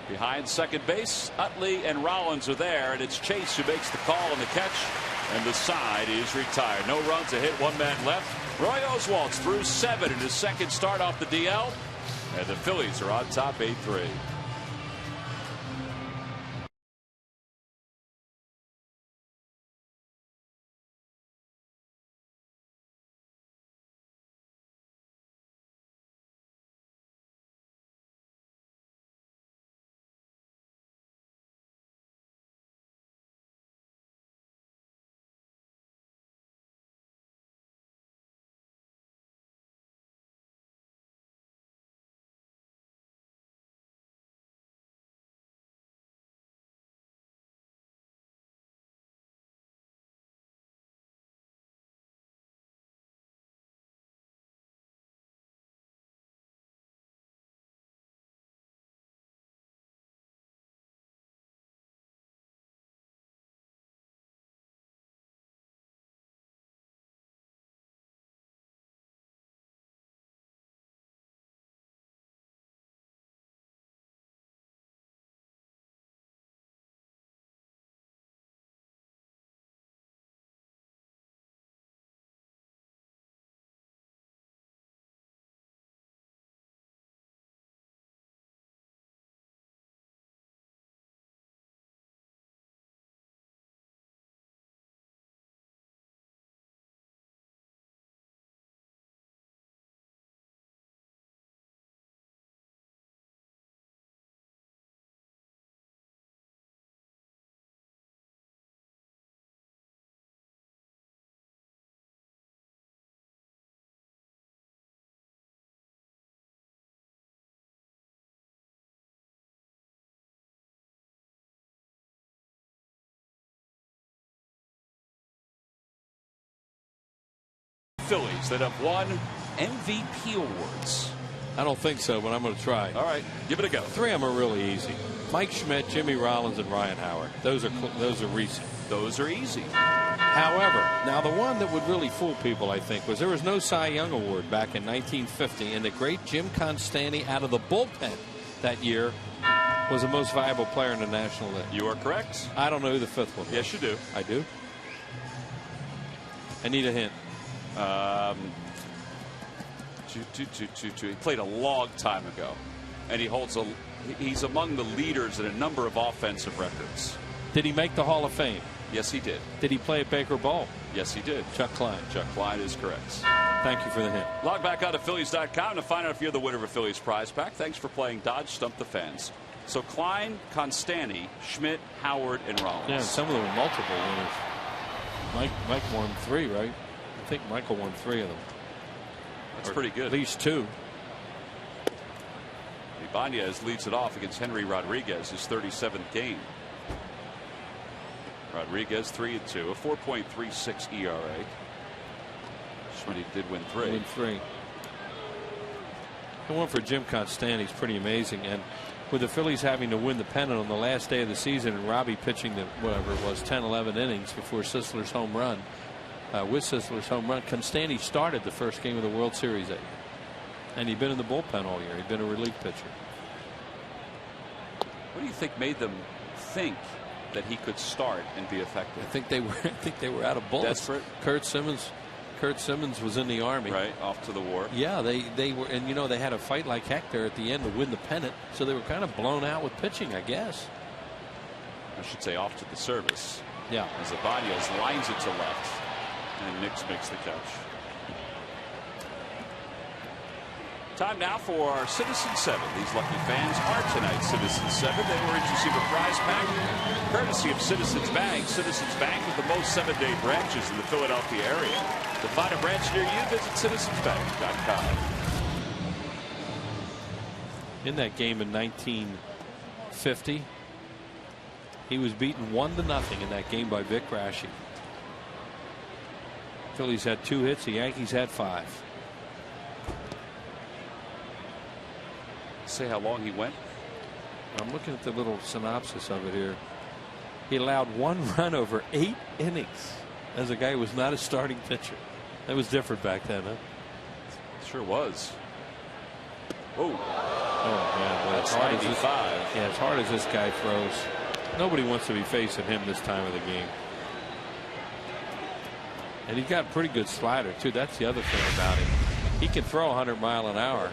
Behind second base, Utley and Rollins are there, and it's Chase who makes the call on the catch, and the side is retired. No runs, a hit, 1 man left. Roy Oswalt's through 7 in his second start off the DL, and the Phillies are on top 8-3. Phillies that have won MVP awards. I don't think so, but I'm going to try. All right, give it a go. 3 of them are really easy. Mike Schmidt, Jimmy Rollins, and Ryan Howard. Those are recent. Those are easy. However, now the one that would really fool people, I think, was there was no Cy Young Award back in 1950, and the great Jim Constanti out of the bullpen that year was the most valuable player in the National League. You are correct. I don't know who the 5th one was. Yes, you do. I do. I need a hint. He played a long time ago, and he's among the leaders in a number of offensive records. Did he make the Hall of Fame? Yes, he did. Did he play at Baker Bowl? Yes, he did. Chuck Klein. Chuck Klein is correct. Thank you for the hint. Log back on to Phillies.com to find out if you're the winner of a Phillies prize pack. Thanks for playing Dodge Stump the Fans. So Klein, Constantine, Schmidt, Howard, and Rollins. Yeah, and some of them were multiple winners. Mike won 3, right? I think Michael won 3 of them. That's pretty good. At least 2. Ibanez leads it off against Henry Rodriguez, his 37th game. Rodriguez 3-2, a 4.36 ERA. Schmidt did win 3. Win 3. The one for Jim Constantine is pretty amazing, and with the Phillies having to win the pennant on the last day of the season, and Robbie pitching the whatever it was 10-11 innings before Sisler's home run. With Sisler's home run, Constantine started the first game of the World Series that year, and he'd been in the bullpen all year. He'd been a relief pitcher. What do you think made them think that he could start and be effective? I think they were out of bullets. Desperate. Kurt Simmons was in the Army. Right, off to the war. Yeah, they were, and they had a fight like heck there at the end to win the pennant, so they were kind of blown out with pitching, I guess. I should say off to the service. Yeah. As Ibanez lines it to left, and Nix makes the catch. Time now for our Citizen 7. These lucky fans are tonight's Citizen 7. They will receive a prize pack courtesy of Citizens Bank. Citizens Bank with the most 7-day branches in the Philadelphia area. To find a branch near you, visit citizensbank.com. In that game in 1950, he was beaten 1-0 in that game by Vic Raschi. Phillies had 2 hits. The Yankees had 5. Say how long he went. I'm looking at the little synopsis of it here. He allowed 1 run over 8 innings as a guy who was not a starting pitcher. That was different back then, huh? Sure was. Oh man, that's 95. As hard as this guy throws, nobody wants to be facing him this time of the game. And he's got a pretty good slider too. That's the other thing about him. He can throw 100 miles an hour.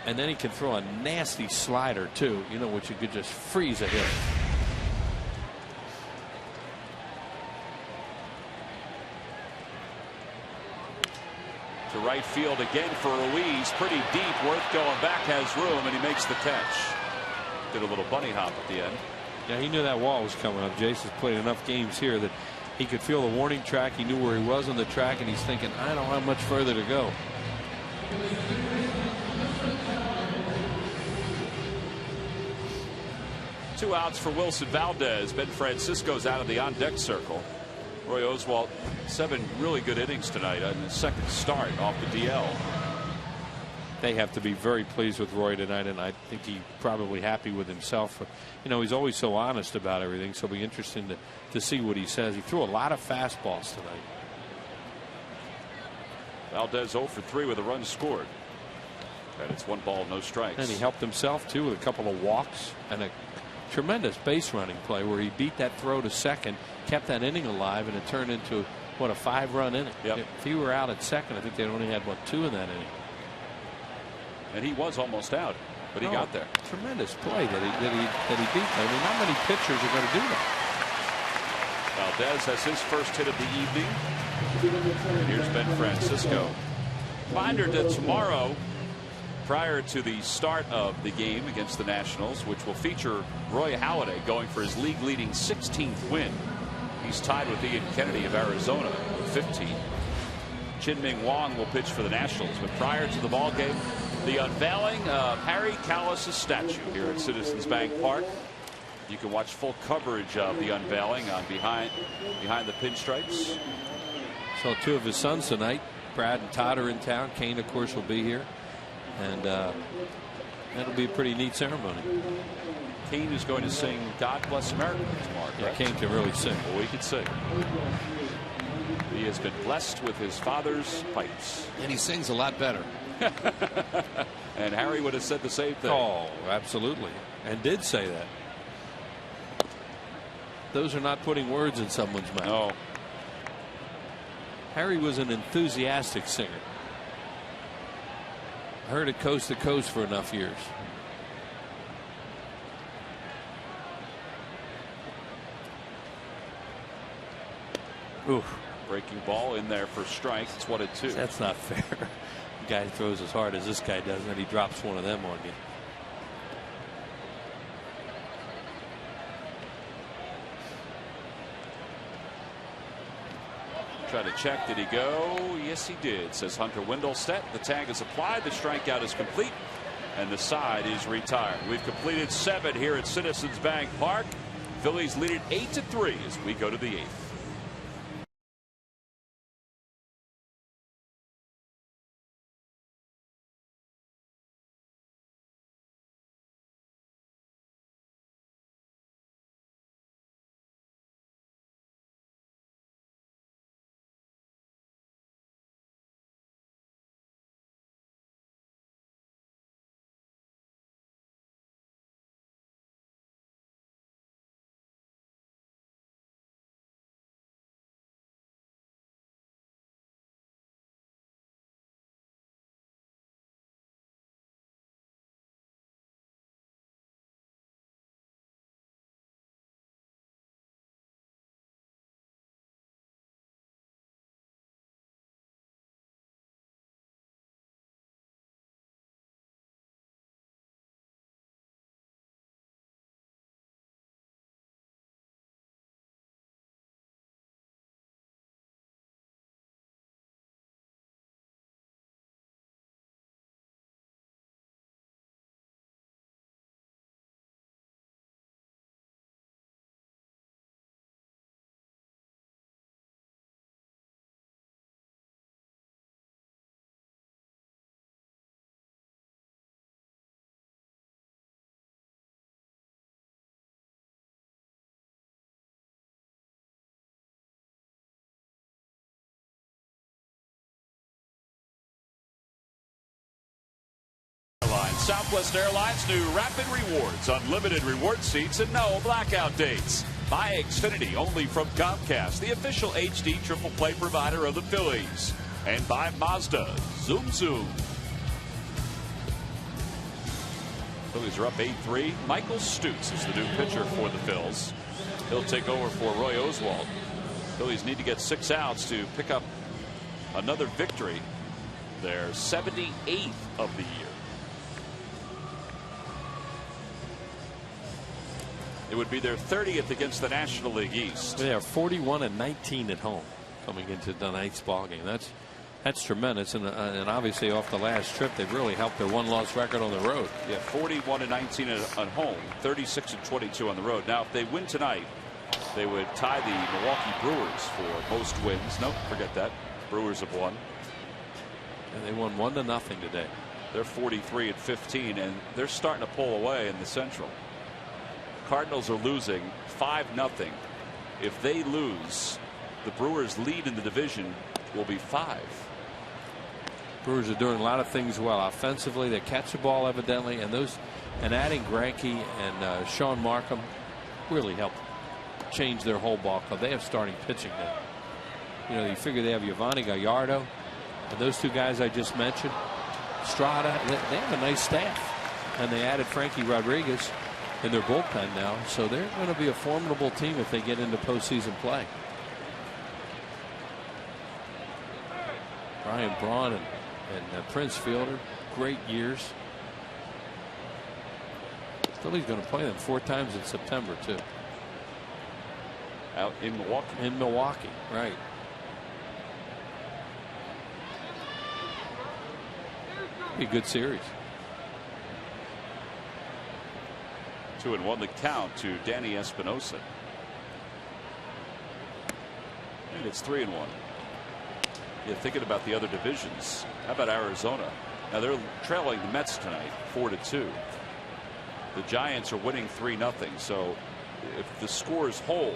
And then he can throw a nasty slider too, which you could just freeze a hit. To right field again for Ruiz. Pretty deep. Worth going back, has room, and he makes the catch. Did a little bunny hop at the end. Yeah, he knew that wall was coming up. Jason's played enough games here that he could feel the warning track. He knew where he was on the track, and he's thinking, I don't have much further to go. Two outs for Wilson Valdez. Ben Francisco's out of the on-deck circle. Roy Oswalt, 7 really good innings tonight on his second start off the DL. They have to be very pleased with Roy tonight, and I think he's probably happy with himself. He's always so honest about everything, so it'll be interesting to see what he says. He threw a lot of fastballs tonight. Valdez 0 for 3 with a run scored. And it's 1 ball, no strikes. And he helped himself too with a couple of walks and a tremendous base running play where he beat that throw to second, kept that inning alive, and it turned into a 5-run inning. Yep. If he were out at second, I think they only had 2 in that inning. And he was almost out, but he got there. Tremendous play that he beat. I mean, not many pitchers are going to do that. Valdez has his first hit of the evening. And here's Ben Francisco. Reminder that tomorrow, prior to the start of the game against the Nationals, which will feature Roy Halladay going for his league-leading 16th win. He's tied with Ian Kennedy of Arizona with 15. Chin-Ming Wong will pitch for the Nationals. But prior to the ball game, the unveiling of Harry Kalas' statue here at Citizens Bank Park. You can watch full coverage of the unveiling on behind the pinstripes. Saw 2 of his sons tonight. Brad and Todd are in town. Kane, of course, will be here. And that'll be a pretty neat ceremony. Kane is going to sing God Bless America tomorrow. Yeah, Kane can really sing. Well, he can sing. He has been blessed with his father's pipes. And he sings a lot better. And Harry would have said the same thing. Oh, absolutely. And did say that. Those are not putting words in someone's mouth. No. Harry was an enthusiastic singer. I heard it coast to coast for enough years. Ooh. Breaking ball in there for strike. It's 1-2. That's not fair. The guy throws as hard as this guy does, and then he drops one of them on you. Try to check. Did he go? Yes, he did, says Hunter Wendelstedt. The tag is applied. The strikeout is complete. And the side is retired. We've completed 7 here at Citizens Bank Park. Phillies lead it 8-3 as we go to the 8th. Southwest Airlines new Rapid Rewards, unlimited reward seats and no blackout dates. By Xfinity, only from Comcast, the official HD triple play provider of the Phillies. And by Mazda, zoom zoom. Phillies are up 8-3. Michael Stutz is the new pitcher for the Phils. He'll take over for Roy Oswalt. Phillies need to get 6 outs to pick up another victory. Their 78th of the year. It would be their 30th against the National League East. They are 41-19 at home coming into tonight's ball game. That's tremendous, and obviously off the last trip they've really helped their 1-loss record on the road. Yeah, 41-19 at home, 36-22 on the road. Now if they win tonight, they would tie the Milwaukee Brewers for most wins. Nope, forget that. Brewers have won. And they won 1-0 today. They're 43-15, and they're starting to pull away in the Central. Cardinals are losing 5-0. If they lose, the Brewers' lead in the division will be 5. Brewers are doing a lot of things well offensively. They catch the ball evidently, and adding Greinke and Sean Markham really helped change their whole ball club. They have starting pitching now. You know, you figure they have Yovani Gallardo and those 2 guys I just mentioned, Strada. They have a nice staff, and they added Frankie Rodriguez in their bullpen now, so they're going to be a formidable team if they get into postseason play. Brian Braun and Prince Fielder, great years. Philly's going to play them 4 times in September too. Out in Milwaukee. In Milwaukee, right. Be a good series. 2-1 the count to Danny Espinosa. And it's 3-1. Yeah, thinking about the other divisions, how about Arizona? Now they're trailing the Mets tonight 4-2. The Giants are winning 3-0. So if the scores hold,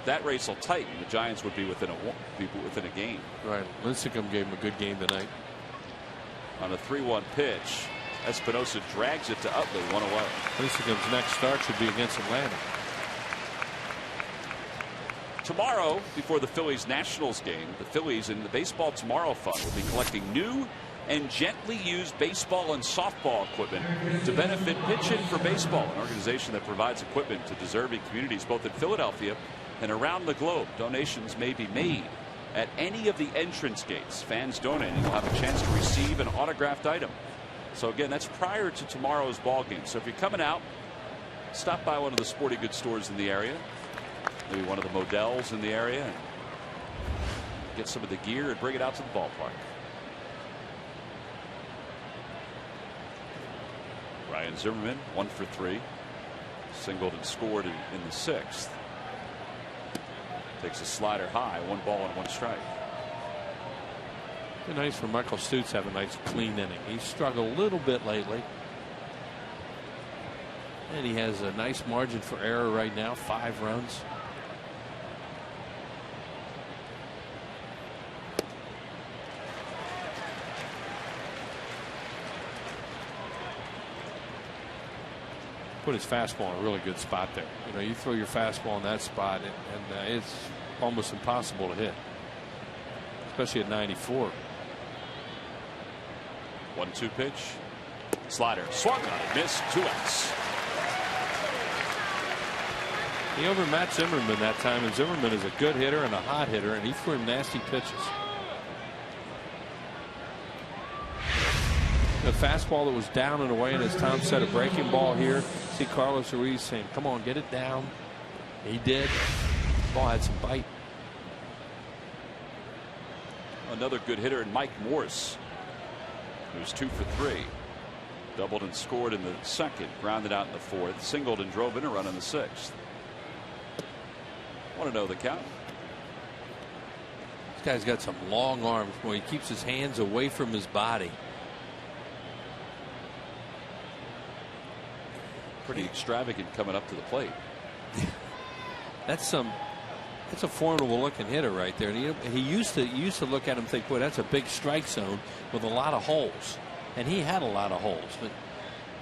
that race will tighten. The Giants would be within a game. Right. Lincecum gave him a good game tonight. On a 3-1 pitch, Espinosa drags it to Utley, 1 away. Lincecum's next start should be against Atlanta. Tomorrow, before the Phillies Nationals game, the Phillies in the Baseball Tomorrow Fund will be collecting new and gently used baseball and softball equipment to benefit Pitch In for Baseball, an organization that provides equipment to deserving communities both in Philadelphia and around the globe. Donations may be made at any of the entrance gates. Fans donating will have a chance to receive an autographed item. So again, that's prior to tomorrow's ball game. So if you're coming out, stop by one of the sporting goods stores in the area, maybe one of the Models in the area, and get some of the gear and bring it out to the ballpark. Ryan Zimmerman 1 for 3. Singled and scored in the 6th. Takes a slider high. 1 ball and 1 strike. It's nice for Michael Stutz to have a nice clean inning. He's struggled a little bit lately. And he has a nice margin for error right now, 5 runs. Put his fastball in a really good spot there. You know, you throw your fastball in that spot, and it's almost impossible to hit, especially at 94. 1-2 pitch. Slider swung on it, missed. 2 outs. He overmatched Zimmerman that time, and Zimmerman is a good hitter and a hot hitter, and he threw him nasty pitches. The fastball that was down and away, and as Tom said, a breaking ball here. See Carlos Ruiz saying, come on, get it down. He did. The ball had some bite. Another good hitter in Mike Morse, who's 2 for 3. Doubled and scored in the 2nd, grounded out in the 4th, singled and drove in a run in the 6th. Want to know the count? This guy's got some long arms. Boy, he keeps his hands away from his body. Pretty extravagant coming up to the plate. That's a formidable looking hitter right there. And he used to look at him and think, boy, that's a big strike zone with a lot of holes. And he had a lot of holes. But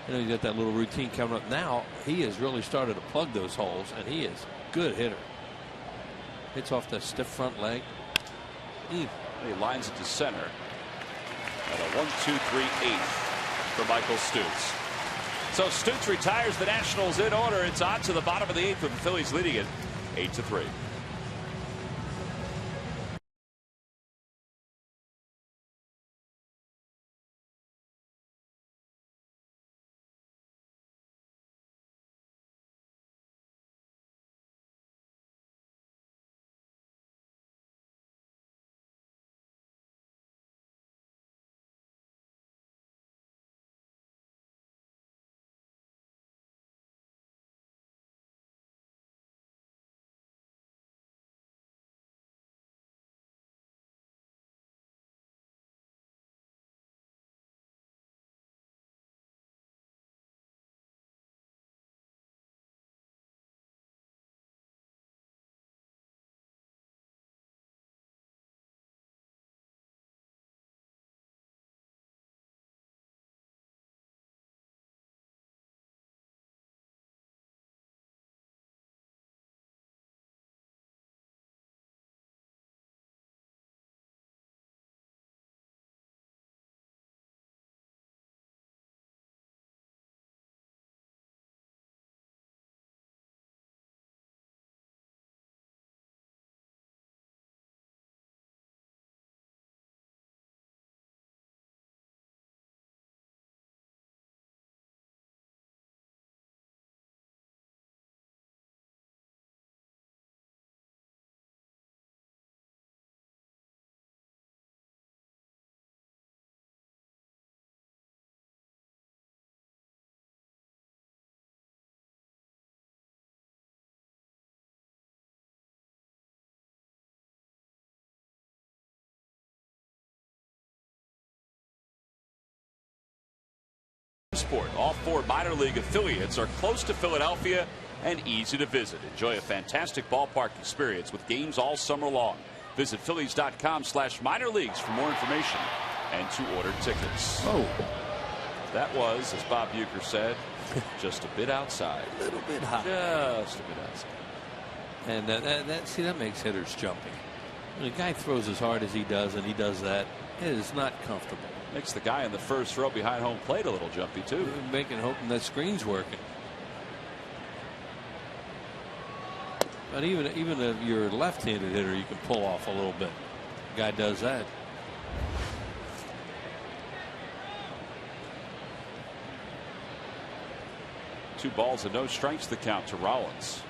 you know, he's got that little routine coming up now. He has really started to plug those holes, and he is a good hitter. Hits off the stiff front leg. He lines it to center. At a 1-2-3-8 for Michael Stutz. So Stutz retires the Nationals in order. It's on to the bottom of the 8th with the Phillies leading it 8-3. Sport. All 4 minor league affiliates are close to Philadelphia and easy to visit. Enjoy a fantastic ballpark experience with games all summer long. Visit Phillies.com/minor leagues for more information and to order tickets. Oh, that was, as Bob Uecker said, just a bit outside. A little bit hot. Just a bit outside. And that makes hitters jumpy. When a guy throws as hard as he does, and he does that, it is not comfortable. Makes the guy in the first row behind home plate a little jumpy too. Hoping that screen's working. But even if you're a left-handed hitter, you can pull off a little bit. The guy does that. Two balls and no strikes the count to Rollins.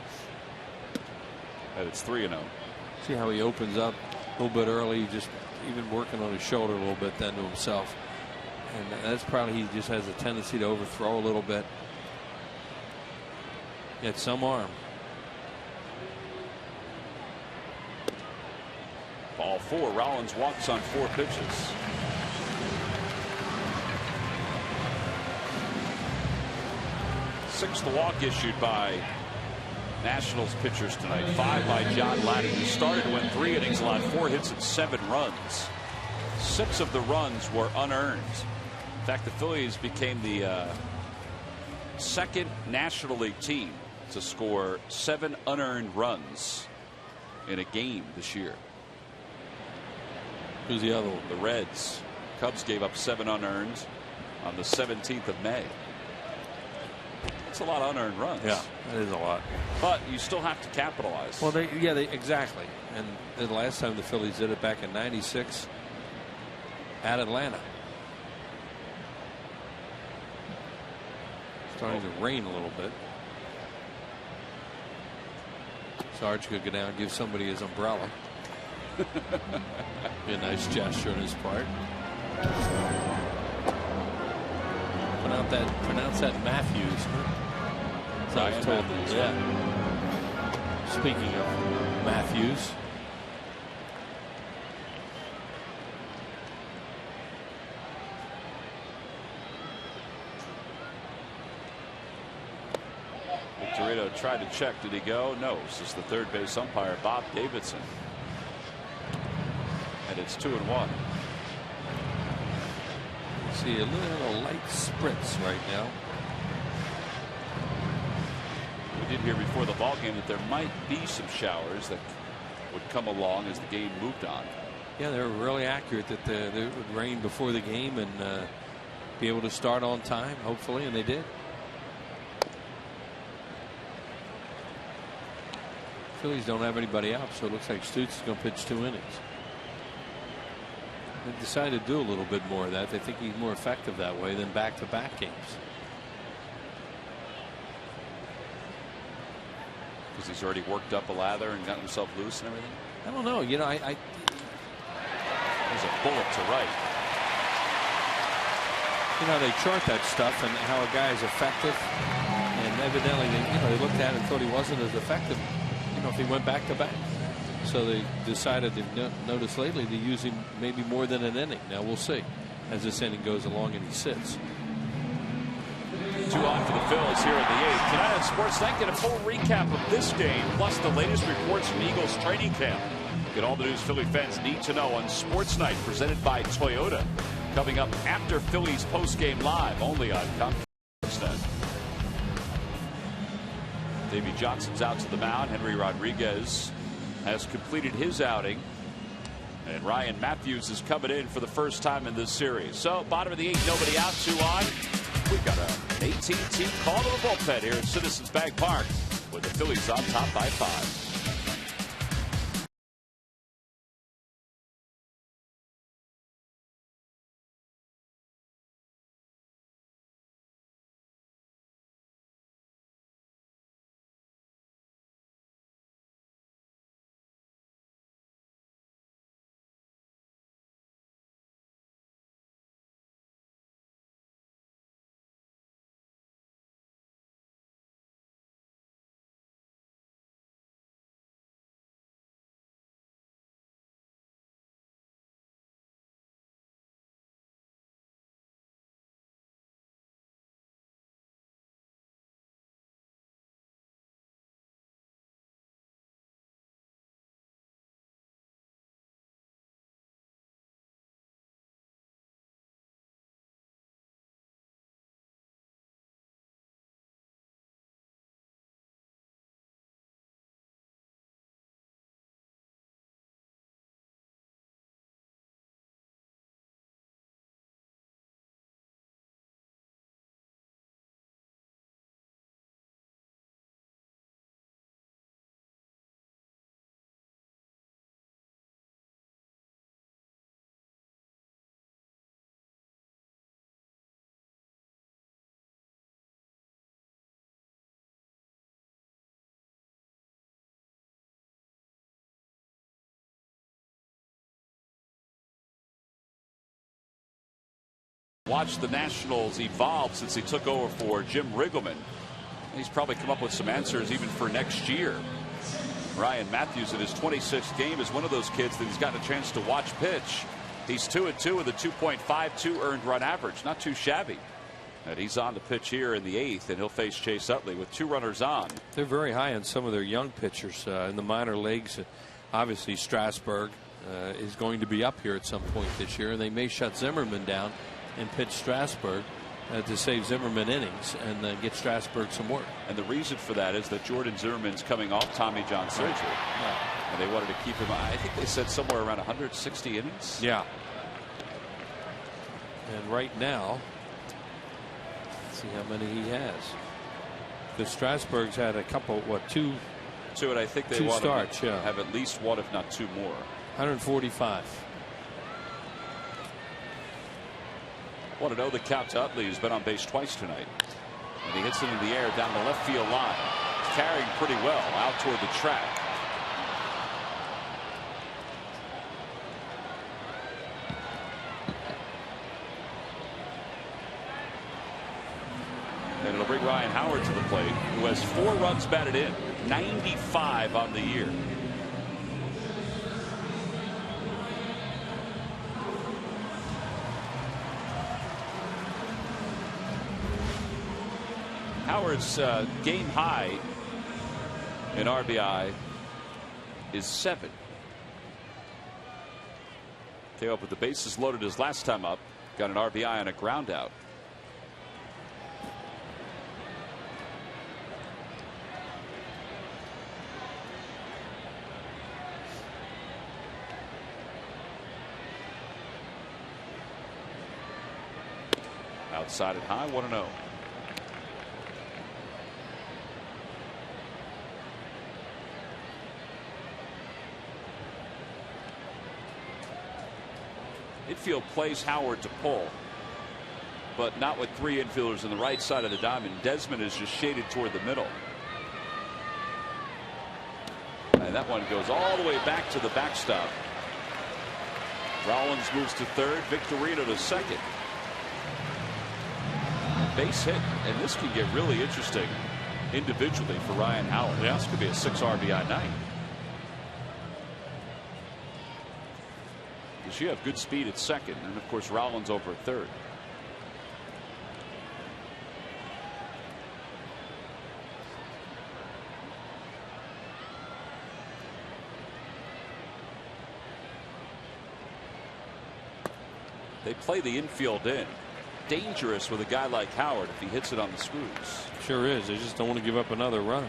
And it's 3-0. See how he opens up little bit early, just even working on his shoulder a little bit then to himself. And that's probably, he just has a tendency to overthrow a little bit. Get some arm. Ball 4. Rollins walks on 4 pitches. Sixth walk issued by Nationals pitchers tonight. 5 by John Ladden, who started, went 3 innings, allowed 4 hits and 7 runs. 6 of the runs were unearned. In fact, the Phillies became the second National League team to score 7 unearned runs in a game this year. Who's the other one? The Reds. Cubs gave up 7 unearned on the 17th of May. That's a lot of unearned runs. Yeah, that is a lot. But you still have to capitalize. Well, exactly. And the last time the Phillies did it back in '96 at Atlanta. Starting to rain a little bit. Sarge could go down and give somebody his umbrella. Be a nice gesture on his part. Pronounce that Matthews. So I was told. Yeah. Speaking of Matthews. Victorino tried to check. Did he go? No. This is the third base umpire, Bob Davidson. And it's 2-1. See a little light spritz right now. We did hear before the ball game that there might be some showers that would come along as the game moved on. Yeah, they were really accurate that it would rain before the game and be able to start on time, hopefully, and they did. Phillies don't have anybody out, so it looks like Stutz is going to pitch 2 innings. They decided to do a little bit more of that. They think he's more effective that way than back-to-back games. Because he's already worked up a lather and gotten himself loose and everything. I don't know. You know, there's a bullet to right. You know, they chart that stuff and how a guy is effective, and evidently they looked at it and thought he wasn't as effective. You know, if he went back-to-back. So they decided to notice lately to use him maybe more than an inning. Now we'll see as this inning goes along and he sits. 2 on for the Phils here in the 8th. Tonight on Sports Night, get a full recap of this game, plus the latest reports from Eagles training camp. Get all the news Philly fans need to know on Sports Night, presented by Toyota. Coming up after Phillies postgame live, only on Comcast. Davey Johnson's out to the mound. Henry Rodriguez has completed his outing, and Ryan Matthews is coming in for the first time in this series. So bottom of the 8th, nobody out, 2 on. We've got an 18-team call to the bullpen here at Citizens Bank Park, with the Phillies on top by 5. Watch the Nationals evolve since he took over for Jim Riggleman. He's probably come up with some answers even for next year. Ryan Matthews in his 26th game is one of those kids that he's gotten a chance to watch pitch. He's 2-2 with a 2.52 earned run average. Not too shabby. And he's on the pitch here in the 8th, and he'll face Chase Utley with 2 runners on. They're very high on some of their young pitchers in the minor leagues. Obviously, Strasburg is going to be up here at some point this year, and they may shut Zimmerman down and pitch Strasburg to save Zimmerman innings and get Strasburg some work. And the reason for that is that Jordan Zimmerman's coming off Tommy John surgery. Yeah. And they wanted to keep him, I think they said somewhere around 160 innings. Yeah. And right now, let's see how many he has. Because Strasburg's had a couple, two, and I think they two want starts, to have at least one, if not 2 more. 145. Want to know the count to Utley, who's been on base twice tonight. And he hits it in the air down the left field line. He's carrying pretty well out toward the track. And it'll bring Ryan Howard to the plate, who has 4 runs batted in, 95 on the year. Howard's game high in RBI is 7. Came up with the bases loaded his last time up. Got an RBI on a ground out. Outside and high, 1-0. Infield plays Howard to pull, but not with 3 infielders on the right side of the diamond. Desmond is just shaded toward the middle. And that one goes all the way back to the backstop. Rollins moves to third, Victorino to second. Base hit, and this can get really interesting individually for Ryan Howard. Yeah. This could be a 6 RBI night. You have good speed at second, and of course Rollins over at third. They play the infield in. Dangerous with a guy like Howard if he hits it on the screws. Sure is. They just don't want to give up another run.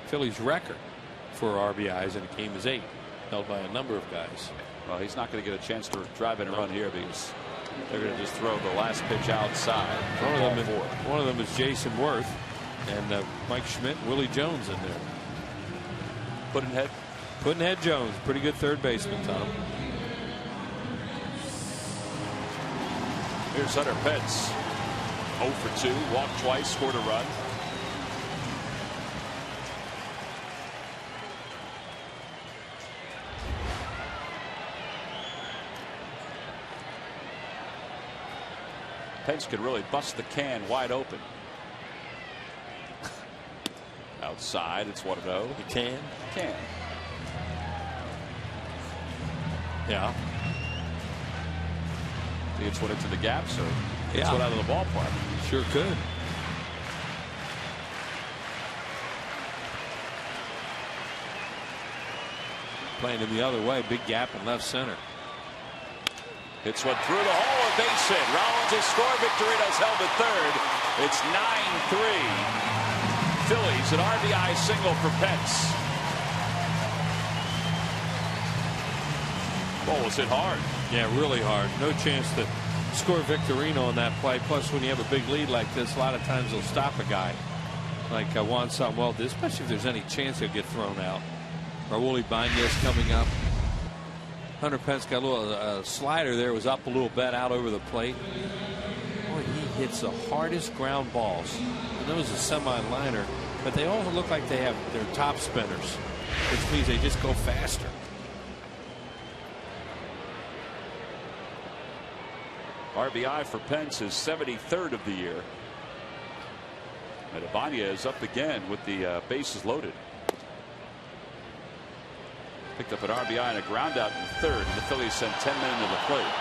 Phillies record for RBIs in a game is 8. Held by a number of guys. Well, he's not going to get a chance to drive in a run here because they're going to just throw the last pitch outside. One of them is Jason Worth and Mike Schmidt, Willie Jones in there. Puddinhead Jones, pretty good third baseman, Tom. Here's Hunter Pence, 0 for 2, walked twice, scored a run. Pence could really bust the can wide open. Outside, it's 1-0. He can. Yeah. He gets one into the gaps or gets one out of the ballpark. Sure could. Playing him the other way, big gap in left center. Hits one through the hole, a base hit. Rollins has scored. Victorino's held at third. It's 9-3. Phillies, an RBI single for Pence. Ball was hit hard. Yeah, really hard. No chance to score Victorino on that play. Plus, when you have a big lead like this, a lot of times they'll stop a guy like Juan Samuel did, especially if there's any chance he'll get thrown out. Raul Ibanez coming up. Hunter Pence got a little slider there, was up a little bit out over the plate. Boy, he hits the hardest ground balls. And those are semi-liner, but they all look like they have their top spinners, which means they just go faster. RBI for Pence, his 73rd of the year. And Ibanez up again with the bases loaded. Picked up an RBI and a ground out in the third, and the Phillies sent 10 men into the plate.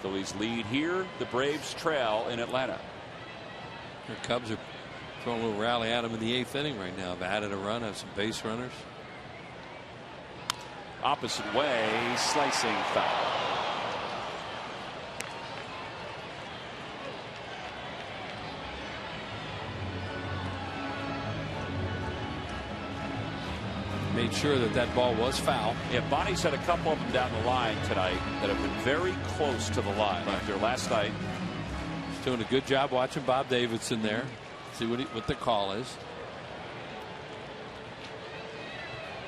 Phillies lead here. The Braves trail in Atlanta. The Cubs are throwing a little rally at them in the 8th inning right now. Have added a run, have some base runners. Opposite way, slicing foul. Made sure that that ball was foul. Yeah, Bonnie's had a couple of them down the line tonight that have been very close to the line after last night. He's doing a good job watching Bob Davidson there. See what the call is.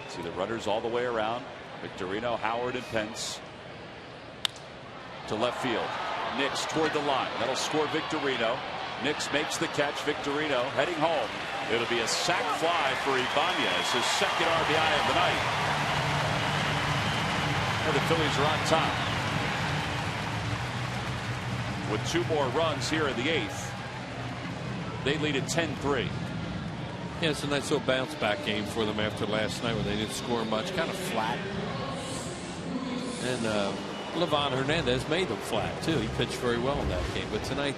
See the runners all the way around. Victorino, Howard, and Pence. To left field. Nix toward the line. That'll score Victorino. Nix makes the catch. Victorino heading home. It'll be a sac fly for Ibanez, his second RBI of the night. And the Phillies are on top. With 2 more runs here in the 8th. They lead at 10-3. Yeah, it's a nice little bounce back game for them after last night when they didn't score much. Kind of flat. And Livan Hernandez made them flat too. He pitched very well in that game. But tonight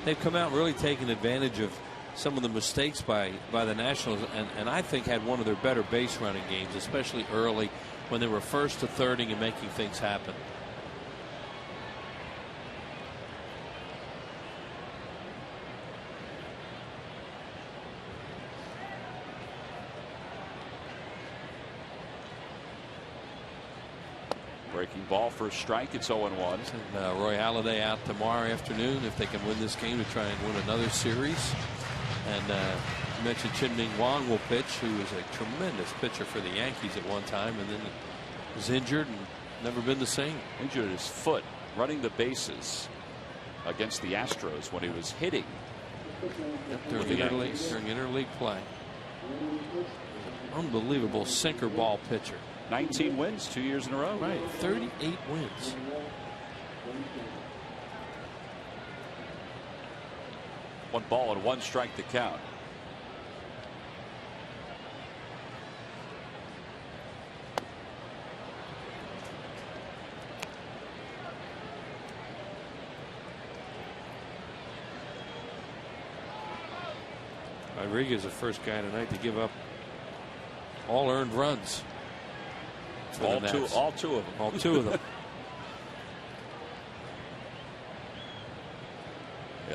they've come out and really taken advantage of some of the mistakes by the Nationals, and I think had one of their better base running games, especially early when they were first to thirding and making things happen. Breaking ball for a strike. It's 0-1. And Roy Halladay out tomorrow afternoon if they can win this game to try and win another series. And you mentioned Chin-Ming Wang will pitch, who was a tremendous pitcher for the Yankees at one time, and then was injured and never been the same. Injured his foot running the bases against the Astros when he was hitting. During interleague play. Unbelievable sinker ball pitcher. 19 wins 2 years in a row. Right, 38 wins. One ball and 1 strike to count. Rodriguez, the first guy tonight to give up all earned runs. All two of them. All 2 of them.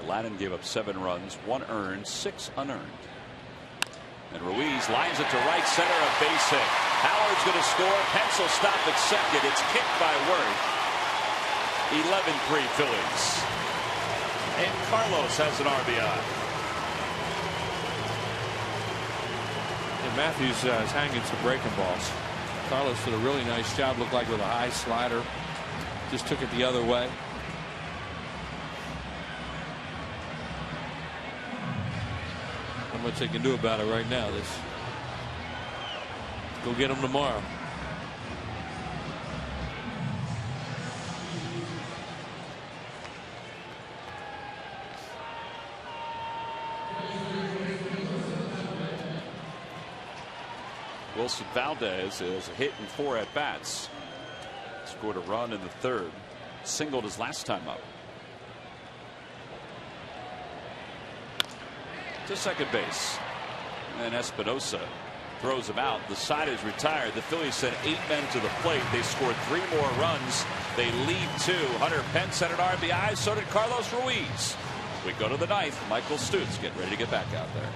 Lannon gave up 7 runs, 1 earned, 6 unearned. And Ruiz lines it to right center, a base hit. Howard's going to score. Pence will stop at second. It's kicked by Worth. 11-3 Phillies. And Carlos has an RBI. And Matthews is hanging some breaking balls. Carlos did a really nice job. Looked like with a high slider. Just took it the other way. Not much they can do about it right now. Go get them tomorrow. Wilson Valdez is a hit in 4 at bats. Scored a run in the 3rd. Singled his last time up. To second base. And Espinosa throws him out. The side is retired. The Phillies sent 8 men to the plate. They scored 3 more runs. They lead 2. Hunter Pence had an RBI. So did Carlos Ruiz. We go to the 9th. Michael Stutz getting ready to get back out there.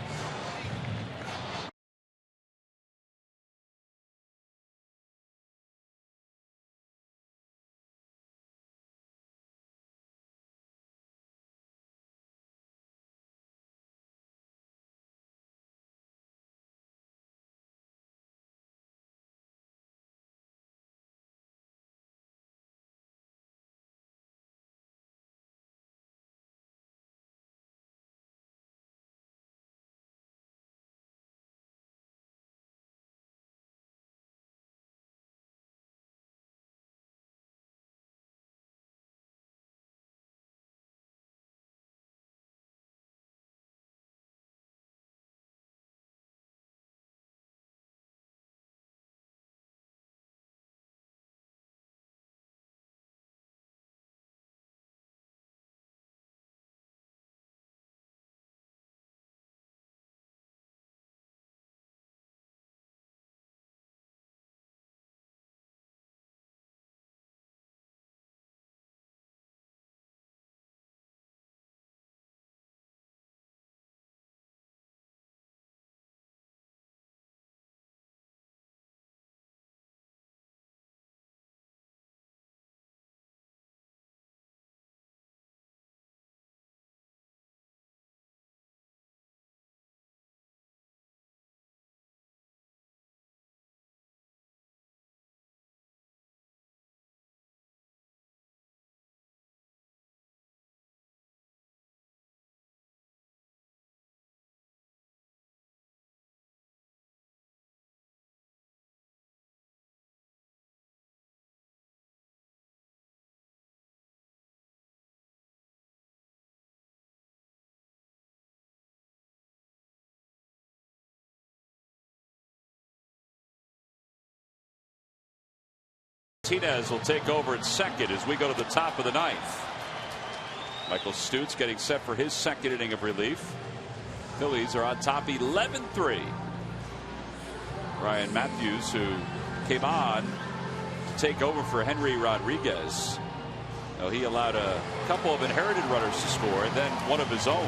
Martinez will take over at second as we go to the top of the ninth. Michael Stutz getting set for his second inning of relief. Phillies are on top 11-3. Ryan Matthews, who came on to take over for Henry Rodriguez. Well, he allowed a couple of inherited runners to score and then one of his own.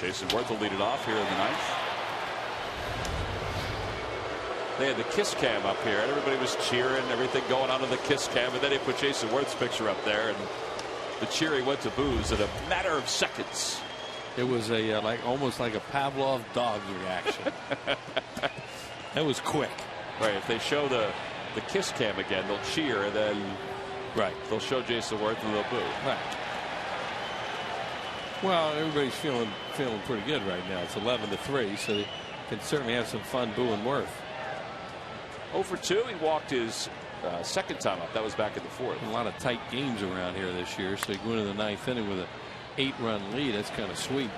Jason Worth will lead it off here in the ninth. They had the kiss cam up here and everybody was cheering, everything going on in the kiss cam, and then they put Jason Worth's picture up there and the cheering went to boos in a matter of seconds. It was a almost like a Pavlov dog reaction. That was quick. Right. If they show the kiss cam again, they'll cheer, and then they'll show Jason Worth and they'll boo. Right. Well, everybody's feeling pretty good right now. It's 11-3, so they can certainly have some fun booing Worth. 0 for 2. He walked his second time up. That was back in the fourth. A lot of tight games around here this year, so you go into the ninth inning with a 8-run lead. That's kind of sweet.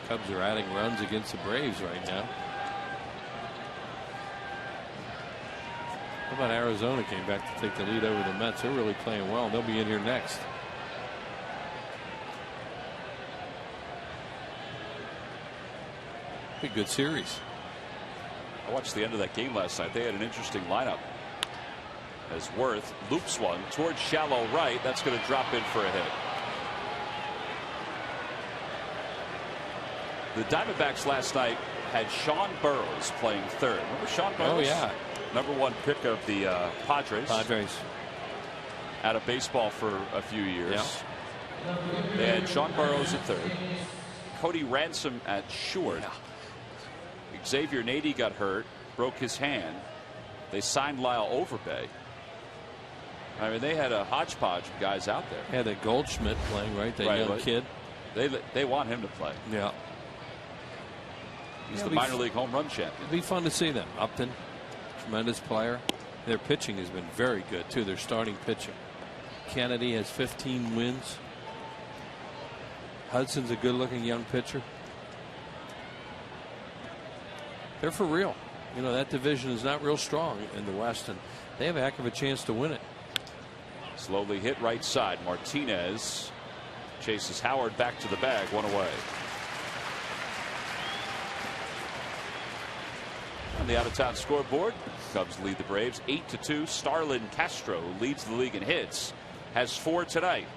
Cubs are adding runs against the Braves right now. How about Arizona came back to take the lead over the Mets? They're really playing well. They'll be in here next. Be a good series. I watched the end of that game last night. They had an interesting lineup. As Worth loops one towards shallow right. That's going to drop in for a hit. The Diamondbacks last night had Sean Burroughs playing third. Remember Sean Burroughs? Oh, yeah. #1 pick of the Padres. Out of baseball for a few years. Yeah. They had Sean Burroughs at third. Cody Ransom at short. Yeah. Xavier Nady got hurt, broke his hand. They signed Lyle Overbay. I mean, they had a hodgepodge of guys out there. Yeah, that Goldschmidt playing, right? That young kid. They want him to play. Yeah. He's the minor league home run champion. It'd be fun to see them. Upton, tremendous player. Their pitching has been very good, too. Their starting pitching. Kennedy has 15 wins. Hudson's a good-looking young pitcher. They're for real. You know, that division is not real strong in the West, and they have a heck of a chance to win it. Slowly hit right side. Martinez chases Howard back to the bag, one away. On the out-of-town scoreboard, Cubs lead the Braves 8-2. Starlin Castro, who leads the league in hits, has 4 tonight.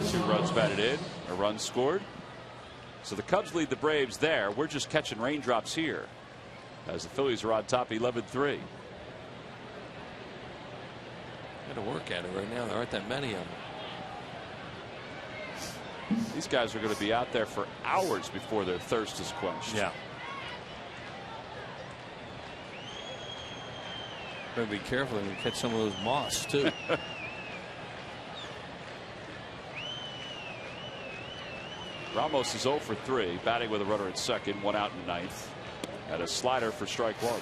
2 runs batted in, a run scored. So the Cubs lead the Braves there. We're just catching raindrops here as the Phillies are on top 11-3. Got to work at it right now. There aren't that many of them. These guys are going to be out there for hours before their thirst is quenched. Yeah. Better be careful and catch some of those moths too. Ramos is 0 for 3, batting with a runner at second, 1 out in ninth, and a slider for strike 1.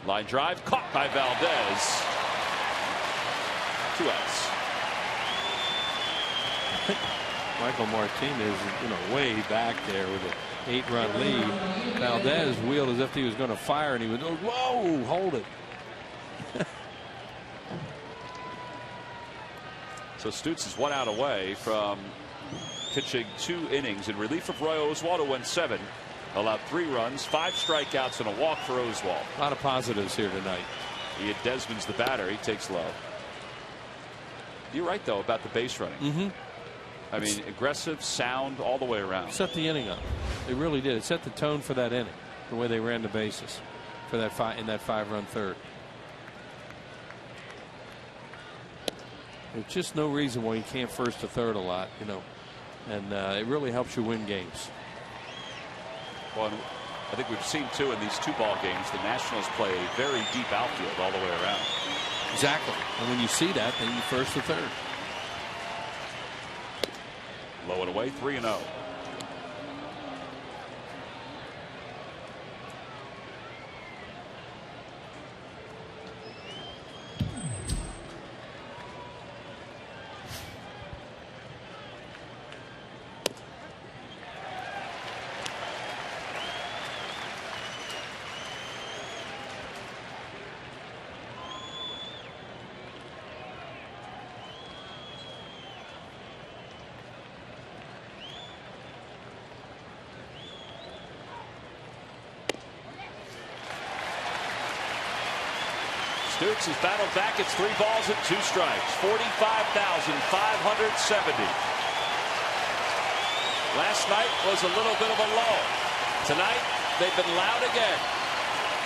Line drive caught by Valdez. 2 outs. Michael Martinez, way back there with an 8-run lead. Valdez wheeled as if he was going to fire, and he was, whoa, hold it. So Stutz is 1 out away from pitching 2 innings in relief of Roy Oswalt, who went 7. Allowed 3 runs, 5 strikeouts, and a walk for Oswalt. A lot of positives here tonight. Ian Desmond's the batter. He takes low. You're right, though, about the base running. Mm-hmm. I mean, aggressive, sound, all the way around. Set the inning up. They really did. It set the tone for that inning, the way they ran the bases for that in that 5-run third. There's just no reason why you can't first to third a lot, and it really helps you win games. Well, I think we've seen, too, in these 2 ball games, the Nationals play a very deep outfield all the way around. Exactly. And when you see that, then you first to third. Low and away, 3-0. Stutes has battled back. It's 3 balls and 2 strikes. 45,570. Last night was a little bit of a lull. Tonight they've been loud again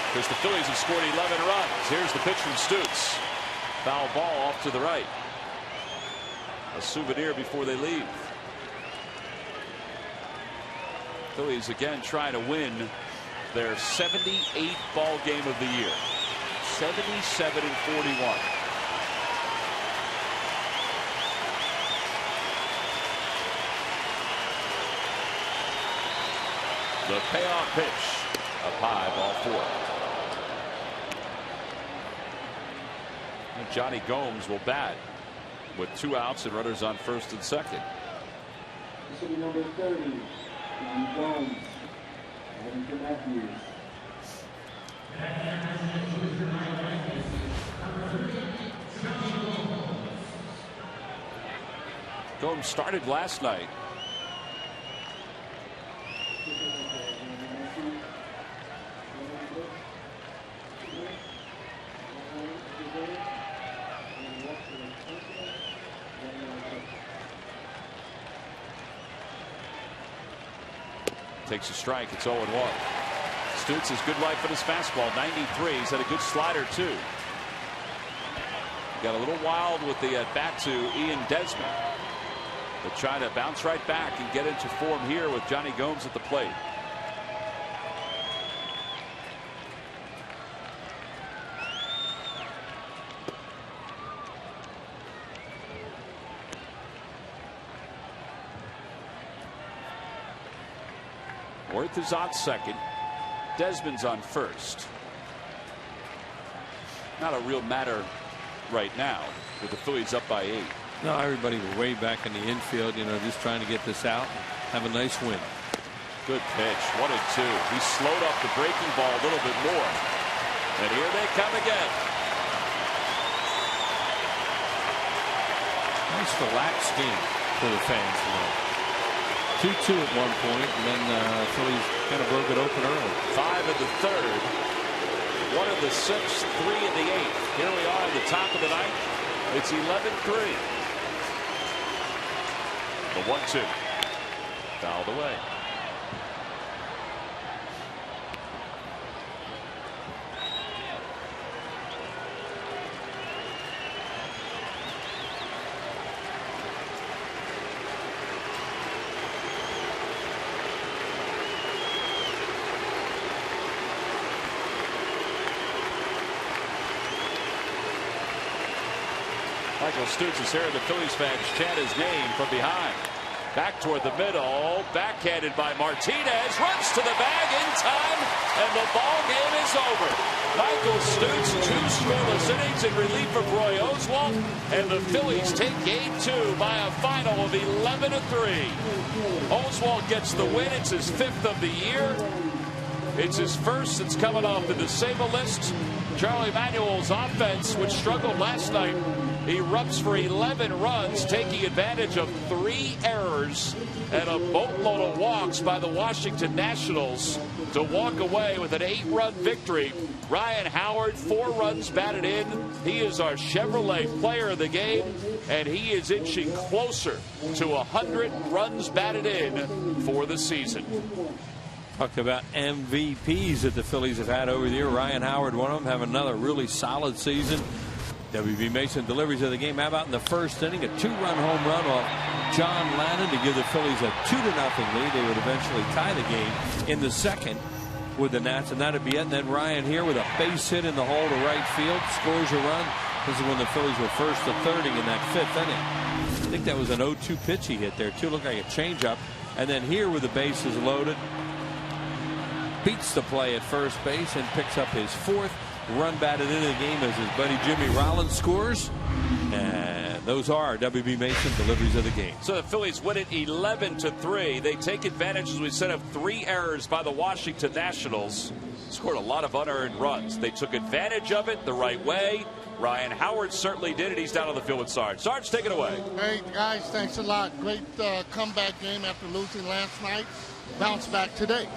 because the Phillies have scored 11 runs. Here's the pitch from Stutes. Foul ball off to the right. A souvenir before they leave. Phillies again trying to win their 78th ball game of the year. 77-41. The payoff pitch. Up high, ball 4. And Johnny Gomes will bat with 2 outs and runners on first and second. This will be number 30, Johnny Gomes. Ready for Matthews. Gomes started last night. Takes a strike. It's 0-1. Stutes has good life on his fastball. 93. He's had a good slider too. Got a little wild with the at-bat to Ian Desmond, but trying to bounce right back and get into form here with Johnny Gomes at the plate. Worth is on second. Desmond's on first. Not a real matter right now with the Phillies up by 8. No, everybody was way back in the infield, you know, just trying to get this out and have a nice win. Good pitch. 1-2. He slowed up the breaking ball a little bit more. And here they come again. Nice relaxed game for the fans tonight. 2-2 at one point, and then Phillies kind of broke it open early. 5 in the third, 1 in the 6th, 3 in the 8th. Here we are at the top of the ninth. It's 11-3. The 1-2. Fouled away. Michael Stutes is here. The Phillies fans chant his name from behind. Back toward the middle. Backhanded by Martinez. Runs to the bag in time. And the ball game is over. Michael Stutes, 2 scoreless innings in relief of Roy Oswalt. And the Phillies take game 2 by a final of 11-3. Oswalt gets the win. It's his 5th of the year. It's his first since coming off the disabled list. Charlie Manuel's offense, which struggled last night, erupts for 11 runs, taking advantage of 3 errors and a boatload of walks by the Washington Nationals to walk away with an 8-run victory. Ryan Howard, 4 runs batted in. He is our Chevrolet player of the game, and he is inching closer to 100 runs batted in for the season. Talk about MVPs that the Phillies have had over the year. Ryan Howard, one of them, have another really solid season. W.B. Mason deliveries of the game. How about in the first inning, a 2-run home run off John Lannon to give the Phillies a 2-0 lead. They would eventually tie the game in the second with the Nats, and that'd be it. And then Ryan here with a base hit in the hole to right field, scores a run. This is when the Phillies were first to 30 in that 5th inning. I think that was an 0-2 pitch he hit there, too. Looked like a changeup. And then here, with the bases loaded, beats the play at first base and picks up his 4th run batted into the game as his buddy Jimmy Rollins scores. And those are W.B. Mason deliveries of the game. So the Phillies win it 11-3. They take advantage, as we said, of 3 errors by the Washington Nationals. Scored a lot of unearned runs. They took advantage of it the right way. Ryan Howard certainly did it. He's down on the field with Sarge. Sarge, take it away. Hey, guys, thanks a lot. Great comeback game after losing last night. Bounce back today.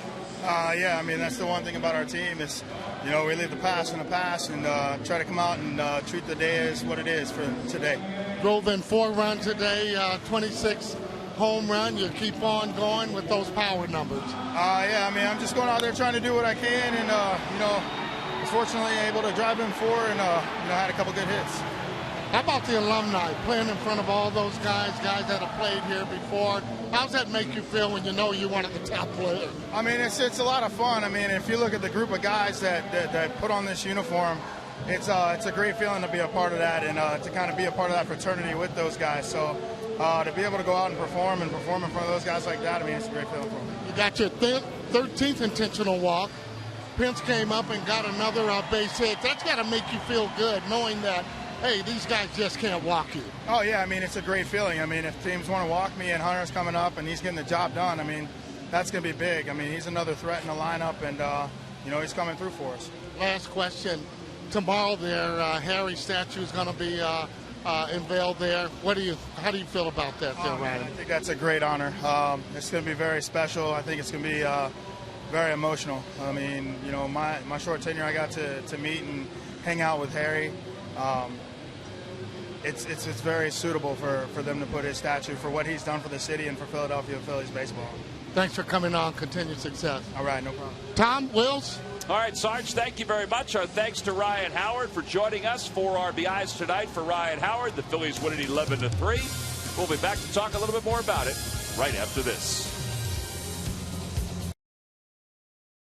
Yeah, I mean, that's the one thing about our team is, you know, we leave the past in the past and try to come out and treat the day as what it is for today. Drove in 4 runs today, 26 home run. You keep on going with those power numbers. Yeah, I mean, I'm just going out there trying to do what I can and, you know, was fortunately able to drive in 4 and, you know, had a couple good hits. How about the alumni playing in front of all those guys that have played here before? How's that make you feel when you know you're one of the top players? I mean, it's a lot of fun. I mean, if you look at the group of guys that put on this uniform, it's a great feeling to be a part of that and to kind of be a part of that fraternity with those guys. So to be able to go out and perform in front of those guys like that, I mean, it's a great feeling for them. You got your 13th intentional walk. Pence came up and got another base hit. That's got to make you feel good knowing that, hey, these guys just can't walk you. Oh, yeah, I mean, it's a great feeling. I mean, if teams want to walk me and Hunter's coming up and he's getting the job done, I mean, that's going to be big. I mean, he's another threat in the lineup, and, you know, he's coming through for us. Last question. Tomorrow, their Harry statue is going to be unveiled there. How do you feel about that there, Ryan? I think that's a great honor. It's going to be very special. I think it's going to be very emotional. I mean, you know, my short tenure, I got to meet and hang out with Harry. It's very suitable for them to put his statue for what he's done for the city and for Philadelphia Phillies baseball. Thanks for coming on. Continued success. All right, no problem. Tom, Wills? All right, Sarge, thank you very much. Our thanks to Ryan Howard for joining us. 4 RBIs tonight for Ryan Howard. The Phillies win it 11-3. We'll be back to talk a little bit more about it right after this.